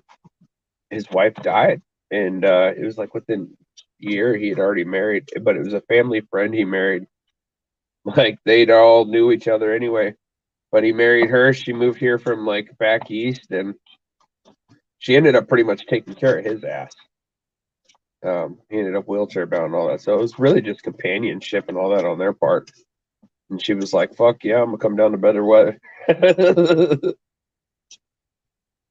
his wife died, and it was like within a year he had already married, but it was a family friend he married. Like they'd all knew each other anyway, but he married her. She moved here from like back east, and she ended up pretty much taking care of his ass. He ended up wheelchair bound and all that, so it was really just companionship and all that on their part. And she was like, "Fuck yeah, I'm gonna come down to better weather."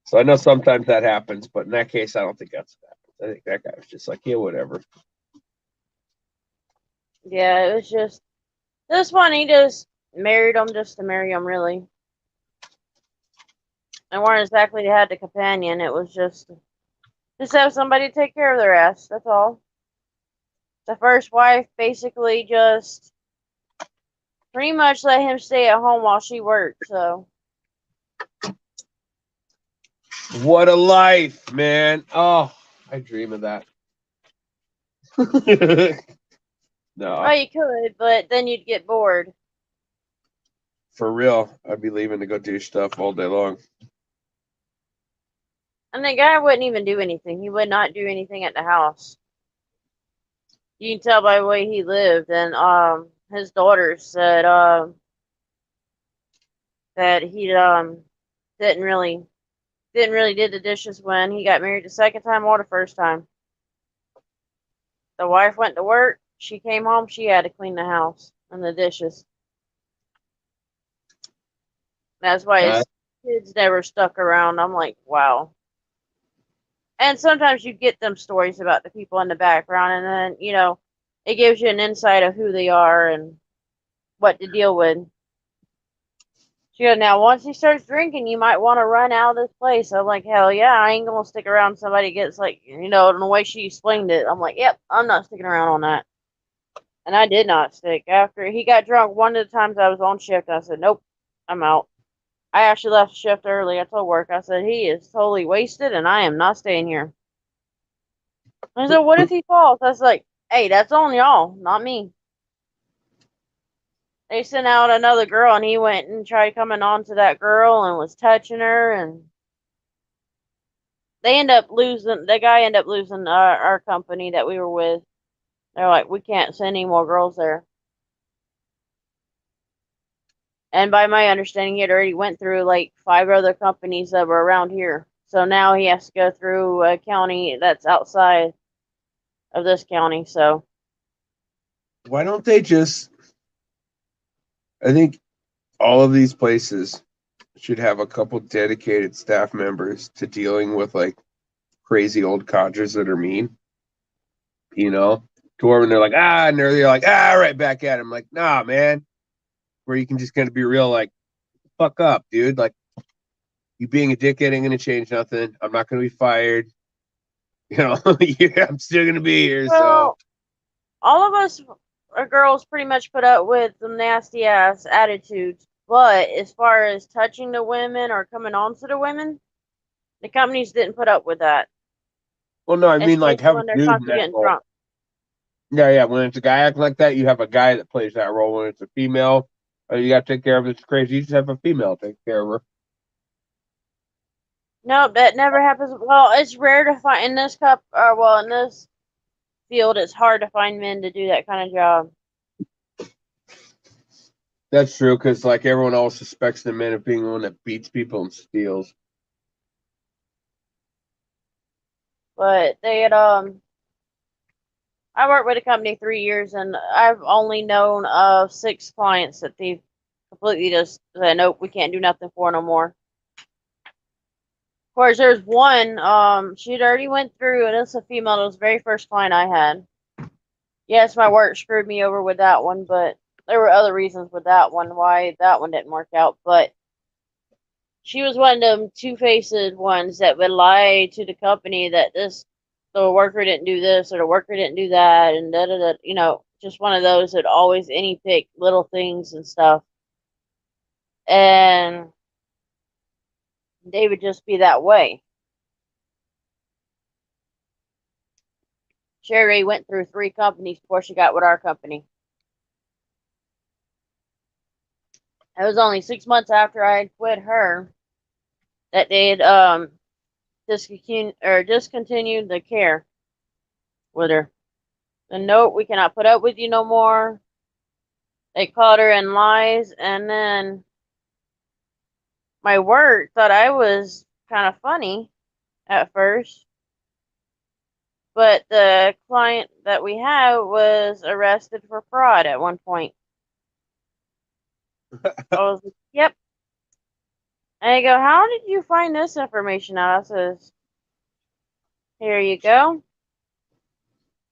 So I know sometimes that happens, but in that case, I don't think that's what happens. I think that guy was just like, yeah, whatever. Yeah, it was just this one. He just married him just to marry him, really. And weren't exactly had the companion. It was just have somebody to take care of their ass. That's all. The first wife basically just pretty much let him stay at home while she worked. So What a life, man. Oh, I dream of that. No, well, you could, but then you'd get bored. for real. I'd be leaving to go do stuff all day long. And the guy wouldn't even do anything. He would not do anything at the house. You can tell by the way he lived. And his daughter said that he didn't really did the dishes when he got married the second time or the first time. The wife went to work. She came home. She had to clean the house and the dishes. That's why his kids never stuck around. I'm like, wow. And sometimes you get them stories about the people in the background, and then, it gives you an insight of who they are and what to deal with. She goes, now, once he starts drinking, you might want to run out of this place. I'm like, hell yeah, I ain't going to stick around. Somebody gets like, and the way she explained it, I'm like, yep, I'm not sticking around on that. And I did not stick. After he got drunk one of the times I was on shift, I said, nope, I'm out. I actually left shift early. I told work, I said, he is totally wasted and I am not staying here. I said, what if he falls? I was like, hey, that's on y'all, not me. They sent out another girl and he went and tried coming on to that girl and was touching her, and they end up losing, the guy ended up losing our company that we were with. They're like, we can't send any more girls there. And by my understanding, he had already went through like 5 other companies that were around here. So now he has to go through a county that's outside of this county. So Why don't they just? I think all of these places should have a couple dedicated staff members to dealing with like crazy old codgers that are mean. You know, to where when they're like, and they're like, right back at him. Like, nah, man. Where you can just kind of be real, like, fuck up, dude. Like, you being a dickhead ain't gonna change nothing. I'm not gonna be fired. You know, yeah, I'm still gonna be here. well, all of us girls pretty much put up with some nasty ass attitudes. But as far as touching the women or coming on to the women, the companies didn't put up with that. Well, no, I mean, like, Especially have a when they're dude in constantly that getting role. drunk. Yeah. When it's a guy acting like that, you have a guy that plays that role. When it's a female, you got to take care of this crazy. You just have a female take care of her. No, that never happens. Well, it's rare to find in this in this field, it's hard to find men to do that kind of job. That's true, because like everyone else suspects the men of being the one that beats people and steals. But they had I worked with a company 3 years, and I've only known of 6 clients that they've completely just said, nope, we can't do nothing for no more. Of course, there's one, she'd already went through, and it's a female. It was the very first client I had. Yes, my work screwed me over with that one, but there were other reasons with that one why that one didn't work out. But she was one of them two-faced ones that would lie to the company that the worker didn't do this or the worker didn't do that, and da da da. You know, just one of those that always any pick little things and stuff. And they would just be that way. Sherry went through 3 companies before she got with our company. It was only 6 months after I had quit her that they had discontinued the care with her. And note, we cannot put up with you no more. They caught her in lies, and then my work thought I was kind of funny at first. But the client that we had was arrested for fraud at one point. I was like, yep. And I go, how did you find this information out? I says, here you go.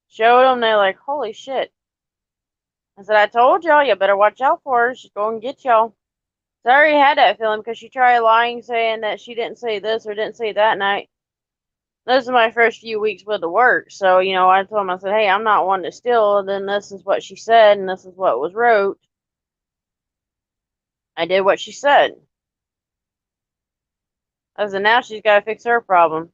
Showed them. They're like, holy shit. I said, I told y'all, you better watch out for her. She's going to get y'all. So I already had that feeling because she tried lying, saying that she didn't say this or didn't say that night. This is my first few weeks with the work. So, you know, I told him, I said, hey, I'm not one to steal. Then this is what she said, and this is what was wrote. I did what she said. I said, now she's got to fix her problem.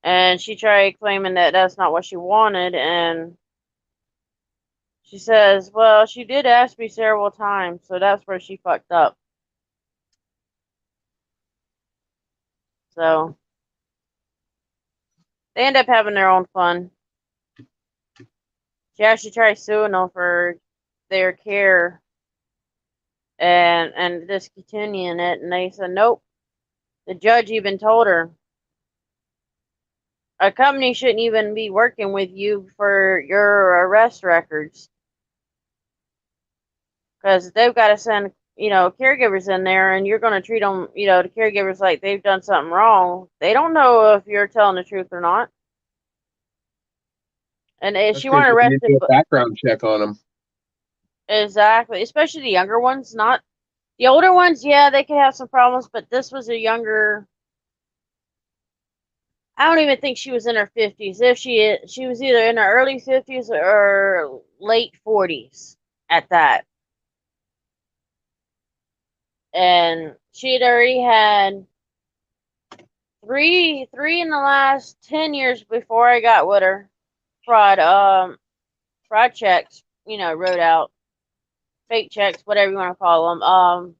And she tried claiming that that's not what she wanted. And she says, well, she did ask me several times. So that's where she fucked up. So they end up having their own fun. She actually tried suing them for their care and discontinuing it. And they said, nope. The judge even told her, a company shouldn't even be working with you for your arrest records. Because they've got to send, you know, caregivers in there, and you're going to treat them, you know, the caregivers like they've done something wrong. They don't know if you're telling the truth or not. And if she wasn't arrested, Do a background check on them. Exactly, especially the younger ones. Not the older ones. Yeah, they could have some problems, but this was a younger. I don't even think she was in her 50s. If she was either in her early 50s or late 40s at that. And she had already had three in the last 10 years before I got with her. Fraud checks, wrote out. Fake checks, whatever you want to call them.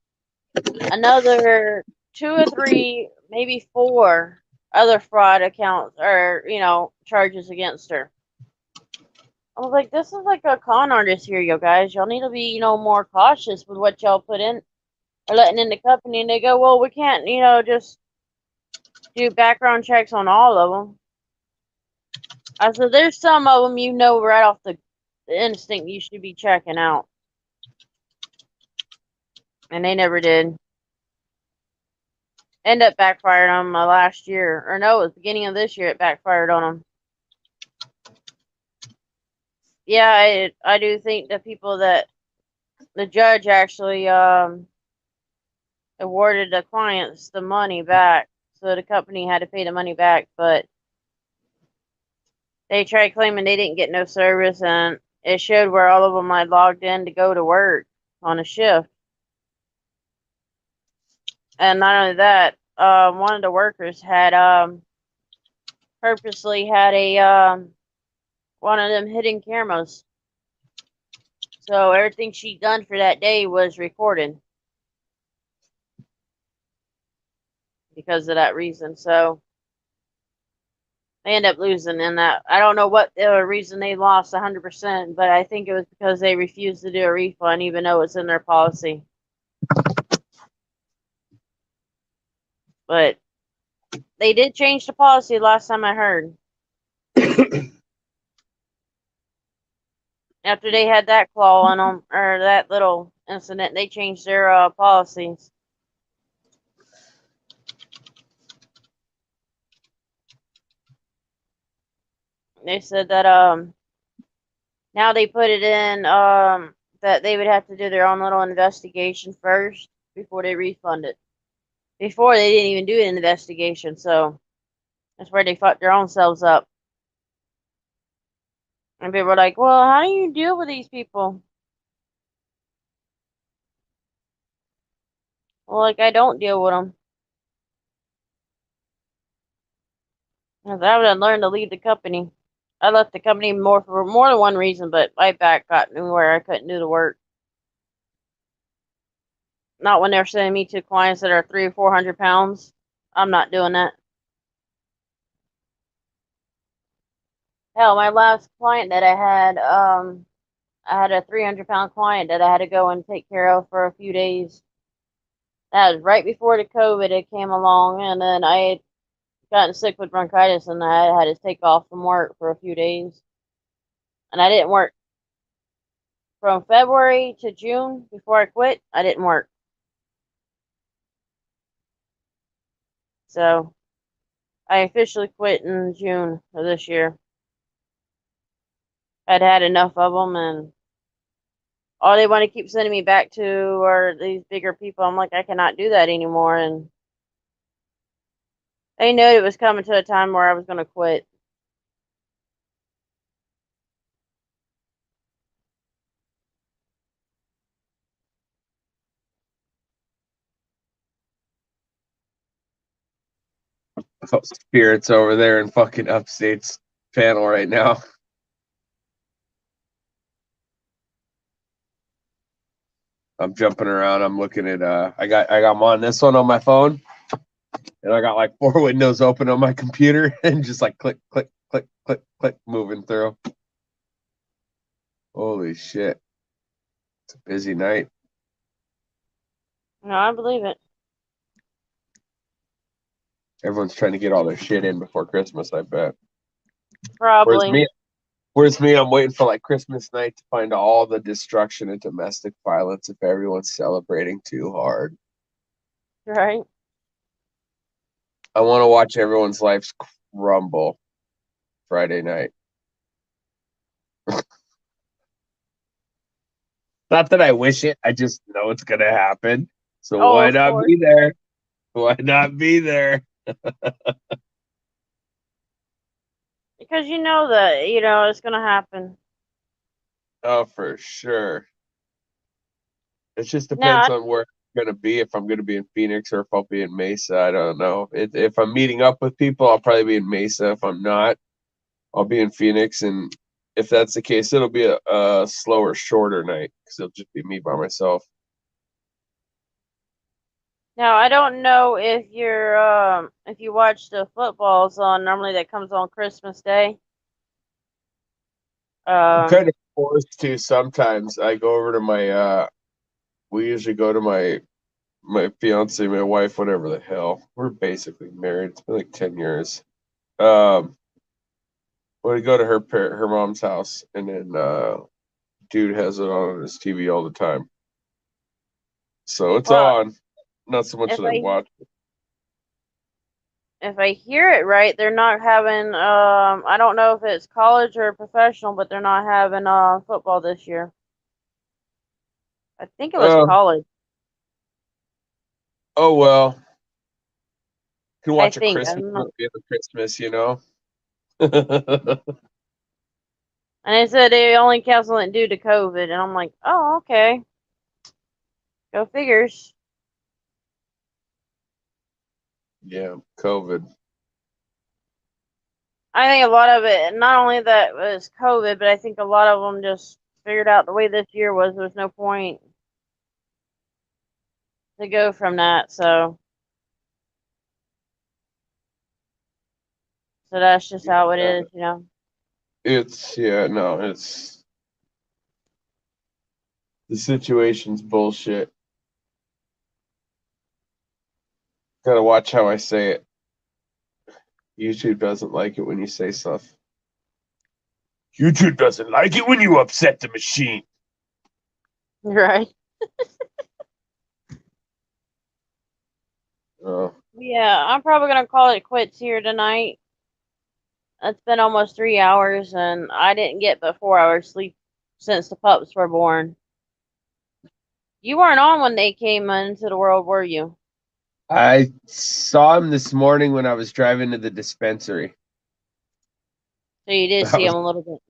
Another 2 or 3, maybe 4 other fraud accounts or, charges against her. I was like, this is like a con artist here, you guys. Y'all need to be, more cautious with what y'all put in or letting in the company. And they go, well, we can't, just do background checks on all of them. I said, there's some of them, right off the instinct you should be checking out. And they never did. End up backfired on them last year. Or no, it was beginning of this year it backfired on them. Yeah, I do think the people that the judge actually awarded the clients the money back. So the company had to pay the money back, but they tried claiming they didn't get no service, and it showed where all of them had logged in to go to work on a shift. And not only that, one of the workers had purposely had a one of them hidden cameras. So everything she done for that day was recorded because of that reason. So they end up losing in that. I don't know what the reason they lost 100%, but I think it was because they refused to do a refund, even though it's in their policy. But they did change the policy last time I heard. After they had that claw on them, or that little incident, they changed their policies. They said that now they put it in that they would have to do their own little investigation first before they refund it. Before they didn't even do an investigation, so that's where they fucked their own selves up. And people were like, well, how do you deal with these people? Well, like, I don't deal with them. Because I would have learned to leave the company. I left the company for more than one reason, but my back got me where I couldn't do the work. Not when they're sending me to clients that are 300 or 400 pounds. I'm not doing that. Hell, my last client that I had a 300-pound client that I had to go and take care of for a few days. That was right before the COVID it came along, and then I had gotten sick with bronchitis, and I had to take off from work for a few days. And I didn't work from February to June before I quit. I didn't work. So I officially quit in June of this year. I'd had enough of them, and all they want to keep sending me back to are these bigger people. I'm like, I cannot do that anymore. And they knew it was coming to a time where I was going to quit. Oh, Spirit's over there in fucking Upstate's panel right now. I'm jumping around. I'm looking at I got them on this one on my phone, and I got like 4 windows open on my computer, and just like click, click, click, click, click, moving through. Holy shit! It's a busy night. No, I believe it. Everyone's trying to get all their shit in before Christmas, I bet. Probably. Where's me? I'm waiting for like Christmas night to find all the destruction and domestic violence if everyone's celebrating too hard. Right. I want to watch everyone's lives crumble Friday night. Not that I wish it, I just know it's gonna happen. So Oh, why of not course. be there? Why not be there? Because you know that, it's going to happen. Oh, for sure. It just Now, depends on where I'm gonna be. If I'm gonna be in Phoenix or if I'll be in Mesa, I don't know. If I'm meeting up with people, I'll probably be in Mesa. If I'm not, I'll be in Phoenix. And if that's the case, it'll be a slower, shorter night because it'll just be me by myself. I don't know if you watch the footballs on normally that comes on Christmas Day. I'm kind Um, of forced to sometimes. I go over to my we usually go to my fiance, my wife, whatever the hell. We're basically married. It's been like 10 years. Um, we go to her mom's house, and then dude has it on his TV all the time. So it's well, on. Not so much if that I watch. I hear it right, they're not having I don't know if it's college or professional, but they're not having football this year. I think it was Oh, college. oh well. Can I watch a think. I Christmas don't know. movie at Christmas, you know. And they said they only canceled it due to COVID, and I'm like, oh, okay. Go figures. Yeah, COVID. I think a lot of it, not only that was COVID, but I think a lot of them just figured out the way this year was, there was no point to go from that. So that's just how it Yeah, is, you know. it's yeah, no, it's the situation's bullshit. Gotta watch how I say it. YouTube doesn't like it when you say stuff. YouTube doesn't like it when you upset the machine. Right. Oh, Yeah, I'm probably gonna call it quits here tonight. It's been almost 3 hours, and I didn't get but 4 hours sleep since the pups were born. You weren't on when they came into the world, were you? I saw him this morning when I was driving to the dispensary. So you did That see was them a little bit.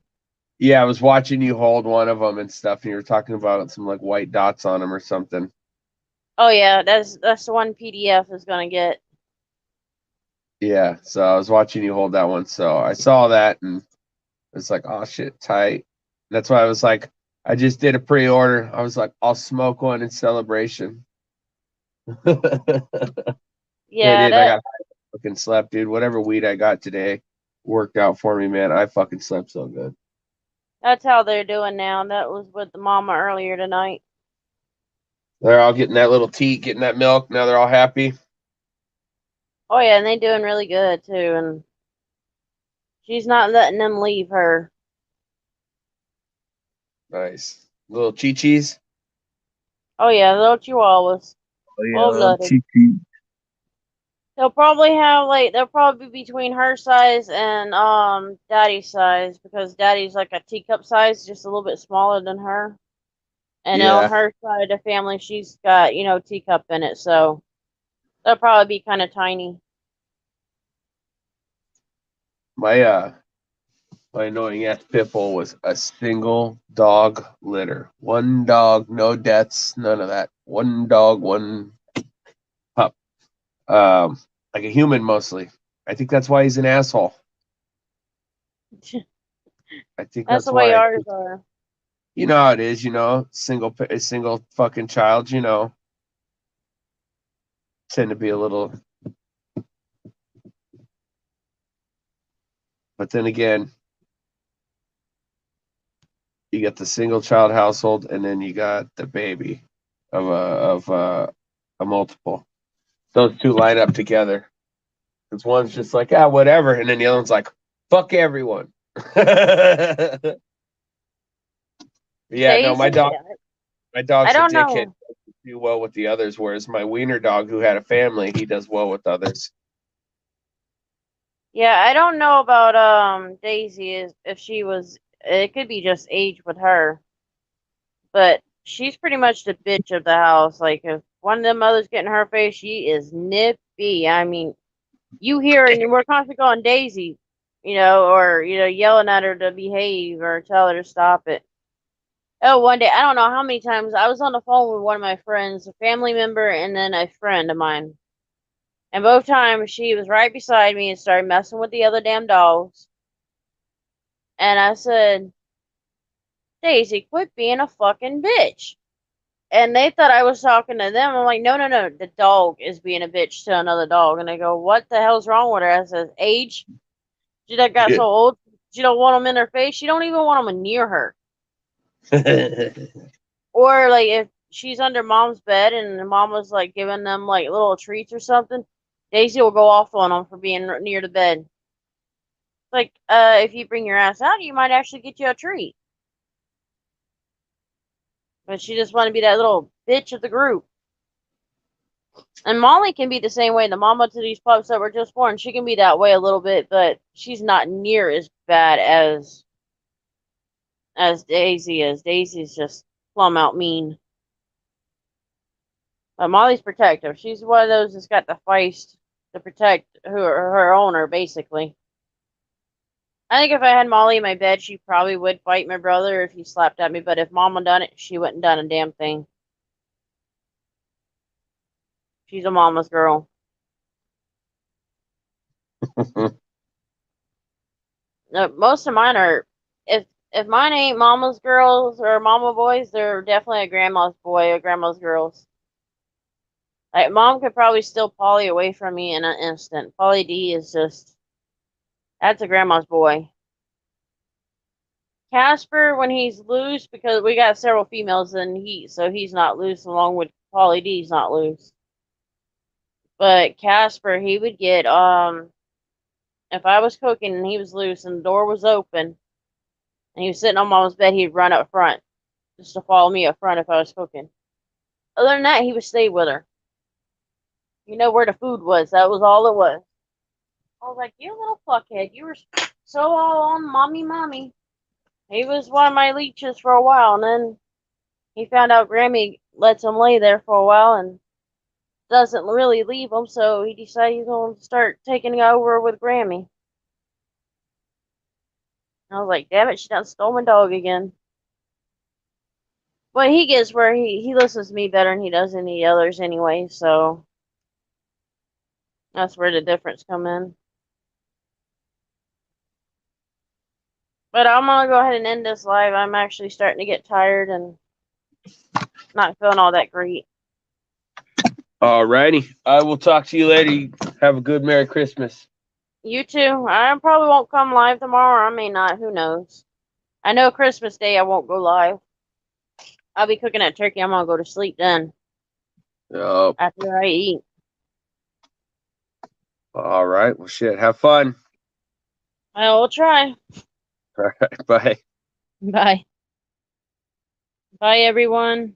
Yeah, I was watching you hold one of them and stuff, and you were talking about some like white dots on them or something. Oh yeah, that's the one PDF is gonna get. Yeah, so I was watching you hold that one, so I saw that and it's like, oh shit, tight. That's why I was like, I just did a pre-order. I was like, I'll smoke one in celebration. I Yeah, did. I that got fucking slept, dude. Whatever weed I got today worked out for me, man. I fucking slept so good. that's how they're doing now. That was with the mama earlier tonight. They're all getting that little tea, getting that milk. Now they're all happy. Oh yeah, and they doing really good too, and she's not letting them leave her. Nice. Little chi-chis. Oh yeah, little chihuahuas, Oh full yeah, blooded. chi-chi. They'll probably be between her size and daddy's size because daddy's like a teacup size, just a little bit smaller than her. And on Yeah. her side of the family, she's got, teacup in it, so they'll probably be kind of tiny. My my annoying ass Pitbull was a single dog litter. One dog, no deaths, none of that. One dog, one pup. Um, like a human mostly. I think that's why he's an asshole. I think That's that's the way why. ours are. You know how it is, a single fucking child, tend to be a little. But then again, you got the single child household, and then you got the baby of a multiple. Those two line up together. Because one's just like, whatever, and then the other one's like, fuck everyone. Yeah, no, Daisy, my I dog's a don't dickhead. know. Do well with the others, whereas my wiener dog, who had a family, he does well with others. Yeah, I don't know about Daisy is if she was. It could be just age with her, but she's pretty much the bitch of the house. Like if one of them mothers get in her face, she is nippy. I mean, you hear and we're constantly going Daisy, or yelling at her to behave or tell her to stop it. Oh, one day, I don't know how many times I was on the phone with one of my friends, a family member, and then a friend of mine. And both times she was right beside me and started messing with the other damn dogs. And I said, Daisy, quit being a fucking bitch. And they thought I was talking to them. I'm like, no, no, no. The dog is being a bitch to another dog. And they go, what the hell's wrong with her? I said, age. She that got Yeah. so old. She don't want them in her face. She don't even want them near her. Or like if she's under mom's bed and mom was like giving them like little treats or something, Daisy will go off on them for being near the bed. Like, if you bring your ass out, you might actually get you a treat. But she just want to be that little bitch of the group. And Molly can be the same way. The mama to these pups that were just born, she can be that way a little bit, but she's not near as bad as Daisy is. Daisy's just plumb out mean. But Molly's protective. She's one of those that's got the feist to protect her owner, basically. I think if I had Molly in my bed, she probably would fight my brother if he slapped at me. But if Mama done it, she wouldn't done a damn thing. She's a mama's girl. No, most of mine are. If mine ain't mama's girls or mama boys, they're definitely a grandma's boy or grandma's girls. Like mom could probably steal Polly away from me in an instant. Polly D is just that's a grandma's boy. Casper, when he's loose, because we got several females in heat, so he's not loose, along with Polly D's not loose. But Casper, he would get if I was cooking and he was loose and the door was open and he was sitting on Mama's bed, he'd run up front just to follow me up front if I was cooking. Other than that, he would stay with her. You know where the food was. That was all it was. I was like, you little fuckhead, you were so all on mommy. He was one of my leeches for a while, and then he found out Grammy lets him lay there for a while and doesn't really leave him, so he decided he's going to start taking over with Grammy. I was like, damn it, she done stole my dog again. But he gets where he listens to me better than he does any others anyway, so that's where the difference come in. But I'm gonna go ahead and end this live. I'm actually starting to get tired and not feeling all that great. Alrighty. I will talk to you later. Have a good Merry Christmas. You too. I probably won't come live tomorrow. I may not. Who knows? I know Christmas Day I won't go live. I'll be cooking that turkey. I'm gonna go to sleep then after I eat. All right. Well, shit. Have fun. I will try. All right. Bye. Bye. Bye, everyone.